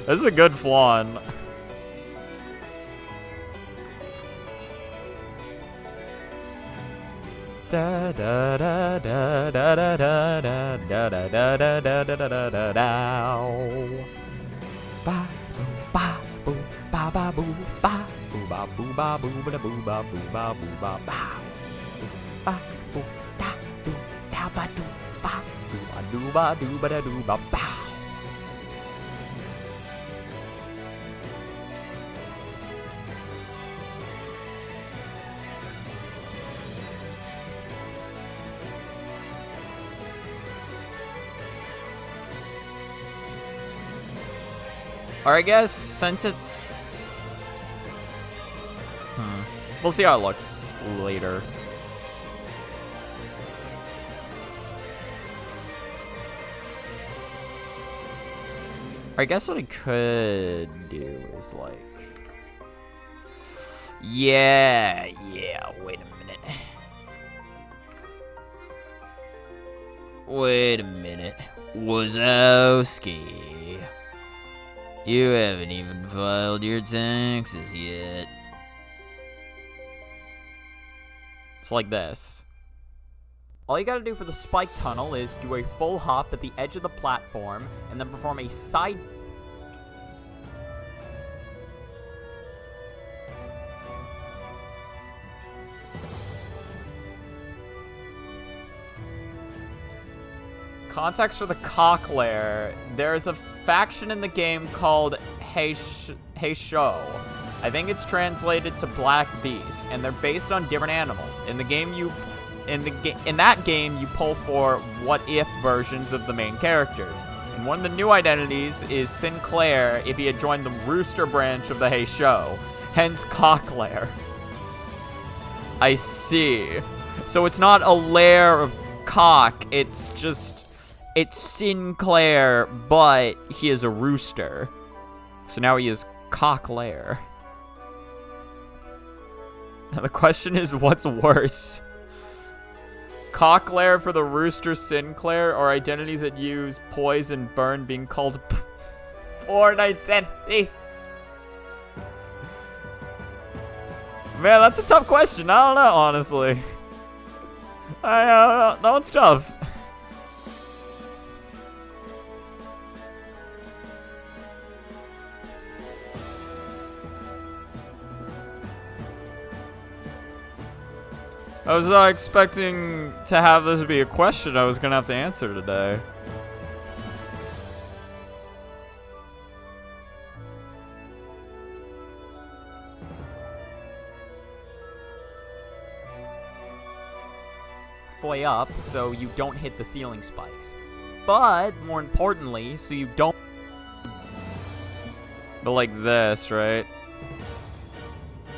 This is a good flawn. Da da da da da da da da da da da da da da da da da. Ba ba boo ba ba boo ba boo ba boo ba boo ba boo ba boo ba boo ba ba ba boo da do da ba do ba boo ba do ba do ba da do ba ba. Or I guess since it's... We'll see how it looks later. I guess what I could do is like... Yeah, wait a minute. Wait a minute. Wazowski. You haven't even filed your taxes yet. It's like this. All you gotta do for the spike tunnel is do a full hop at the edge of the platform, and then perform a side... Context for the cock lair. There's a faction in the game called Hey Show. I think it's translated to Black Beast, and they're based on different animals. In that game, you pull for what-if versions of the main characters. And one of the new identities is Sinclair if he had joined the Rooster branch of the Hey Show, hence Cocklair. I see. So it's not a lair of cock, it's just... It's Sinclair, but he is a rooster. So now he is Cocklair. Now the question is, what's worse? Cocklair for the rooster Sinclair, or identities that use poise and burn being called porn identities? Man, that's a tough question. I don't know, honestly. That one's tough. I was not expecting to have this be a question I was gonna have to answer today. Way up so you don't hit the ceiling spikes. But, more importantly, so you don't... But like this, right?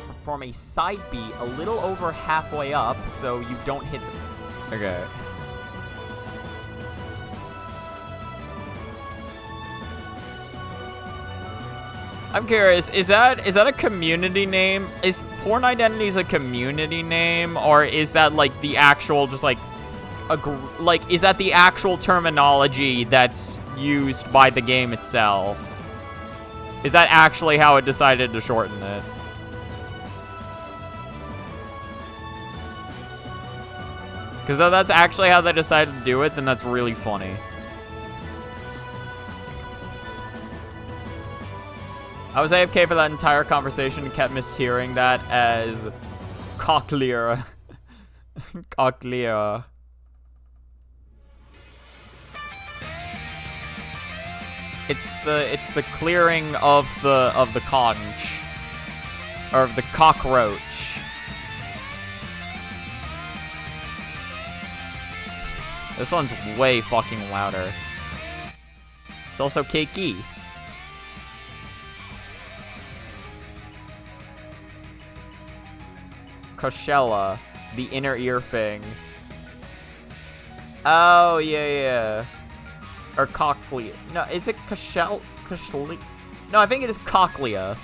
Perform a side B a little over halfway up so you don't hit the... Okay. I'm curious, is that a community name? Is Porn Identities a community name, or is that like the actual just like is that the actual terminology that's used by the game itself? Is that actually how it decided to shorten it? Because if that's actually how they decided to do it, then that's really funny. I was AFK for that entire conversation and kept mishearing that as cochlear. Cochlear. It's the clearing of the conch. Or of the cockroach. This one's way fucking louder. It's also cakey. Coachella, the inner ear thing. Oh, yeah. Or cochlea. No, is it cochlea? No, I think it is cochlea.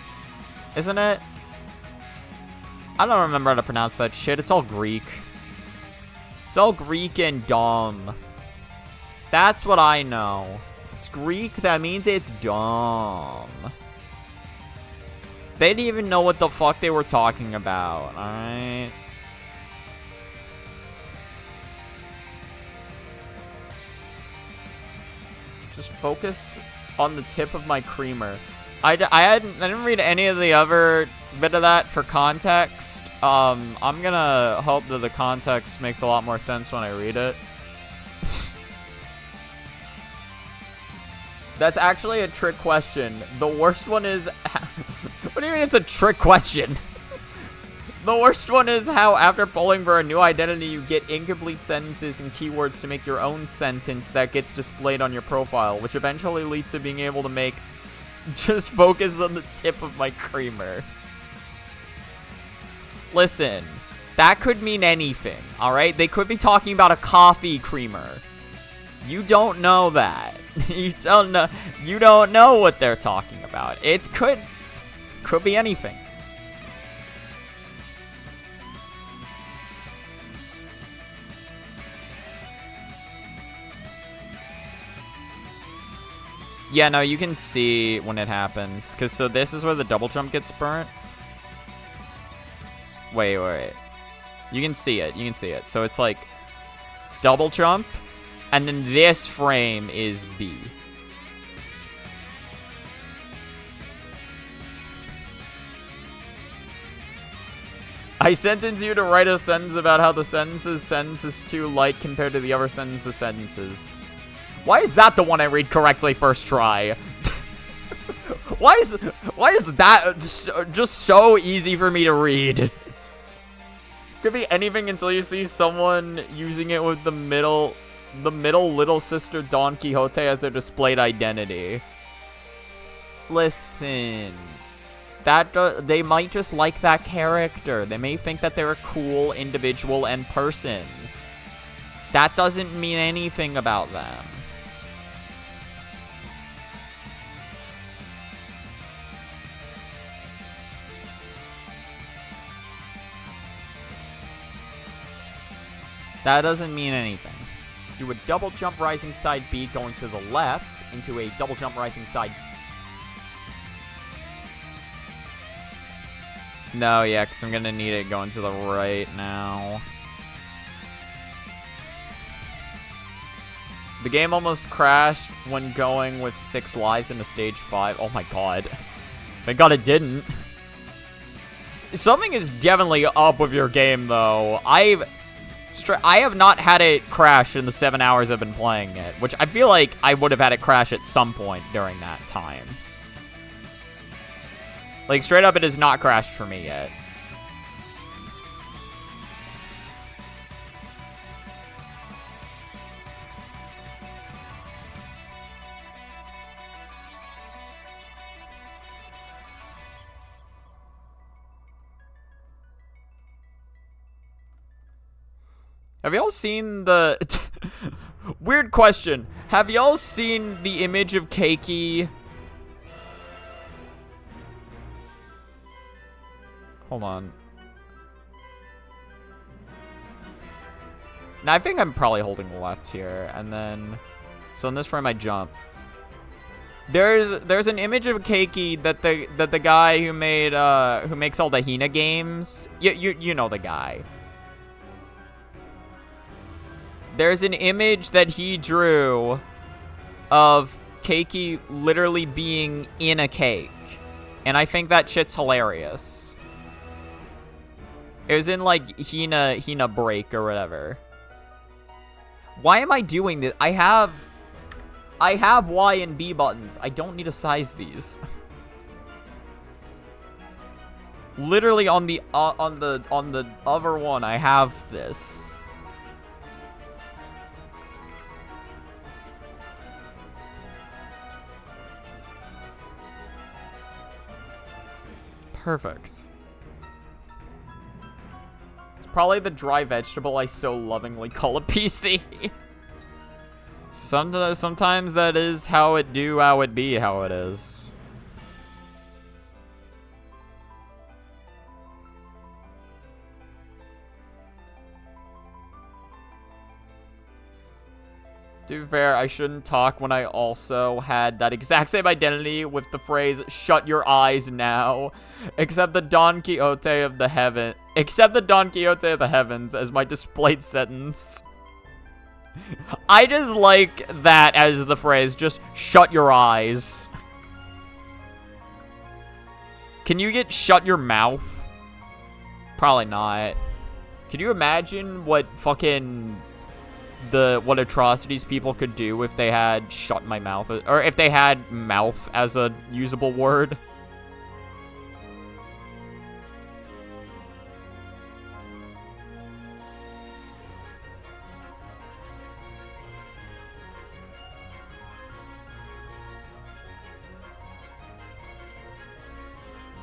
Isn't it? I don't remember how to pronounce that shit. It's all Greek. It's all Greek and dumb. That's what I know. It's Greek, that means it's dumb. They didn't even know what the fuck they were talking about, alright? Just focus on the tip of my creamer. I didn't read any of the other bit of that for context. I'm gonna hope that the context makes a lot more sense when I read it. That's actually a trick question. The worst one is... What do you mean it's a trick question? The worst one is how after polling for a new identity, you get incomplete sentences and keywords to make your own sentence that gets displayed on your profile, which eventually leads to being able to make just focus on the tip of my creamer. Listen, that could mean anything, alright? They could be talking about a coffee creamer. You don't know that. You don't know what they're talking about. It could be anything. Yeah, no, you can see when it happens. Because, so this is where the double jump gets burnt. Wait. You can see it. So it's like double jump. And then this frame is B. I sentenced you to write a sentence about how the sentence is too light compared to the other sentences. Why is that the one I read correctly first try? Why is that just so easy for me to read? Could be anything until you see someone using it with the middle little sister Don Quixote as their displayed identity. Listen, they might just like that character. They may think that they're a cool individual and person. That doesn't mean anything about them. That doesn't mean anything. Do a double jump rising side B going to the left into a double jump rising side. No, yeah, because I'm going to need it going to the right now. The game almost crashed when going with 6 lives into stage 5. Oh my god. Thank god it didn't. Something is definitely up with your game, though. I have not had it crash in the 7 hours I've been playing it, which I feel like I would have had it crash at some point during that time. Like, straight up, it has not crashed for me yet. Have y'all seen the... Weird question. Have y'all seen the image of Keiki? Hold on. Now, I think I'm probably holding left here. And then... So in this frame, I jump. There's an image of Keiki that the guy who made who makes all the Hina games... You know the guy. There's an image that he drew of Keiki literally being in a cake. And I think that shit's hilarious. It was in, like, Hina Break or whatever. Why am I doing this? I have Y and B buttons. I don't need to size these. Literally on the other one, I have this. Perfect. It's probably the dry vegetable I so lovingly call a PC. Sometimes that is how it do, how it be, how it is. To be fair, I shouldn't talk when I also had that exact same identity with the phrase, shut your eyes now. Except the Don Quixote of the heavens as my displayed sentence. I just like that as the phrase, just shut your eyes. Can you get shut your mouth? Probably not. Can you imagine what fucking... what atrocities people could do if they had shut my mouth, or if they had mouth as a usable word.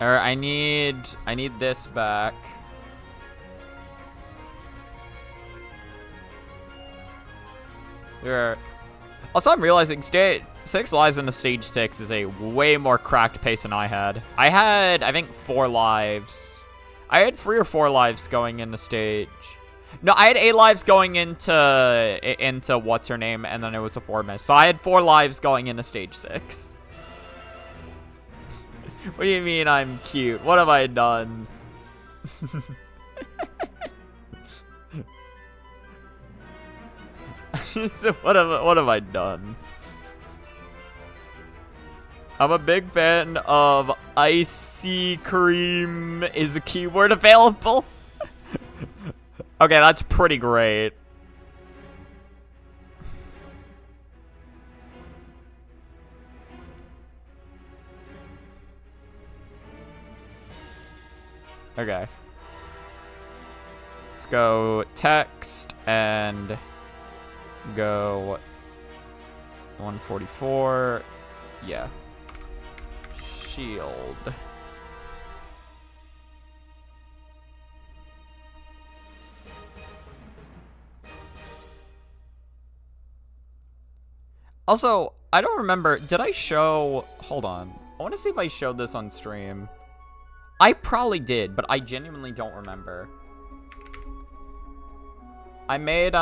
Or I need this back. There. Also, I'm realizing stage 6 lives into stage 6 is a way more cracked pace than I had. I had, I think, 4 lives. I had 3 or 4 lives going into stage. No, I had 8 lives going into what's her name, and then it was a 4 miss. So I had 4 lives going into stage 6. What do you mean I'm cute? What have I done? So what have I done? I'm a big fan of icy cream. Is a keyword available? Okay, that's pretty great. Okay. Let's go text and go 144. Yeah. Shield. Also, I don't remember. Did I show... Hold on. I want to see if I showed this on stream. I probably did, but I genuinely don't remember. I made,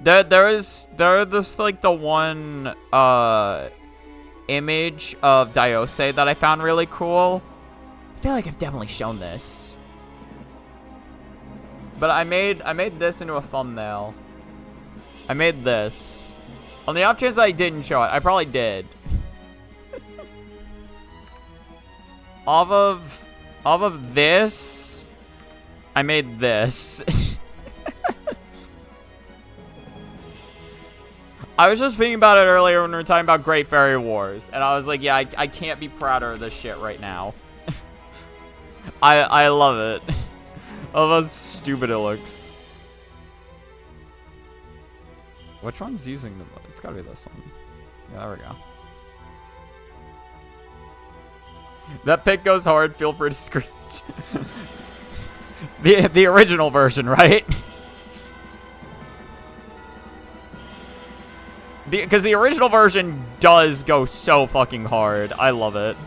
there is like the one, image of Diose that I found really cool. I feel like I've definitely shown this. But I made this into a thumbnail. I made this. On the off chance I didn't show it, I probably did. Off of this, I made this. I was just thinking about it earlier when we were talking about Great Fairy Wars, and I was like, yeah, I can't be prouder of this shit right now. I love it. I love how stupid it looks. Which one's using the... It's gotta be this one. Yeah, there we go. That pic goes hard, feel free to screech. the original version, right? Because the original version does go so fucking hard. I love it.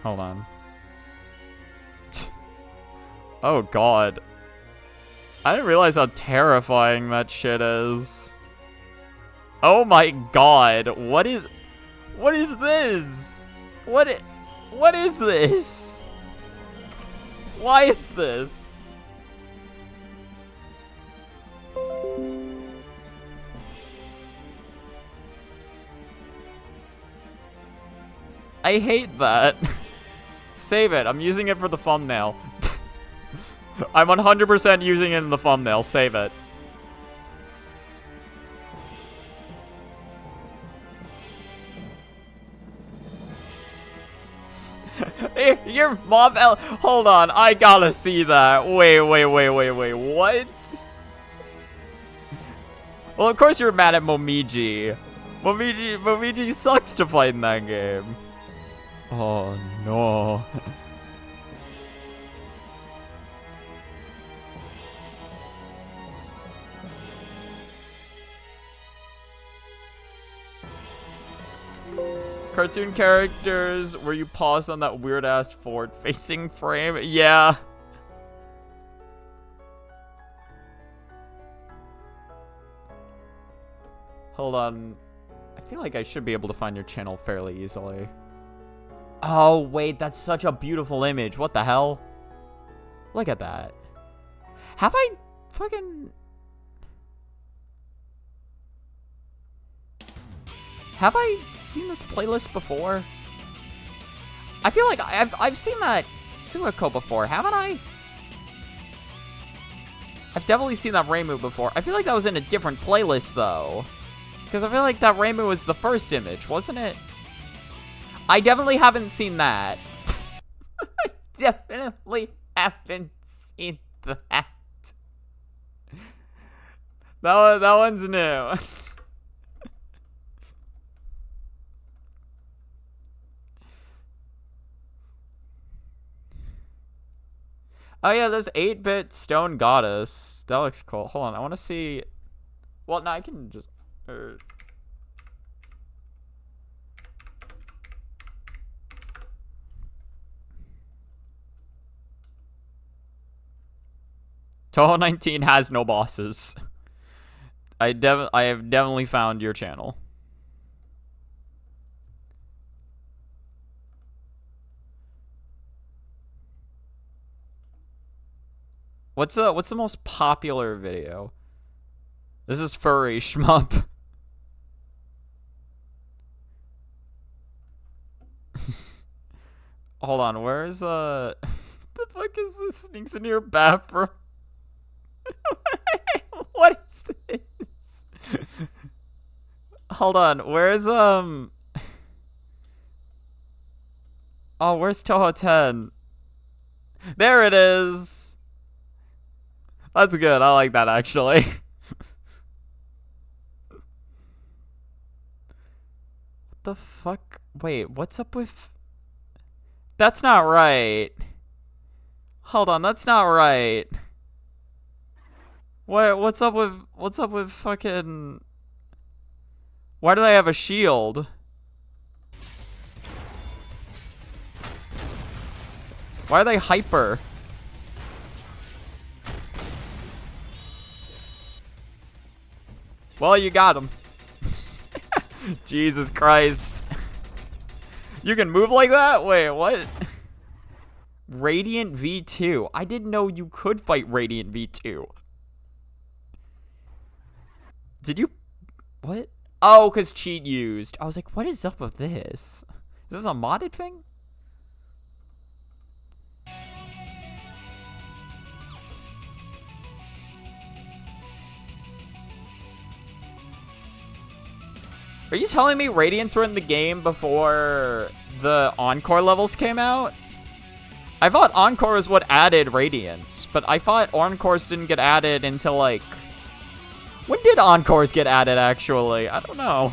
Hold on. Oh god. I didn't realize how terrifying that shit is. Oh my god. What is this? What is this? Why is this? I hate that. Save it. I'm using it for the thumbnail. I'm 100% using it in the thumbnail. Save it. Your mom... Hold on. I gotta see that. Wait. What? Well, of course you're mad at Momiji. Momiji sucks to fight in that game. Oh, no. Cartoon characters where you pause on that weird-ass forward-facing frame. Yeah. Hold on. I feel like I should be able to find your channel fairly easily. Oh, wait. That's such a beautiful image. What the hell? Look at that. Have I fucking... Have I seen this playlist before? I feel like I've seen that Suiko before, haven't I? I've definitely seen that Reimu before. I feel like that was in a different playlist, though. Because I feel like that Reimu was the first image, wasn't it? I definitely haven't seen that. I definitely haven't seen that. That one's new. Oh yeah, there's 8-bit Stone Goddess. That looks cool. Hold on, I want to see... Well, no, I can just... Touhou 19 has no bosses. I have definitely found your channel. What's the most popular video? This is furry shmup. Hold on, where's the fuck is this? Sneaks into your bathroom. What is this? Hold on, where's Oh, where's Touhou 10? There it is. That's good. I like that, actually. What the fuck? Wait, what's up with... That's not right. Hold on, that's not right. What's up with fucking... Why do they have a shield? Why are they hyper? Well, you got him. Jesus Christ. You can move like that? Wait, what? Radiant V2. I didn't know you could fight Radiant V2. Did you... What? Oh, because cheat used. I was like, what is up with this? Is this a modded thing? Are you telling me Radiants were in the game before the Encore levels came out? I thought Encore is what added Radiants, but I thought Encores didn't get added until, like... When did Encores get added, actually? I don't know.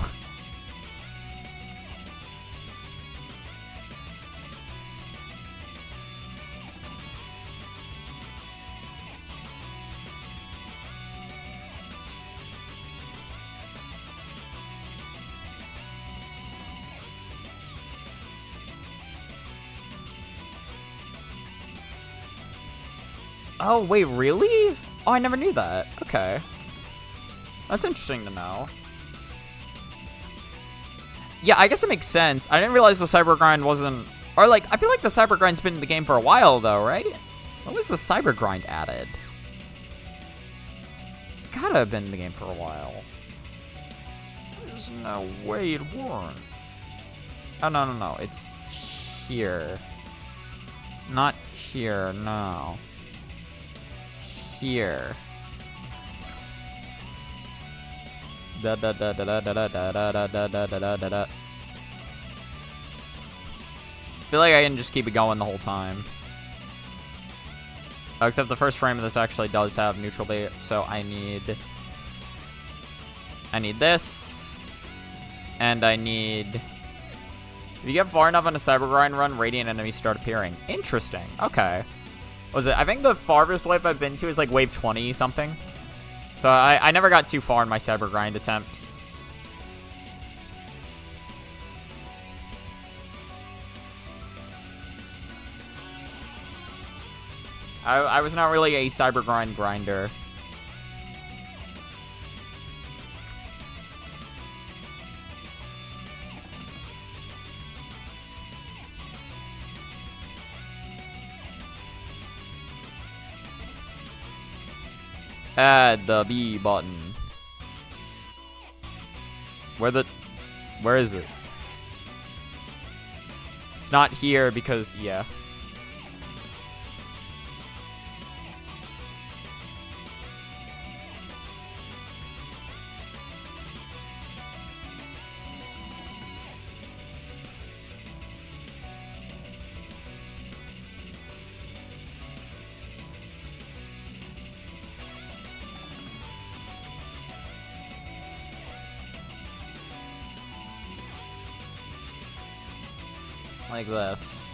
Oh, wait, really? Oh, I never knew that. Okay. That's interesting to know. Yeah, I guess it makes sense. I didn't realize the Cyber Grind wasn't... Or, like, I feel like the Cyber Grind's been in the game for a while, though, right? When was the Cyber Grind added? It's gotta have been in the game for a while. There's no way it weren't. Oh, no. It's here. Not here, no. Here. Da da da da da da da da da da da da da da. Feel like I can just keep it going the whole time. Oh, except the first frame of this actually does have neutral bait, so I need this, and I need. If you get far enough on a Cyber Grind run, Radiant enemies start appearing. Interesting. Okay. Was it? I think the farthest wave I've been to is like wave 20 something. So I never got too far in my Cyber Grind attempts. I was not really a cyber grinder. Add the B button. Where is it? It's not here because, yeah. Like this.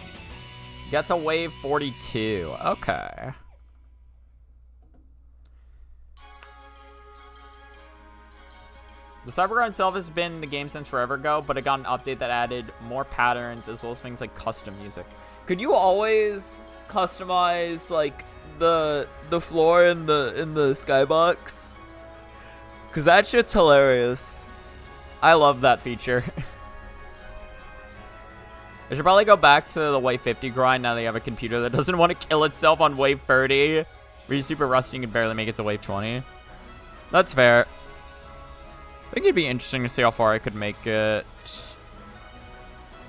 Get to wave 42. Okay. The Cybergrind itself has been in the game since forever ago, but it got an update that added more patterns as well as things like custom music. Could you always customize like the floor in the skybox? Cause that shit's hilarious. I love that feature. I should probably go back to the wave 50 grind now they have a computer that doesn't want to kill itself on wave 30. Where you're super rusty and can barely make it to wave 20. That's fair. I think it'd be interesting to see how far I could make it.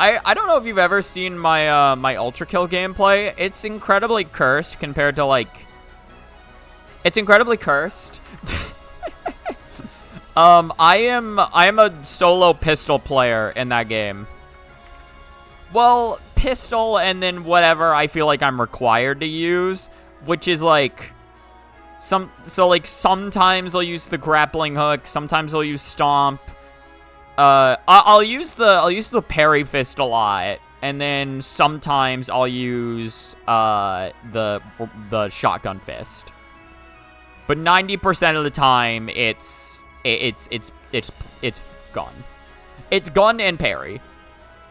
I don't know if you've ever seen my my ULTRAKILL gameplay. It's incredibly cursed compared to like... It's incredibly cursed. I am a solo pistol player in that game. Well, pistol and then whatever I feel like I'm required to use, which is like sometimes I'll use the grappling hook, sometimes I'll use stomp. I'll use the parry fist a lot, and then sometimes I'll use the shotgun fist. But 90% of the time it's gun. It's gun and parry.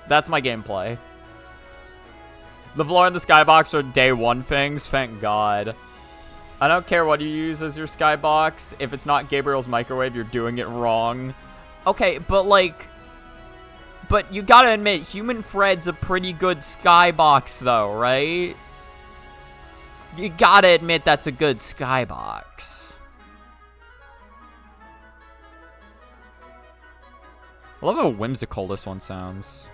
That's my gameplay. The floor and the skybox are day one things, thank God. I don't care what you use as your skybox. If it's not Gabriel's microwave, you're doing it wrong. Okay, but like... But you gotta admit, Human Fred's a pretty good skybox though, right? You gotta admit that's a good skybox. I love how whimsical this one sounds.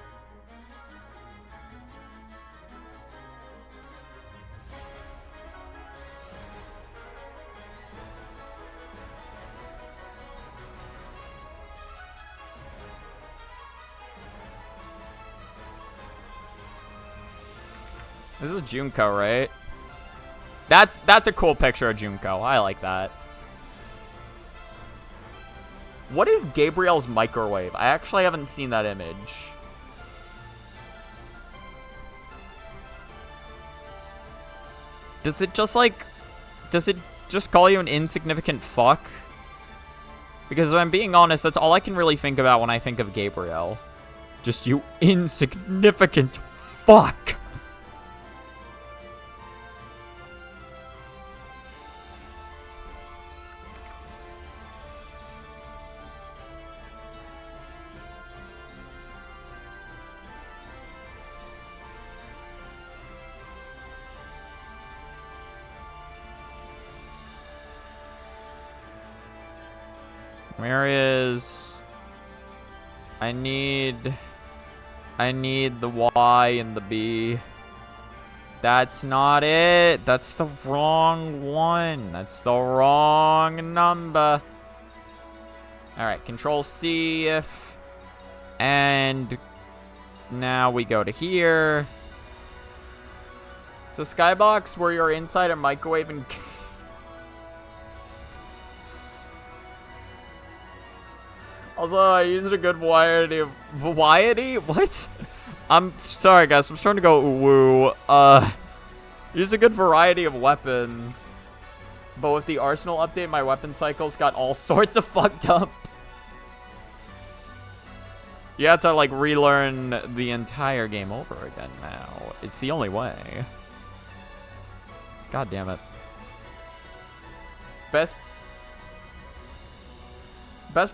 This is Junko, right? That's a cool picture of Junko. I like that. What is Gabriel's microwave? I actually haven't seen that image. Does it just call you an insignificant fuck? Because if I'm being honest, that's all I can really think about when I think of Gabriel. Just you insignificant fuck. Where is... I need the Y and the B. That's not it. That's the wrong one. That's the wrong number. Alright, Control C if... And... Now we go to here. It's a skybox where you're inside a microwave and... Also, I used a good variety of... Variety? What? I'm sorry, guys. I'm starting to go woo. Used a good variety of weapons. But with the arsenal update, my weapon cycles got all sorts of fucked up. You have to, like, relearn the entire game over again now. It's the only way. God damn it. Best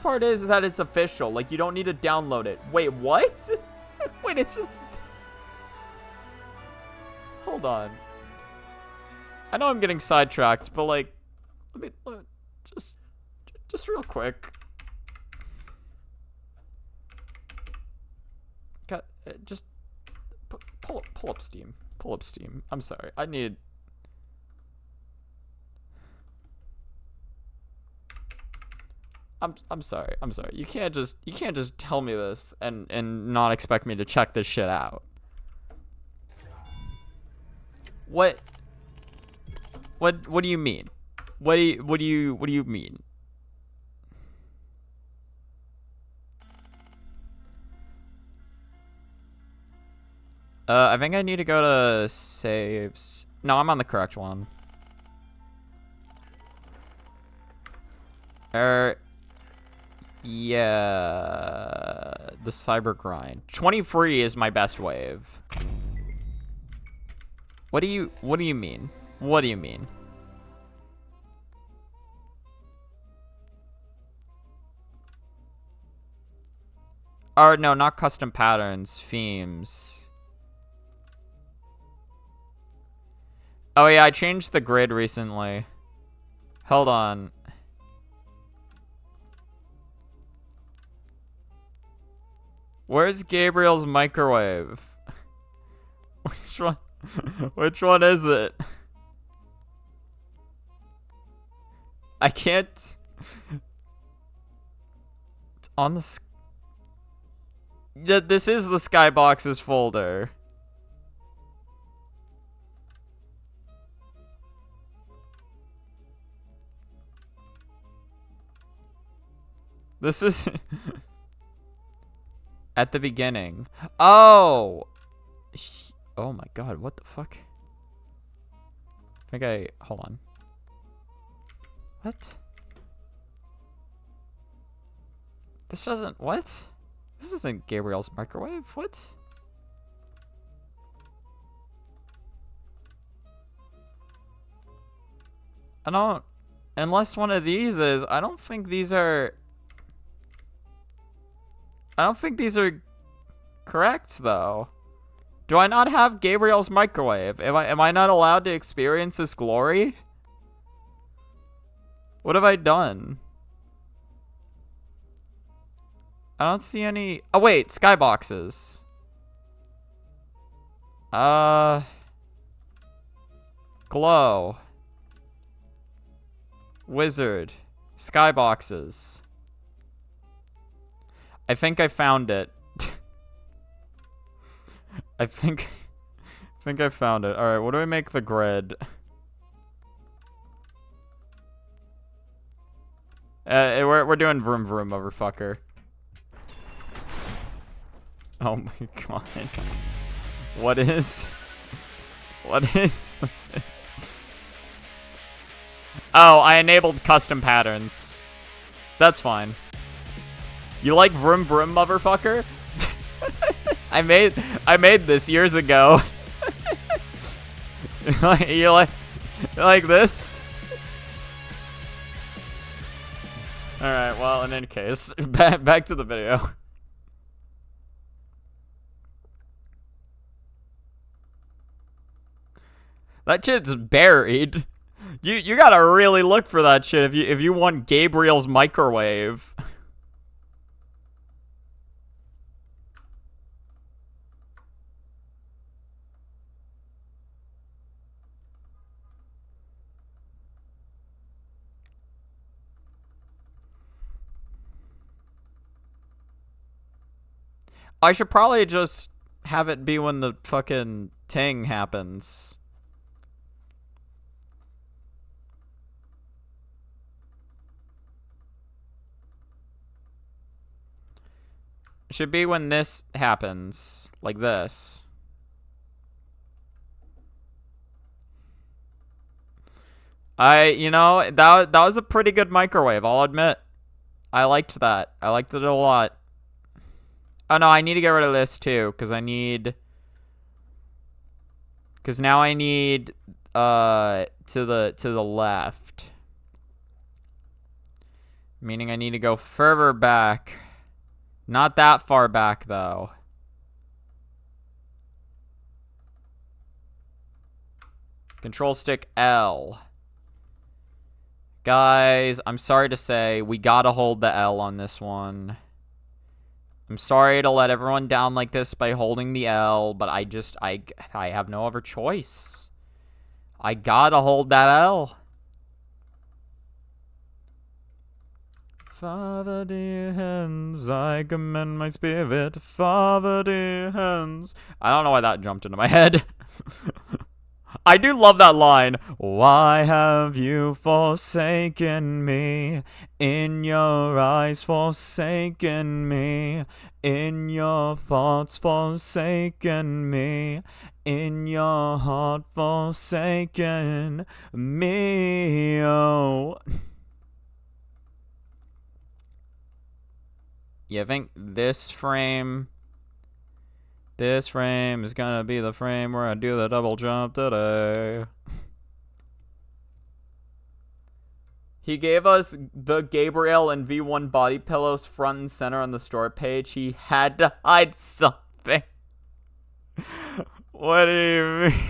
part is that it's official. Like, you don't need to download it. Wait, what? Wait, it's just... Hold on. I know I'm getting sidetracked, but like... Let me just real quick. Just pull up Steam. Pull up Steam. I'm sorry. I need... I'm sorry. I'm sorry. You can't just tell me this and not expect me to check this shit out. What do you mean? What do you mean? I think I need to go to saves. No, I'm on the correct one. Yeah, the cyber grind. 23 is my best wave. What do you mean? What do you mean? Or no, not custom patterns, themes. Oh yeah, I changed the grid recently. Hold on. Where's Gabriel's microwave? Which one? Which one is it? I can't. It's on the. This is the Skyboxes folder. This is at the beginning. Oh. Oh my god, what the fuck? Hold on. What? This doesn't, what? This isn't Gabriel's microwave, what? I don't, unless one of these is, I don't think these are correct though. Do I not have Gabriel's microwave? Am I not allowed to experience this glory? What have I done? I don't see any. Oh wait, skyboxes. Glow. Wizard. Skyboxes. I think I found it. I think I found it. All right, what do I make the grid? We're doing vroom vroom, motherfucker. Oh my god. What is? Oh, I enabled custom patterns. That's fine. You like vroom vroom, motherfucker? I made this years ago. you like this? All right. Well, in any case, back to the video. That shit's buried. You gotta really look for that shit if you want Gabriel's microwave. I should probably just have it be when the fucking ting happens. It should be when this happens. Like this. You know, that was a pretty good microwave, I'll admit. I liked that. I liked it a lot. Oh no, I need to get rid of this too, because now I need to the left. Meaning I need to go further back. Not that far back, though. Control stick L. Guys, I'm sorry to say, we gotta hold the L on this one. I'm sorry to let everyone down like this by holding the L, but I have no other choice. I gotta hold that L. Father, dear hands, I commend my spirit. Father, dear hands. I don't know why that jumped into my head. I do love that line. Why have you forsaken me? In your eyes forsaken me. In your thoughts forsaken me. In your heart forsaken me. Oh. Yeah, I think this frame is gonna be the frame where I do the double jump today. He gave us the Gabriel and V1 body pillows front and center on the store page. He had to hide something. What do you mean?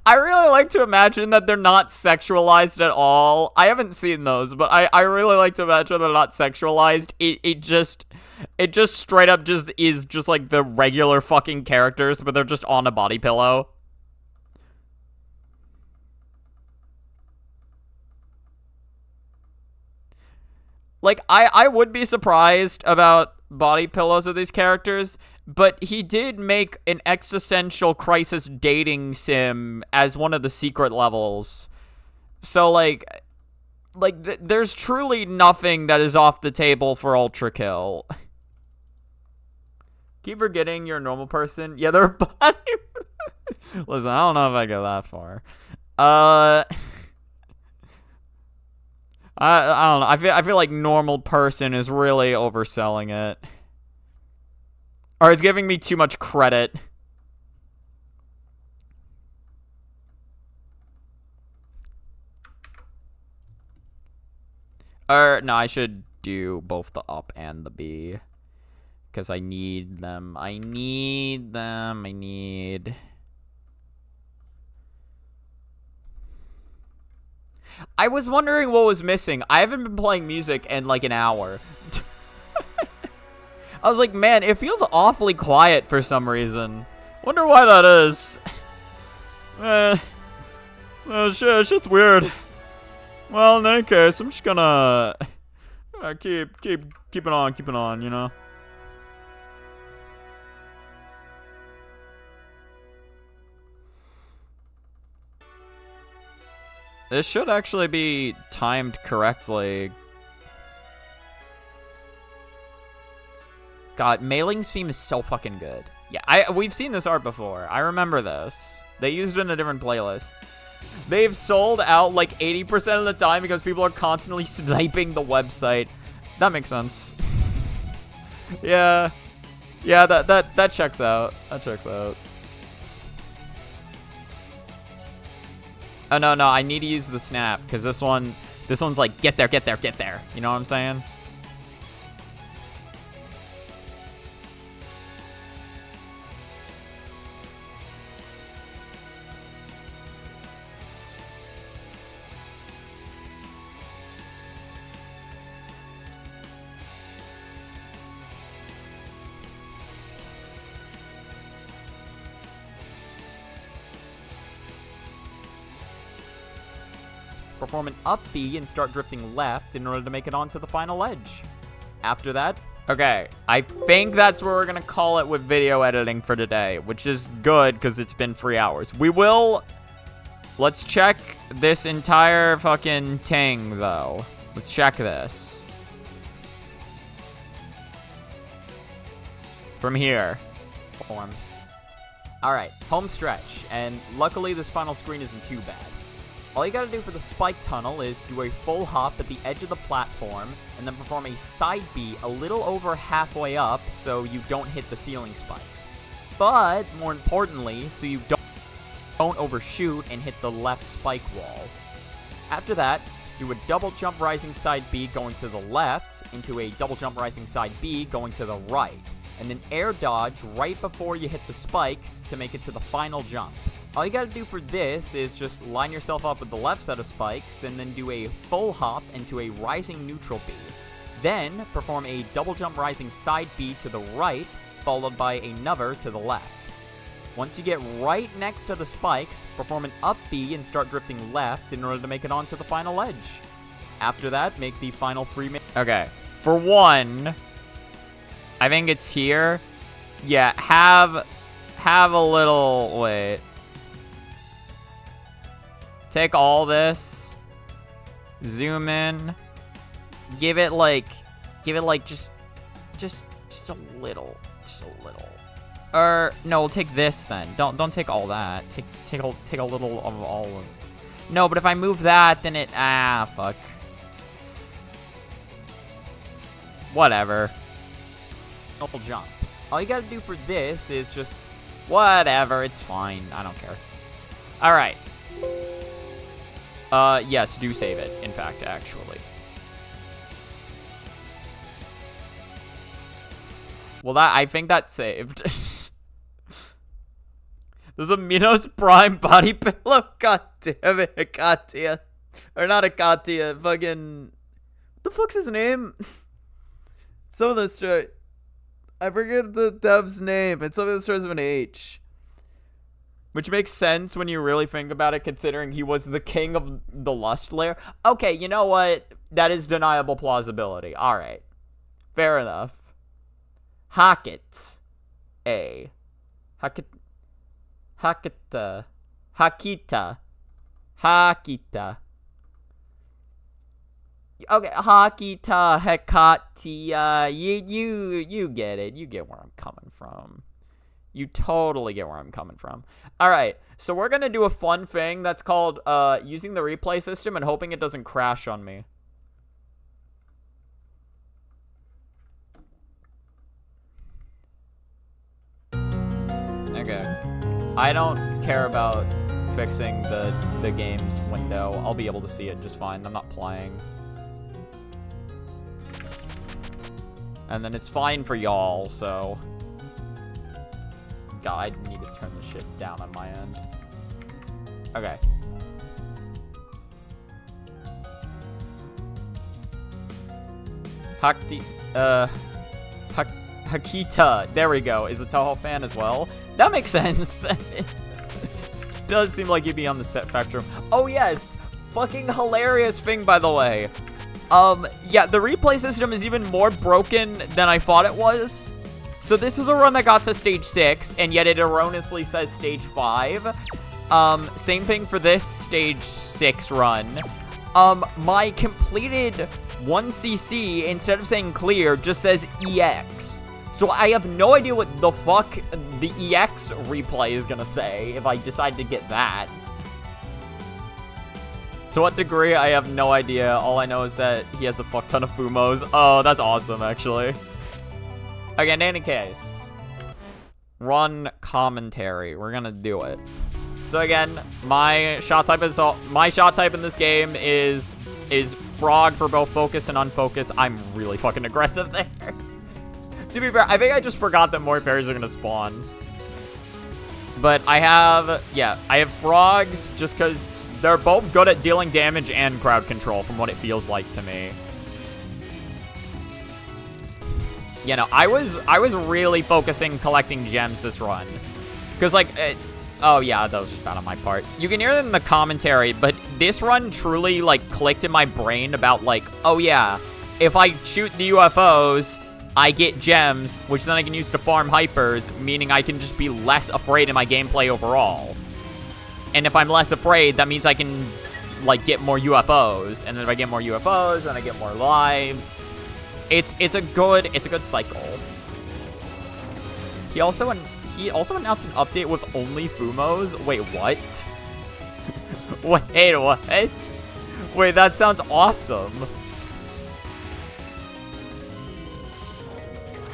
I really like to imagine that they're not sexualized at all. I haven't seen those, but I really like to imagine they're not sexualized. It just straight up just is just like the regular fucking characters, but they're just on a body pillow. Like, I would be surprised about body pillows of these characters, but he did make an existential crisis dating sim as one of the secret levels. So, there's truly nothing that is off the table for ULTRAKILL. Keep forgetting you're a normal person. Yeah, they're body. Listen, I don't know if I go that far. I don't know. I feel like normal person is really overselling it. Or it's giving me too much credit. No, I should do both the up and the B. Because I need them. I need. I was wondering what was missing. I haven't been playing music in like an hour. I was like, man, it feels awfully quiet for some reason. Wonder why that is. Shit's weird. Well, in any case, I'm just gonna keep it on, you know. This should actually be timed correctly. God, Mailing's theme is so fucking good. Yeah, we've seen this art before. I remember this. They used it in a different playlist. They've sold out like 80% of the time because people are constantly sniping the website. That makes sense. Yeah. Yeah, that checks out. That checks out. Oh, no, I need to use the snap, because this one's like, get there. You know what I'm saying? Perform an up B and start drifting left in order to make it onto the final edge. After that, okay, I think that's where we're gonna call it with video editing for today, which is good because it's been 3 hours. Let's check this entire fucking thing though. Let's check this. From here. Alright, home stretch, and luckily this final screen isn't too bad. All you gotta do for the spike tunnel is do a full hop at the edge of the platform, and then perform a side B a little over halfway up so you don't hit the ceiling spikes. But, more importantly, so you don't don't overshoot and hit the left spike wall. After that, do a double jump rising side B going to the left into a double jump rising side B going to the right. And then air dodge right before you hit the spikes to make it to the final jump. All you gotta do for this is just line yourself up with the left set of spikes and then do a full hop into a rising neutral B. Then perform a double jump rising side B to the right, followed by another to the left. Once you get right next to the spikes, perform an up B and start drifting left in order to make it onto the final edge. After that, make the final 3 minutes. Okay. For one, I think it's here. Yeah, have a little, wait. Take all this, zoom in, give it like just a little. Or no, we'll take this then. Don't take all that. Take a little of all of. No, but if I move that, then it fuck. Whatever. Double jump. All you gotta do for this is just whatever. It's fine. I don't care. All right. Yes, do save it. In fact, actually. Well, I think that saved. There's a Minos Prime body pillow. God damn it, Katia. Or not a Katia, fucking... What the fuck's his name? Some of the story... I forget the dev's name. It's something that starts with an H. Which makes sense when you really think about it, considering he was the king of the Lust layer. Okay, you know what? That is deniable plausibility. Alright. Fair enough. Hakit. A. Hakita. Hakita. Okay, Hakita, Hekatia. You get it. You get where I'm coming from. You totally get where I'm coming from. Alright, so we're gonna do a fun thing that's called using the replay system and hoping it doesn't crash on me. Okay. I don't care about fixing the game's window. I'll be able to see it just fine. I'm not playing. And then it's fine for y'all, so... God, I need to turn this shit down on my end. Okay. Hakita, there we go, is a Touhou fan as well. That makes sense. Does seem like you'd be on the set spectrum. Oh yes, fucking hilarious thing, by the way. Yeah, the replay system is even more broken than I thought it was. So this is a run that got to stage 6, and yet it erroneously says stage 5. Same thing for this stage 6 run. My completed 1cc, instead of saying clear, just says EX. So I have no idea what the fuck the EX replay is gonna say if I decide to get that. To what degree, I have no idea. All I know is that he has a fuck ton of Fumos. Oh, that's awesome, actually. Okay, in any case, run commentary. We're gonna do it. So again, my shot type in this game is frog for both focus and unfocus. I'm really fucking aggressive there. To be fair, I think I just forgot that more fairies are gonna spawn. But I have frogs just because they're both good at dealing damage and crowd control from what it feels like to me. You know, I was really focusing collecting gems this run. Because, like, oh, yeah, that was just bad on my part. You can hear it in the commentary, but this run truly, like, clicked in my brain about, like, oh, yeah, if I shoot the UFOs, I get gems, which then I can use to farm hypers, meaning I can just be less afraid in my gameplay overall. And if I'm less afraid, that means I can, like, get more UFOs. And then if I get more UFOs, then I get more lives. It's a good cycle. He also announced an update with only Fumos. Wait, what? Wait, what? Wait, that sounds awesome.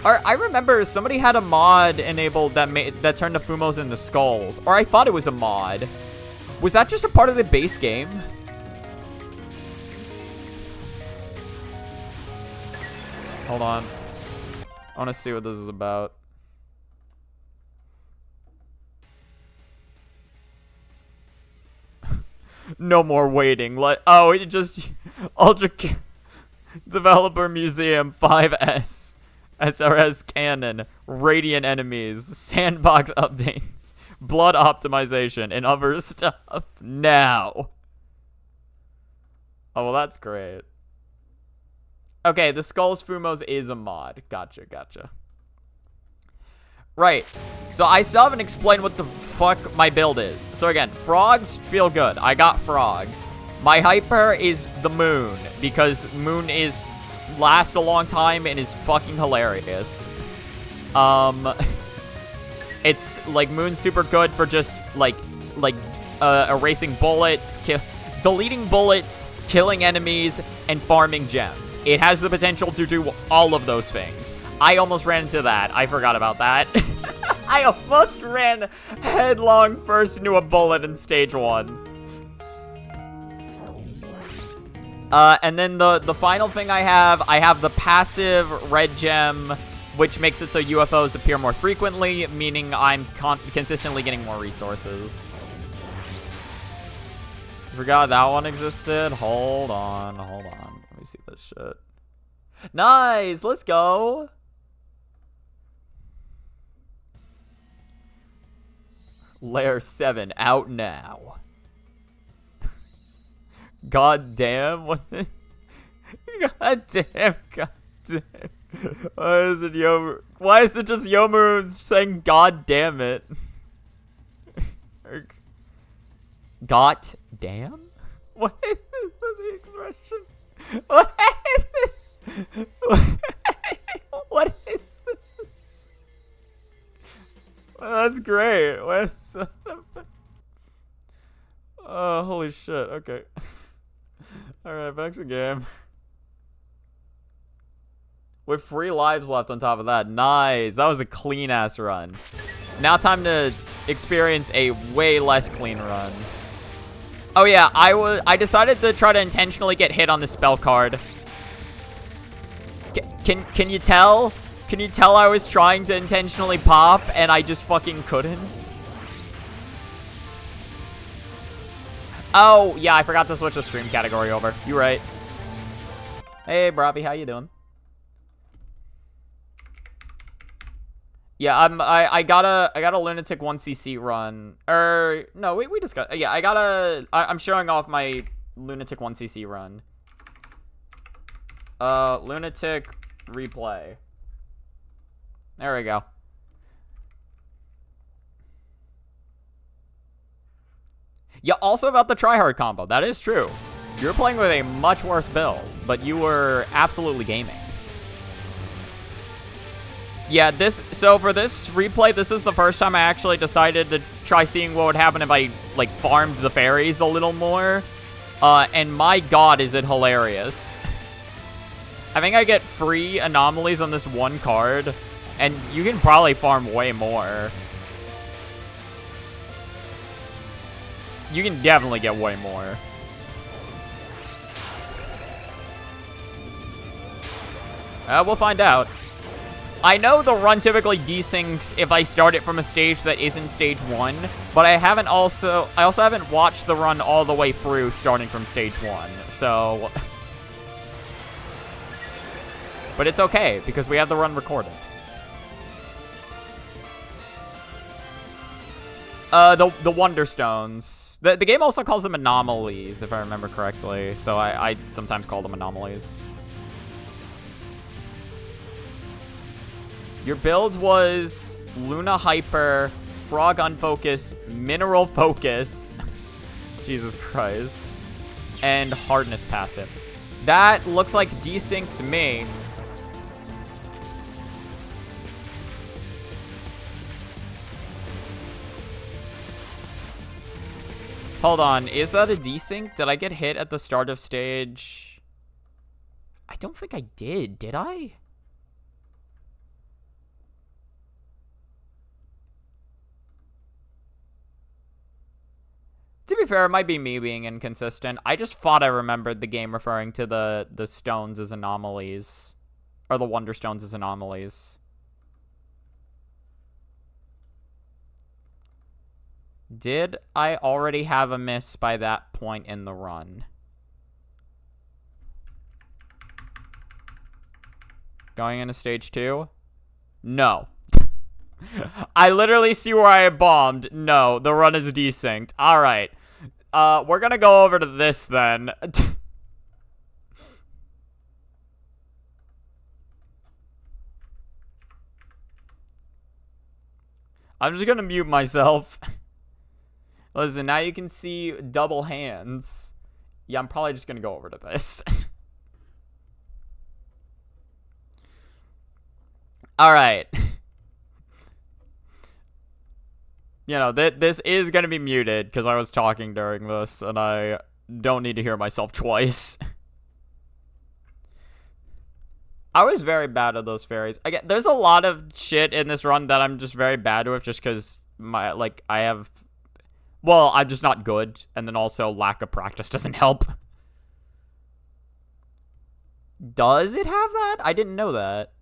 Or I remember somebody had a mod enabled that turned the Fumos into skulls. Or I thought it was a mod. Was that just a part of the base game? Hold on. I want to see what this is about. No more waiting. Oh, it just Ultra Developer Museum 5S SRS Canon Radiant Enemies Sandbox Updates Blood Optimization and other stuff now. Oh, well, that's great. Okay, the Skulls Fumos is a mod. Gotcha. Right. So I still haven't explained what the fuck my build is. So again, frogs feel good. I got frogs. My hyper is the moon because moon lasts a long time and is fucking hilarious. It's like moon's super good for just like erasing bullets, deleting bullets, killing enemies, and farming gems. It has the potential to do all of those things. I almost ran into that. I forgot about that. I almost ran headlong first into a bullet in stage 1. And then the final thing I have the passive red gem, which makes it so UFOs appear more frequently, meaning I'm consistently getting more resources. Forgot that one existed. Hold on. Let me see this shit. Nice, let's go. Layer 7 out now. God damn. What is... God damn. Why is it Yomu? Why is it just Yomu saying God damn it? God damn? What is the expression? What is this? What is this? Well, that's great. What's oh, holy shit. Okay. Alright, back to the game. With 3 lives left on top of that. Nice. That was a clean-ass run. Now time to experience a way less clean run. Oh yeah, I decided to try to intentionally get hit on the spell card. Can you tell? Can you tell I was trying to intentionally pop and I just fucking couldn't? Oh, yeah, I forgot to switch the stream category over. You're right. Hey, Bravi, how you doing? Yeah, I got a Lunatic 1cc run. No, we just got, yeah, I'm showing off my Lunatic 1cc run. Lunatic replay. There we go. Yeah, also about the tryhard combo. That is true. You're playing with a much worse build, but you were absolutely gaming. Yeah, so for this replay, this is the first time I actually decided to try seeing what would happen if I, like, farmed the fairies a little more. And my god, is it hilarious. I think I get free anomalies on this one card, and you can probably farm way more. You can definitely get way more. We'll find out. I know the run typically desyncs if I start it from a stage that isn't stage 1, but I also haven't watched the run all the way through starting from stage 1, so... But it's okay, because we have the run recorded. The Wonderstones. The game also calls them anomalies, if I remember correctly, so I sometimes call them anomalies. Your build was Luna Hyper, Frog Unfocus, Mineral Focus, Jesus Christ, and Hardness Passive. That looks like desync to me. Hold on, is that a desync? Did I get hit at the start of stage? I don't think I did I? To be fair, it might be me being inconsistent. I just thought I remembered the game referring to the stones as anomalies. Or the Wonder Stones as anomalies. Did I already have a miss by that point in the run? Going into stage 2? No. I literally see where I bombed. No, the run is desynced. Alright. We're gonna go over to this then. I'm just gonna mute myself. Listen, now you can see double hands. Yeah, I'm probably just gonna go over to this. Alright. You know, this is gonna be muted because I was talking during this, and I don't need to hear myself twice. I was very bad at those fairies. Again, there's a lot of shit in this run that I'm just very bad with just because I have... Well, I'm just not good, and then also lack of practice doesn't help. Does it have that? I didn't know that.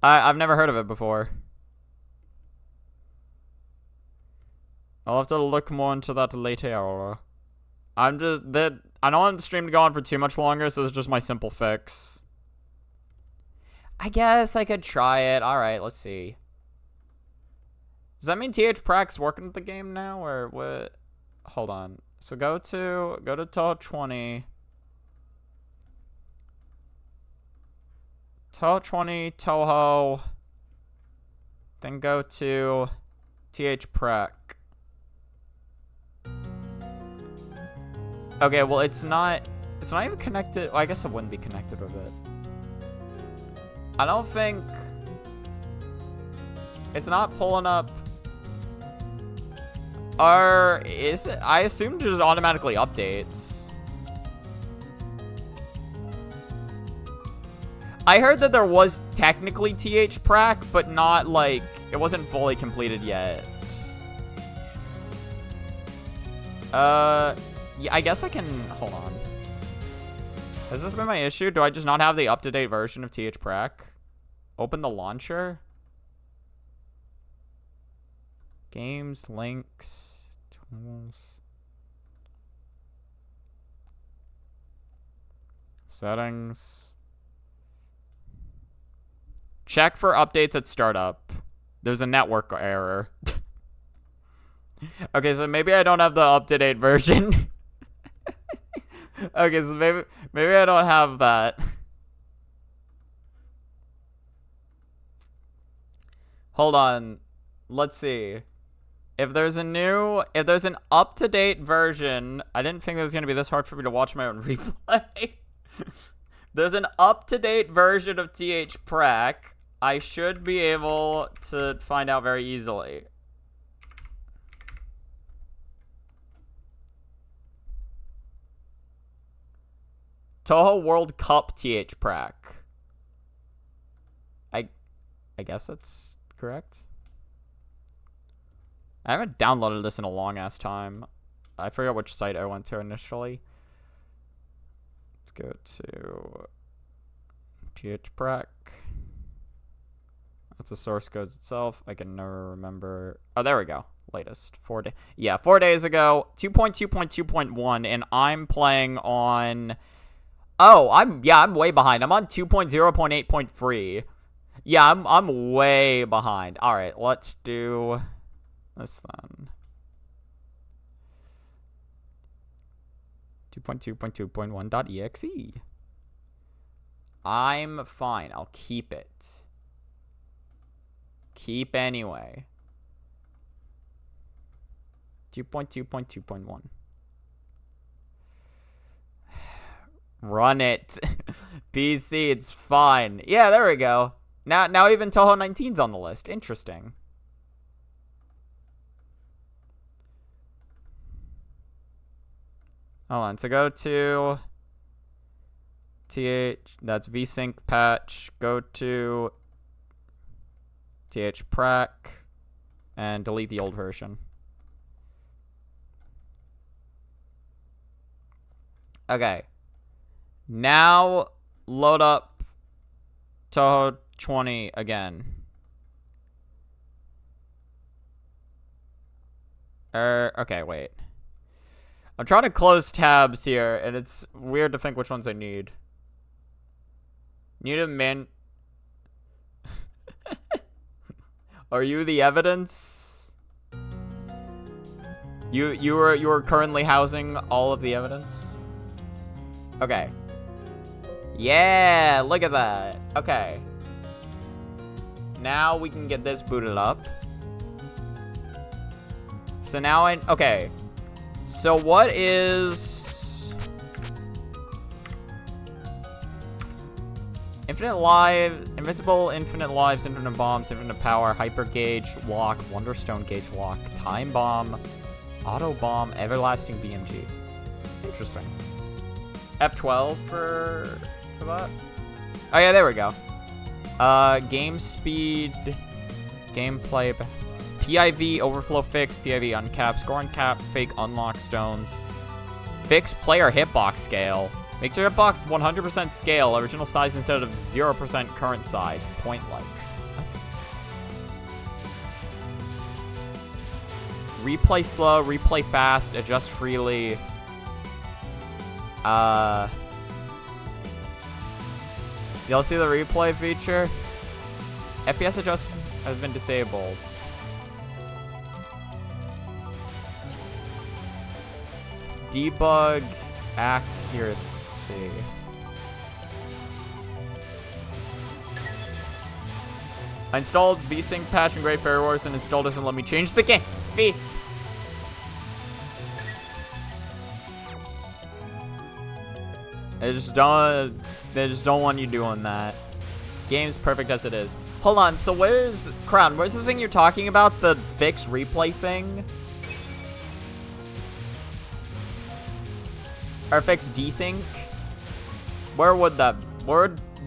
I've never heard of it before. I'll have to look more into that later. I don't want the stream to go on for too much longer, so this is just my simple fix. I guess I could try it. Alright, let's see. Does that mean TH Prax's working with the game now, or what? Hold on. So go to Touhou 20. Touhou 20, Touhou. Then go to TH Prax. Okay, well, it's not even connected. Well, I guess it wouldn't be connected with it. I don't think it's not pulling up. Or is it? I assume it just automatically updates. I heard that there was technically TH Prax, but not like it wasn't fully completed yet. Yeah, I guess I can... Hold on. Has this been my issue? Do I just not have the up-to-date version of TH Prax? Open the launcher? Games, links, tools. Settings. Check for updates at startup. There's a network error. Okay, so maybe I don't have the up-to-date version. Okay, so maybe I don't have that. Hold on. Let's see. If there's an up-to-date version, I didn't think it was gonna be this hard for me to watch my own replay. There's an up-to-date version of TH Prax. I should be able to find out very easily. Touhou World Cup TH Prax. I guess that's correct. I haven't downloaded this in a long ass time. I forgot which site I went to initially. Let's go to TH Prax. That's the source code itself. I can never remember. Oh, there we go. Latest 4 days. Yeah, 4 days ago. 2.2.2.1, and I'm playing on. Oh, I'm way behind. I'm on 2.0.8.3. Yeah, I'm way behind. All right, let's do this then. 2.2.2.1.exe. I'm fine. I'll keep it. Keep anyway. 2.2.2.1. Run it. PC, it's fine. Yeah, there we go. Now even Touhou 19's on the list. Interesting. Hold on. So go to TH. That's vsync patch. Go to TH Prax and delete the old version. Okay. Now, load up Touhou 20 again. Okay, wait. I'm trying to close tabs here, and it's weird to think which ones I need. Need a man... Are you the evidence? You are currently housing all of the evidence? Okay. Yeah, look at that. Okay. Now we can get this booted up. So now okay. So what is... Infinite lives, invincible, infinite lives, infinite bombs, infinite power, hyper gauge lock, wonderstone gauge lock, time bomb, auto bomb, everlasting BMG. Interesting. F12 for that? Oh yeah, there we go. Game speed, gameplay, PIV, overflow fix, PIV uncap, score uncap, fake unlock stones, fix player hitbox scale. Makes your hitbox 100% scale, original size instead of 0% current size, point-like. Replay slow, replay fast, adjust freely. Y'all see the replay feature? FPS adjust has been disabled. Debug accuracy. I installed VSync patch in Great Fairy Wars and installed doesn't let me change the game speed. They just don't want you doing that. Game's perfect as it is. Hold on, so where's Crown? Where's the thing you're talking about? The fix replay thing? Or fix desync? Where would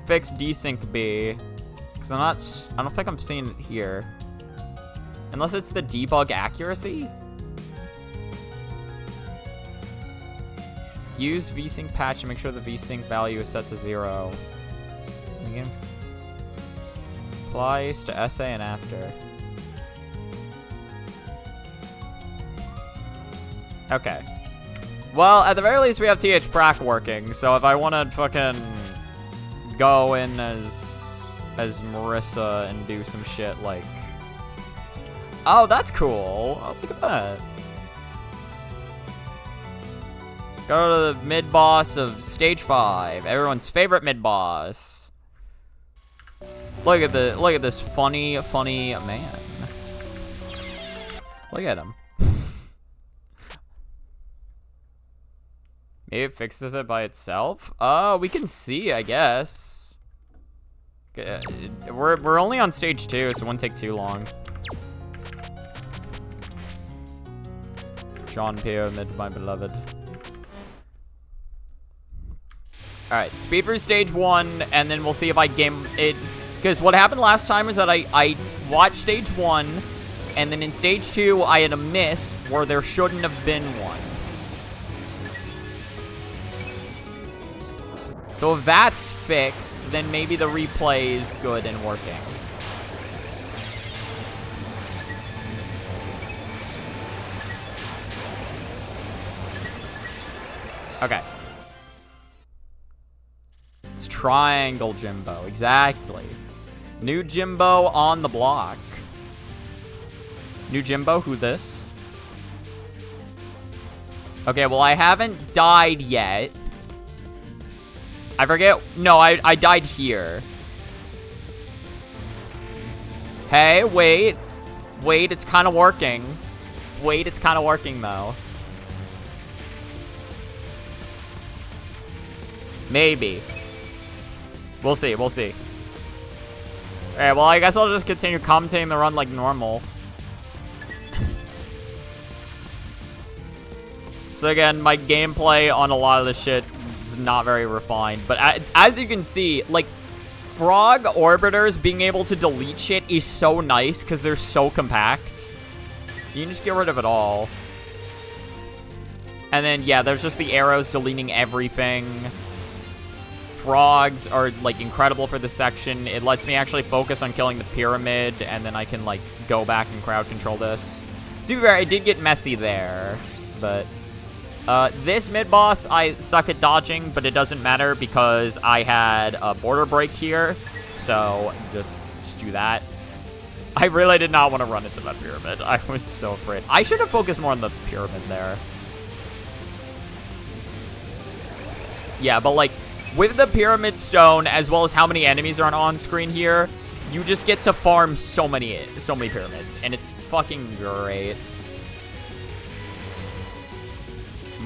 fix desync be? Because I don't think I'm seeing it here. Unless it's the debug accuracy? Use VSync patch to make sure the VSync value is set to 0. Applies to essay and after. Okay. Well, at the very least, we have TH Prac working, so if I want to fucking go in as Marissa and do some shit like... Oh, that's cool. Oh, look at that. Go to the mid-boss of Stage 5. Everyone's favorite mid-boss. Look at this funny man. Look at him. Maybe it fixes it by itself? Oh, we can see, I guess. We're only on stage 2, so it won't take too long. John Pyramid, my beloved. Alright, speed through stage 1, and then we'll see if I game it. Because what happened last time is that I watched stage 1, and then in stage 2, I had a miss where there shouldn't have been one. So if that's fixed, then maybe the replay is good and working. Okay. It's Triangle Jimbo, exactly. New Jimbo on the block. New Jimbo, who this? Okay, well, I haven't died yet. I forget. No, I died here. Hey, wait. Wait, it's kind of working. Wait, it's kind of working, though. Maybe. We'll see, we'll see. Alright, well, I guess I'll just continue commentating the run like normal. So again, my gameplay on a lot of this shit is not very refined. But as you can see, like, frog orbiters being able to delete shit is so nice because they're so compact. You can just get rid of it all. And then, yeah, there's just the arrows deleting everything. Frogs are, like, incredible for this section. It lets me actually focus on killing the pyramid, and then I can, like, go back and crowd control this. To be fair, it did get messy there, but... this mid-boss, I suck at dodging, but it doesn't matter because I had a border break here, so just do that. I really did not want to run into that pyramid. I was so afraid. I should have focused more on the pyramid there. Yeah, but, like, with the pyramid stone, as well as how many enemies are on screen here, you just get to farm so many pyramids, and it's fucking great.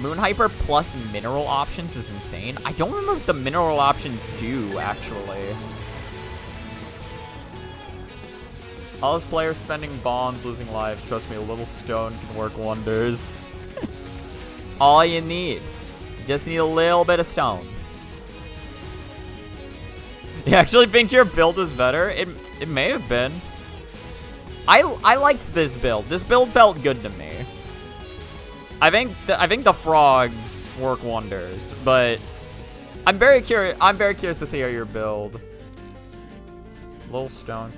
Moon Hyper plus mineral options is insane. I don't remember what the mineral options do, actually. All those players spending bombs, losing lives. Trust me, a little stone can work wonders. It's all you need. You just need a little bit of stone. You actually think your build is better? It may have been. I liked this build. This build felt good to me. I think the frogs work wonders, but I'm very curious to see how your build. Little stone.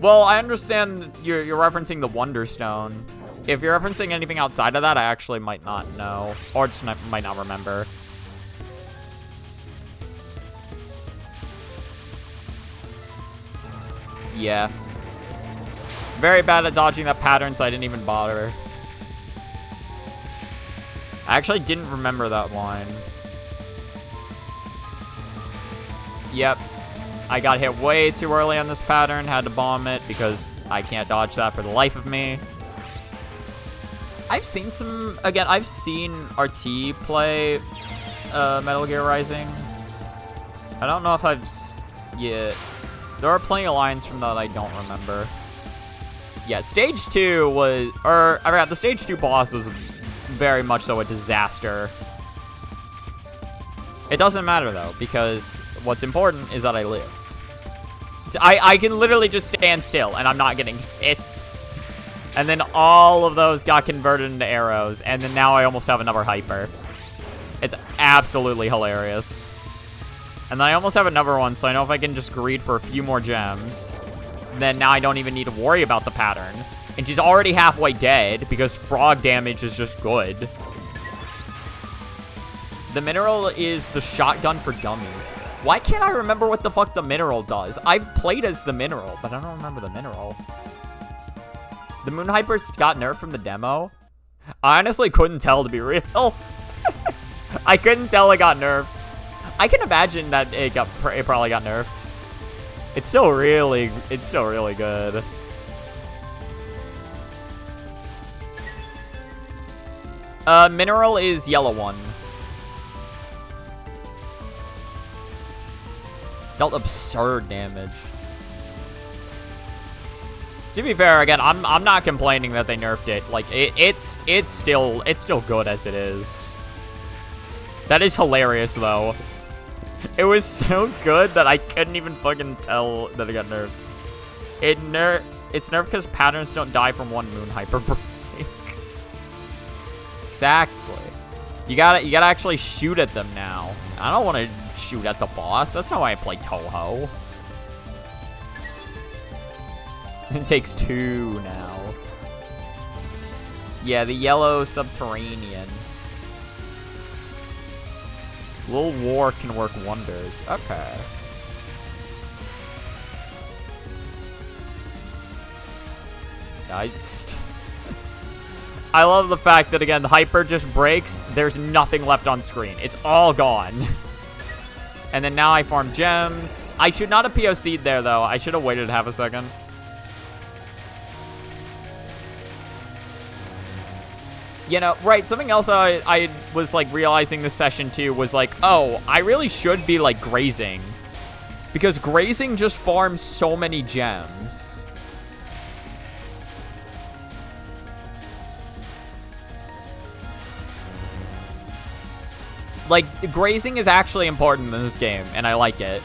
Well, I understand you're referencing the Wonder Stone. If you're referencing anything outside of that, I actually might not know, or just might not remember. Yeah. Very bad at dodging that pattern, so I didn't even bother. I actually didn't remember that line. Yep. I got hit way too early on this pattern. Had to bomb it because I can't dodge that for the life of me. I've seen some... Again, I've seen RT play Metal Gear Rising. I don't know if I've... Yeah. There are plenty of lines from that I don't remember. Yeah, Stage 2 was... Or, I forgot, the Stage 2 boss was very much so a disaster. It doesn't matter, though, because what's important is that I live. I can literally just stand still, and I'm not getting hit. And then all of those got converted into arrows, and then now I almost have another hyper. It's absolutely hilarious. And then I almost have another one, so I know if I can just greed for a few more gems, then now I don't even need to worry about the pattern. And she's already halfway dead, because frog damage is just good. The mineral is the shotgun for dummies. Why can't I remember what the fuck the mineral does? I've played as the mineral, but I don't remember the mineral. The Moon Hypers got nerfed from the demo. I honestly couldn't tell, to be real. I couldn't tell it got nerfed. I can imagine that it probably got nerfed. It's still really good. Mineral is yellow one. Dealt absurd damage. To be fair, again, I'm not complaining that they nerfed it. Like it's still good as it is. That is hilarious though. It was so good that I couldn't even fucking tell that it got nerfed. It's nerfed because patterns don't die from one Moon Hyper break. Exactly. You gotta actually shoot at them now. I don't want to shoot at the boss. That's not why I play Touhou. It takes 2 now. Yeah, the yellow subterranean. Little war can work wonders. Okay. I love the fact that, again, the hyper just breaks. There's nothing left on screen. It's all gone. And then now I farm gems. I should not have POC'd there, though. I should have waited half a second. You know, right, something else I was, like, realizing this session, too, was, like, oh, I really should be, like, grazing. Because grazing just farms so many gems. Like, grazing is actually important in this game, and I like it.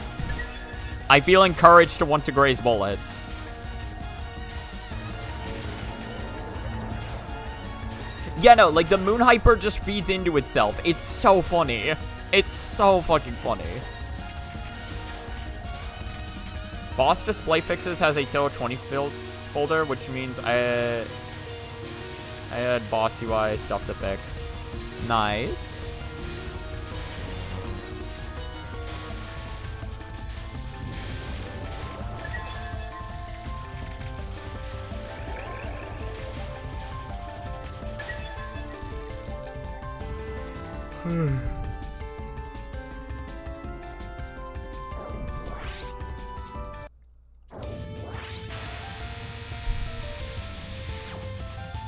I feel encouraged to want to graze bullets. Yeah, no, like, the Moon Hyper just feeds into itself. It's so funny. It's so fucking funny. Boss Display Fixes has a Touhou 20 folder, which means I had boss UI stuff to fix. Nice.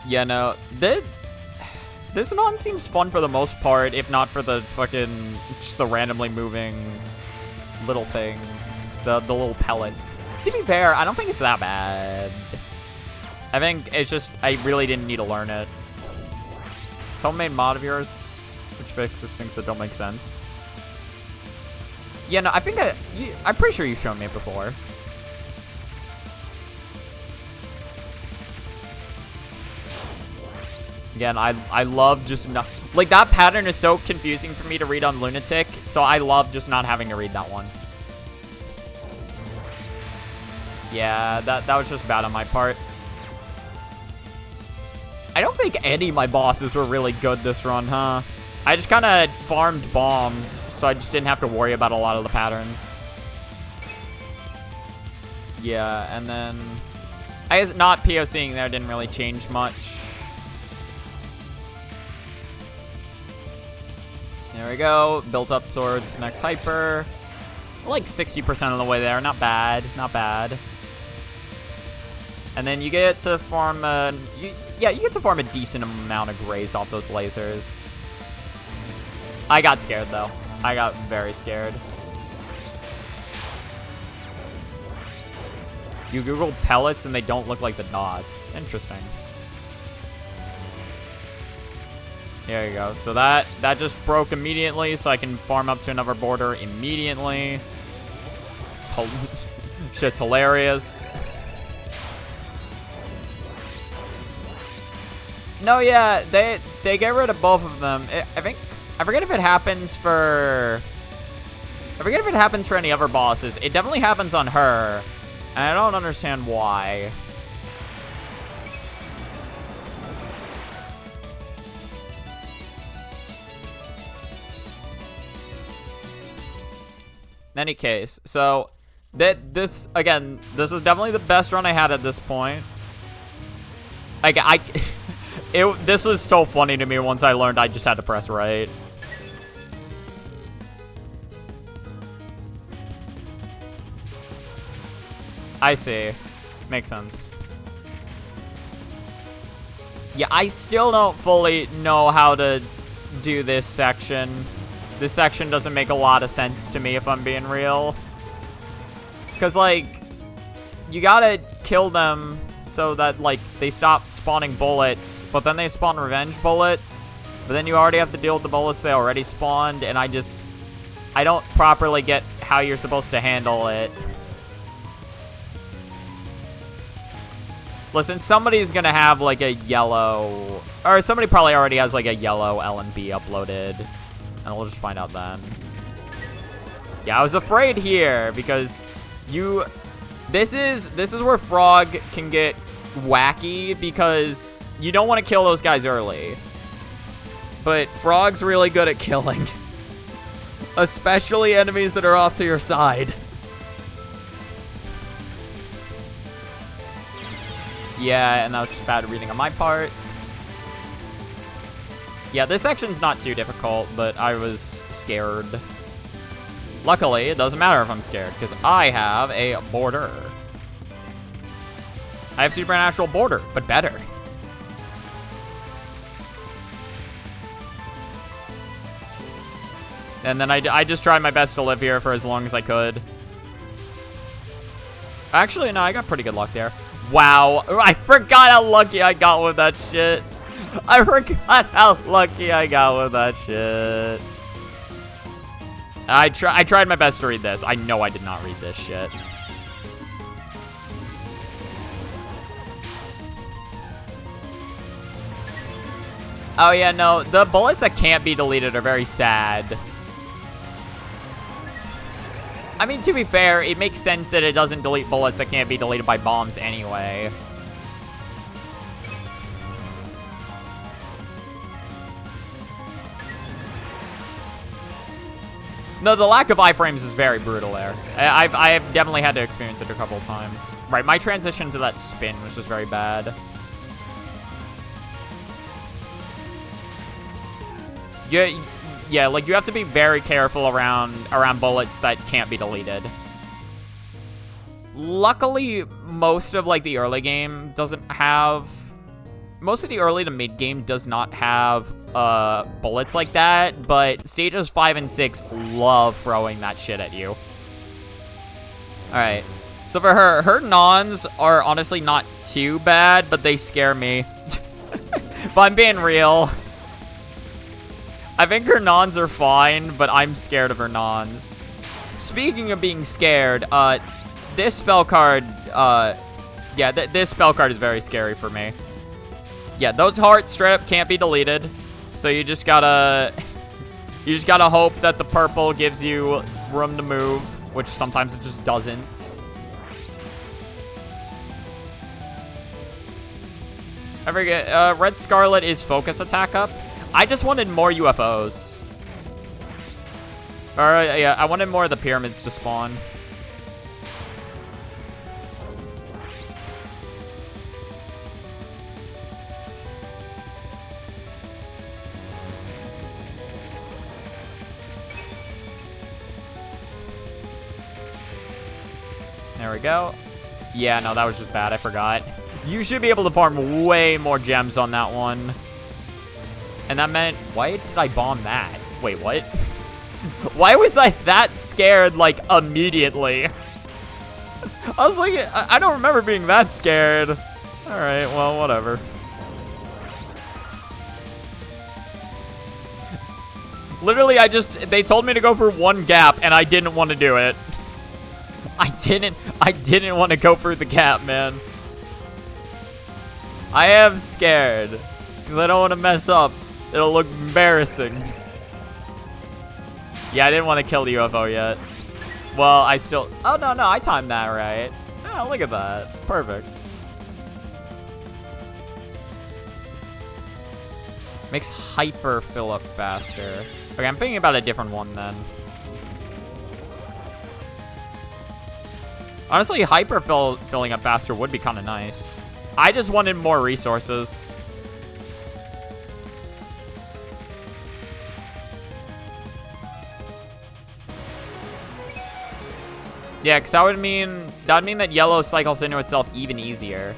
Yeah, no, this one seems fun for the most part, if not for the fucking, just the randomly moving little things, the little pellets. To be fair, I don't think it's that bad. I think it's just, I really didn't need to learn it. Someone made mod of yours, which fixes things that don't make sense. Yeah, no, I think I'm pretty sure you've shown me it before. Again, I love just not... Like, that pattern is so confusing for me to read on Lunatic, so I love just not having to read that one. Yeah, that was just bad on my part. I don't think any of my bosses were really good this run, huh? I just kind of farmed bombs, so I just didn't have to worry about a lot of the patterns. Yeah, and then... I guess not POCing there didn't really change much. There we go. Built up towards next hyper. Like 60% of the way there. Not bad. Not bad. And then you get to farm a... you get to farm a decent amount of grays off those lasers. I got scared, though. I got very scared. You Google pellets and they don't look like the dots. Interesting. There you go. So that just broke immediately, so I can farm up to another border immediately. Shit's hilarious. No, yeah, they get rid of both of them. I forget if it happens for... I forget if it happens for any other bosses. It definitely happens on her, and I don't understand why. In any case, so this is definitely the best run I had at this point. Like, this was so funny to me once I learned I just had to press right. I see. Makes sense. Yeah, I still don't fully know how to do this section. This section doesn't make a lot of sense to me, if I'm being real. Because, like, you gotta kill them so that, like, they stop spawning bullets, but then they spawn revenge bullets, but then you already have to deal with the bullets they already spawned, and I don't properly get how you're supposed to handle it. Listen, somebody's gonna have, like, a yellow... Or somebody probably already has, like, a yellow LNB uploaded. And we'll just find out then. Yeah, I was afraid here, because this is where Frog can get wacky, because you don't want to kill those guys early. But Frog's really good at killing. Especially enemies that are off to your side. Yeah, and that was just bad reading on my part. Yeah, this section's not too difficult, but I was scared. Luckily, it doesn't matter if I'm scared, because I have a border. I have supernatural border, but better. And then I just tried my best to live here for as long as I could. Actually, no, I got pretty good luck there. Wow, I forgot how lucky I got with that shit. I forgot how lucky I got with that shit. I tried my best to read this. I know I did not read this shit. Oh yeah, no, the bullets that can't be deleted are very sad. I mean, to be fair, it makes sense that it doesn't delete bullets that can't be deleted by bombs anyway. No, the lack of iframes is very brutal there. I've definitely had to experience it a couple of times. Right, my transition to that spin was just very bad. Yeah, like, you have to be very careful around bullets that can't be deleted. Luckily, most of, like, the early game doesn't have... Most of the early to mid game does not have bullets like that, but stages 5 and 6 love throwing that shit at you. Alright. So for her nons are honestly not too bad, but they scare me. If I'm being real. I think her nons are fine, but I'm scared of her nons. Speaking of being scared, this spell card, yeah, this spell card is very scary for me. Yeah, those hearts straight up can't be deleted. So you just gotta hope that the purple gives you room to move, which sometimes it just doesn't. I forget, Red Scarlet is focus attack up. I just wanted more UFOs. Alright, yeah, I wanted more of the pyramids to spawn. There we go. Yeah, no, that was just bad. I forgot. You should be able to farm way more gems on that one. And that meant... Why did I bomb that? Wait, what? Why was I that scared, like, immediately? I was like... I don't remember being that scared. Alright, well, whatever. Literally, they told me to go for one gap, and I didn't want to do it. I didn't want to go through the gap, man. I am scared. Because I don't want to mess up. It'll look embarrassing. Yeah, I didn't want to kill the UFO yet. Well, I still... Oh, no, I timed that right. Oh, look at that. Perfect. Makes hyper fill up faster. Okay, I'm thinking about a different one then. Honestly, hyper filling up faster would be kind of nice. I just wanted more resources. Yeah, because that would mean that yellow cycles into itself even easier.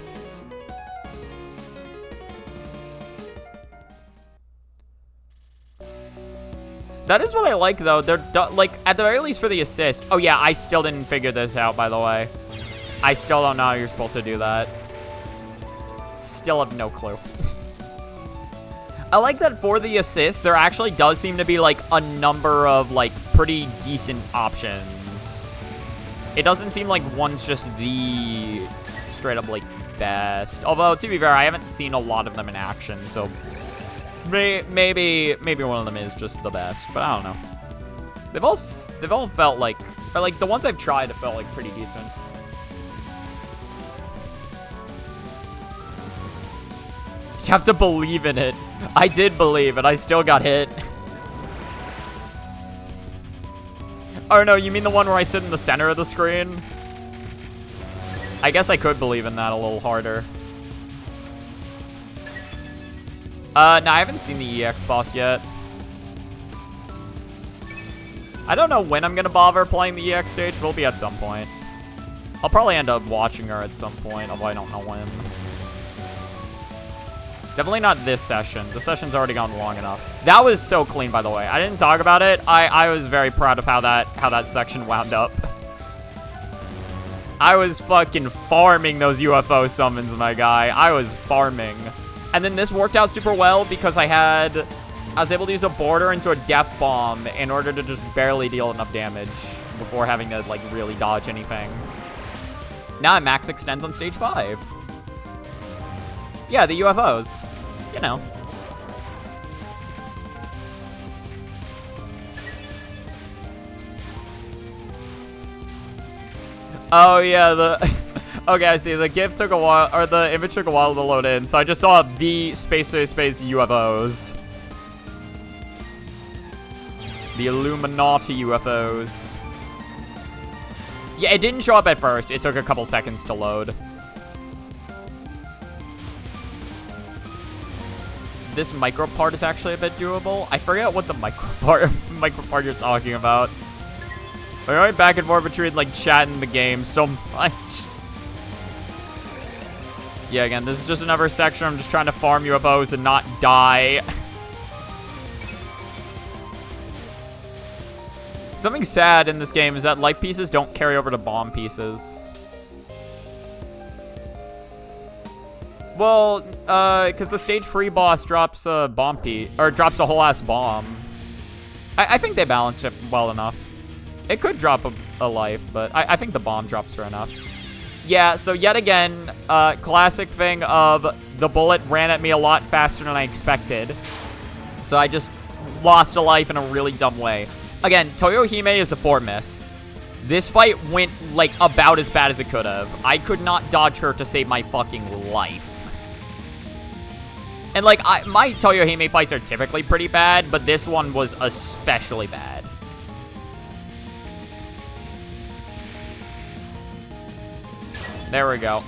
That is what I like, though. They're, like, at the very least for the assist. Oh, yeah, I still didn't figure this out, by the way. I still don't know how you're supposed to do that. Still have no clue. I like that for the assist, there actually does seem to be, like, a number of, like, pretty decent options. It doesn't seem like one's just the straight-up, like, best. Although, to be fair, I haven't seen a lot of them in action, so... Maybe one of them is just the best, but I don't know. They've all felt like, or like the ones I've tried have felt like pretty decent. You have to believe in it. I did believe, and I still got hit. Oh no, you mean the one where I sit in the center of the screen? I guess I could believe in that a little harder. No, I haven't seen the EX boss yet. I don't know when I'm gonna bother playing the EX stage, but it'll be at some point. I'll probably end up watching her at some point, although I don't know when. Definitely not this session. The session's already gone long enough. That was so clean, by the way. I didn't talk about it. I was very proud of how that section wound up. I was fucking farming those UFO summons, my guy. I was farming. And then this worked out super well because I was able to use a border into a death bomb in order to just barely deal enough damage before having to, like, really dodge anything. Now max extends on stage 5. Yeah, the UFOs. You know. Oh, yeah, the... Okay, I see. The GIF took a while, or the image took a while to load in, so I just saw the space UFOs. The Illuminati UFOs. Yeah, it didn't show up at first. It took a couple seconds to load. This micro part is actually a bit doable. I forget what the micro part you're talking about. We're going back and forth between, like, chat and the game so much. Yeah, again, this is just another section. I'm just trying to farm UFOs and not die. Something sad in this game is that life pieces don't carry over to bomb pieces. Well, because the stage 3 boss drops a bomb piece, or drops a whole ass bomb. I think they balanced it well enough. It could drop a life, but I think the bomb drops her enough. Yeah, so yet again, classic thing of the bullet ran at me a lot faster than I expected. So I just lost a life in a really dumb way. Again, Toyohime is a 4-miss. This fight went, like, about as bad as it could have. I could not dodge her to save my fucking life. And, like, my Toyohime fights are typically pretty bad, but this one was especially bad. There we go.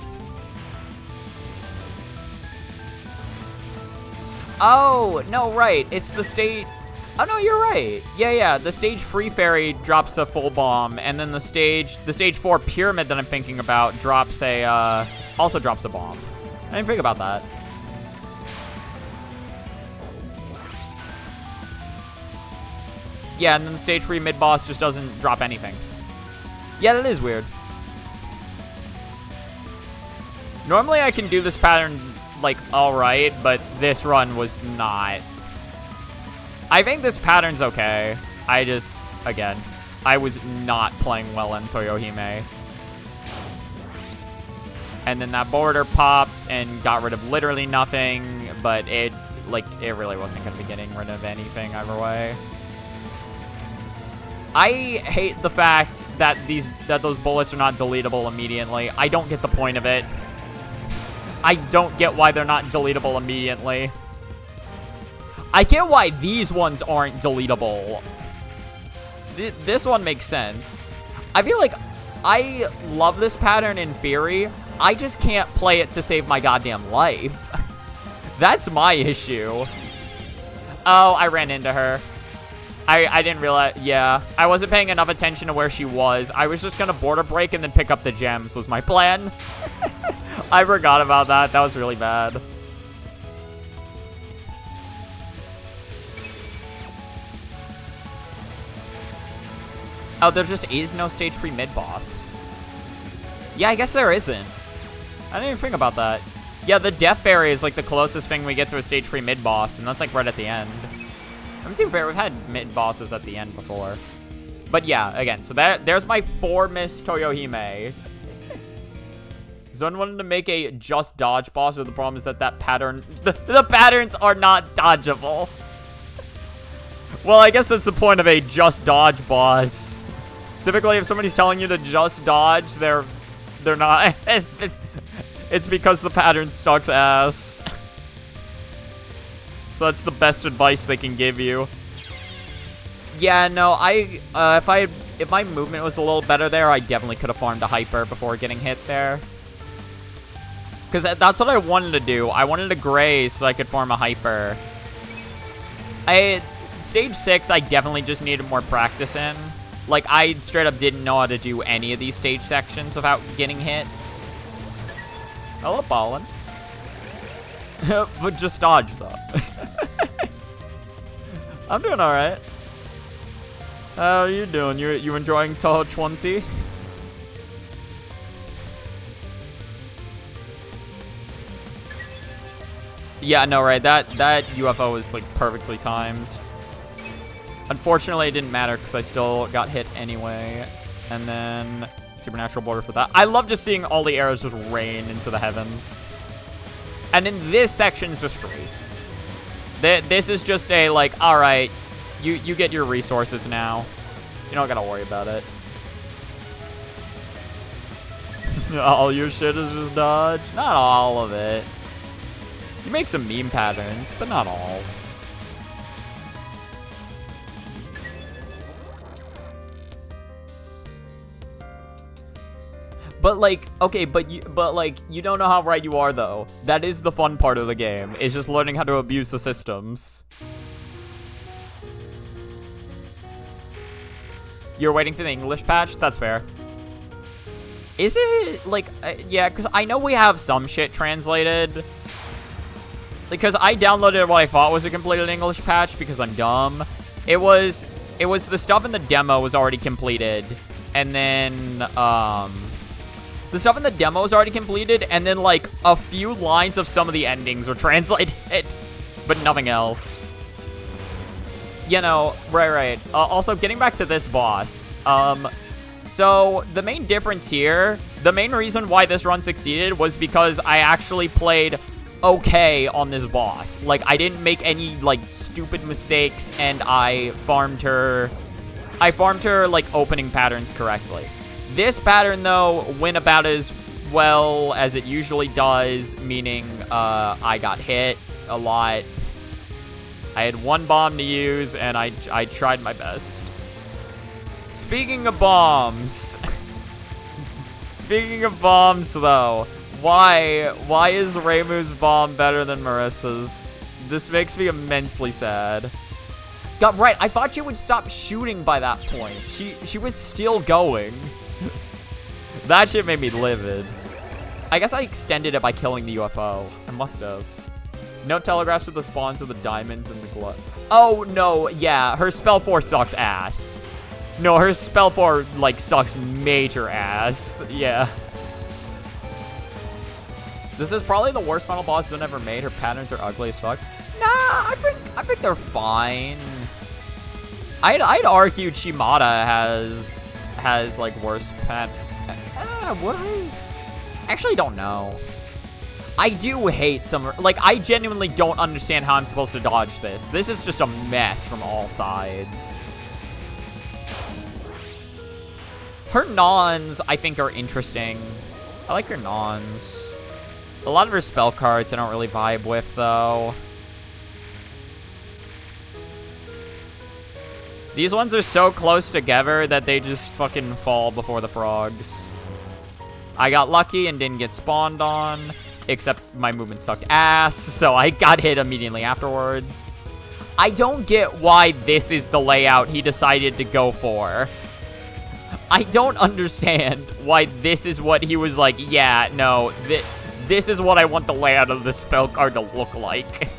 Oh, no, right. It's the stage... Oh, no, you're right. Yeah, the stage 3 fairy drops a full bomb, and then the stage 4 pyramid that I'm thinking about drops a, also drops a bomb. I didn't think about that. Yeah, and then the stage 3 mid-boss just doesn't drop anything. Yeah, that is weird. Normally I can do this pattern, like, alright, but this run was not. I think this pattern's okay. I just, again, I was not playing well in Toyohime. And then that border popped and got rid of literally nothing, but it really wasn't going to be getting rid of anything either way. I hate the fact that those bullets are not deletable immediately. I don't get the point of it. I don't get why they're not deletable immediately. I get why these ones aren't deletable. This one makes sense. I feel like I love this pattern in theory. I just can't play it to save my goddamn life. That's my issue. Oh, I ran into her. I didn't realize. Yeah, I wasn't paying enough attention to where she was. I was just going to border break and then pick up the gems was my plan. I forgot about that. That was really bad. Oh, there just is no stage 3 mid-boss. Yeah, I guess there isn't. I didn't even think about that. Yeah, the Death Fairy is like the closest thing we get to a stage 3 mid-boss, and that's like right at the end. I'm too fair, we've had mid-bosses at the end before. But yeah, again, so there's my 4-miss Toyohime. Someone wanted to make a just dodge boss, but the problem is that pattern, the patterns are not dodgeable. Well, I guess that's the point of a just dodge boss. Typically, if somebody's telling you to just dodge, they're not. It's because the pattern sucks ass. So that's the best advice they can give you. Yeah, no, if my movement was a little better there, I definitely could have farmed a hyper before getting hit there. Because that's what I wanted to do. I wanted to gray so I could farm a hyper. Stage 6, I definitely just needed more practice in. Like, I straight up didn't know how to do any of these stage sections without getting hit. Hello, Pollen. But just dodge, though. I'm doing alright. How are you doing? You enjoying Touhou 20? Yeah, no, right. That UFO was, like, perfectly timed. Unfortunately, it didn't matter because I still got hit anyway. And then supernatural border for that. I love just seeing all the arrows just rain into the heavens. And then this section is just free. This is just a, like, all right, you get your resources now. You don't got to worry about it. All your shit is just dodge? Not all of it. You make some meme patterns, but not all. But like, okay, but like, you don't know how right you are though. That is the fun part of the game. Is just learning how to abuse the systems. You're waiting for the English patch? That's fair. Is it like, yeah, because I know we have some shit translated. Because I downloaded what I thought was a completed English patch because I'm dumb. It was the stuff in the demo was already completed, and then the stuff in the demo was already completed, and then like a few lines of some of the endings were translated, but nothing else. You know, right. Also, getting back to this boss, so the main difference here, the main reason why this run succeeded was because I actually played okay on this boss. Like, I didn't make any, like, stupid mistakes, and I farmed her, like, opening patterns correctly. This pattern, though, went about as well as it usually does, meaning, I got hit a lot. I had one bomb to use, and I tried my best. Speaking of bombs, though, why is Reimu's bomb better than Marissa's? This makes me immensely sad. God, right, I thought she would stop shooting by that point. She was still going. That shit made me livid. I guess I extended it by killing the UFO. I must have. No telegraphs with the spawns of the diamonds and the glove. Oh, no, yeah, her spell 4 sucks ass. No, her spell 4, like, sucks major ass. Yeah. This is probably the worst final boss Zone ever made. Her patterns are ugly as fuck. Nah, I think they're fine. I'd argue Chimata has like worse what? Actually, don't know. I do hate some, like, I genuinely don't understand how I'm supposed to dodge this. This is just a mess from all sides. Her nons, I think, are interesting. I like her nons. A lot of her spell cards I don't really vibe with, though. These ones are so close together that they just fucking fall before the frogs. I got lucky and didn't get spawned on, except my movement sucked ass, so I got hit immediately afterwards. I don't get why this is the layout he decided to go for. I don't understand why this is what he was like, yeah, no, this is what I want the layout of this spell card to look like.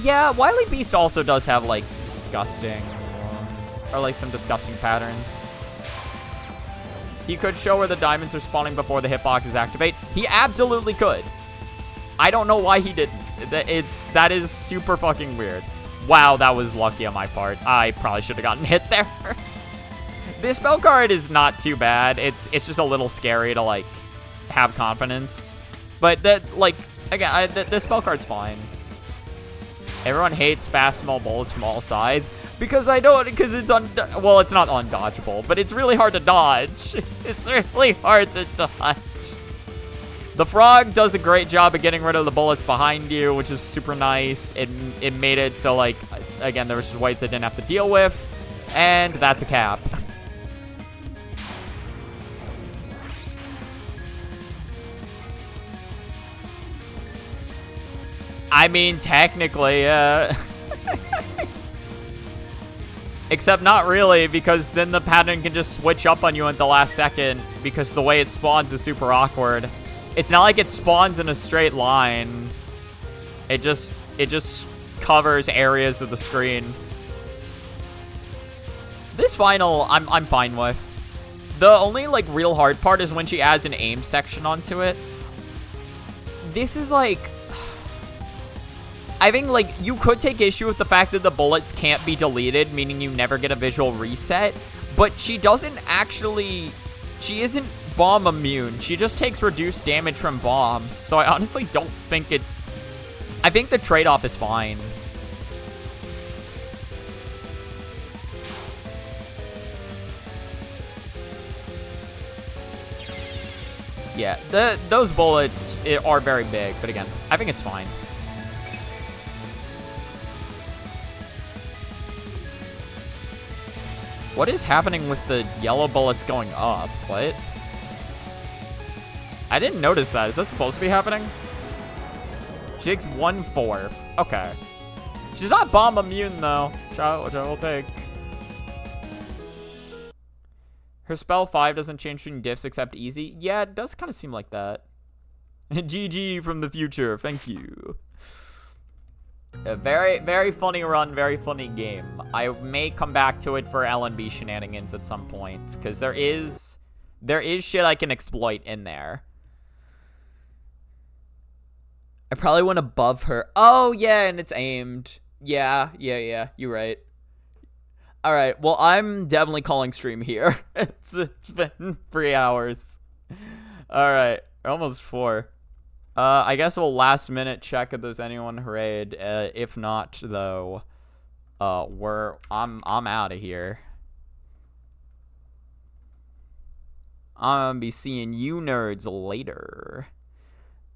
Yeah, Wily Beast also does have, like, disgusting, or, like, some disgusting patterns. He could show where the diamonds are spawning before the hitboxes activate. He absolutely could. I don't know why he didn't. That is super fucking weird. Wow, that was lucky on my part. I probably should have gotten hit there. This spell card is not too bad. It's just a little scary to, like, have confidence. But that, like, again, the spell card's fine. Everyone hates fast, small bullets from all sides. Because it's well, it's not undodgeable, but it's really hard to dodge. It's really hard to dodge. The frog does a great job of getting rid of the bullets behind you, which is super nice. It made it so, like, again, there was just waves I didn't have to deal with. And that's a cap. I mean, technically, except not really, because then the pattern can just switch up on you at the last second, because the way it spawns is super awkward. It's not like it spawns in a straight line. It just covers areas of the screen. This final, I'm fine with. The only, like, real hard part is when she adds an aim section onto it. This is, like, I think, like, you could take issue with the fact that the bullets can't be deleted, meaning you never get a visual reset, but she doesn't actually, she isn't bomb immune. She just takes reduced damage from bombs, so I honestly don't think it's, I think the trade-off is fine. Yeah, those bullets are very big, but again, I think it's fine. What is happening with the yellow bullets going up? What? I didn't notice that. Is that supposed to be happening? She takes 1/4. Okay. She's not bomb immune, though, which I will take. Her spell 5 doesn't change between diffs except easy. Yeah, it does kind of seem like that. GG from the future. Thank you. A very, very funny run, very funny game. I may come back to it for LNB shenanigans at some point, because there is shit I can exploit in there. I probably went above her. Oh, yeah, and it's aimed. Yeah, you're right. All right, well, I'm definitely calling stream here. It's been 3 hours. All right, almost 4. I guess we'll last minute check if there's anyone raid. If not, though, I'm out of here. I'm gonna be seeing you nerds later.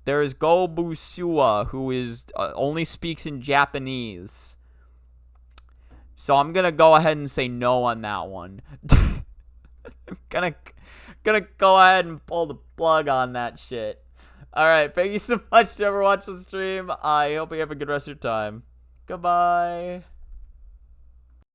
There's Gobusua, who is only speaks in Japanese. So I'm gonna go ahead and say no on that one. I'm gonna go ahead and pull the plug on that shit. Alright, thank you so much to ever watch the stream. I hope you have a good rest of your time. Goodbye.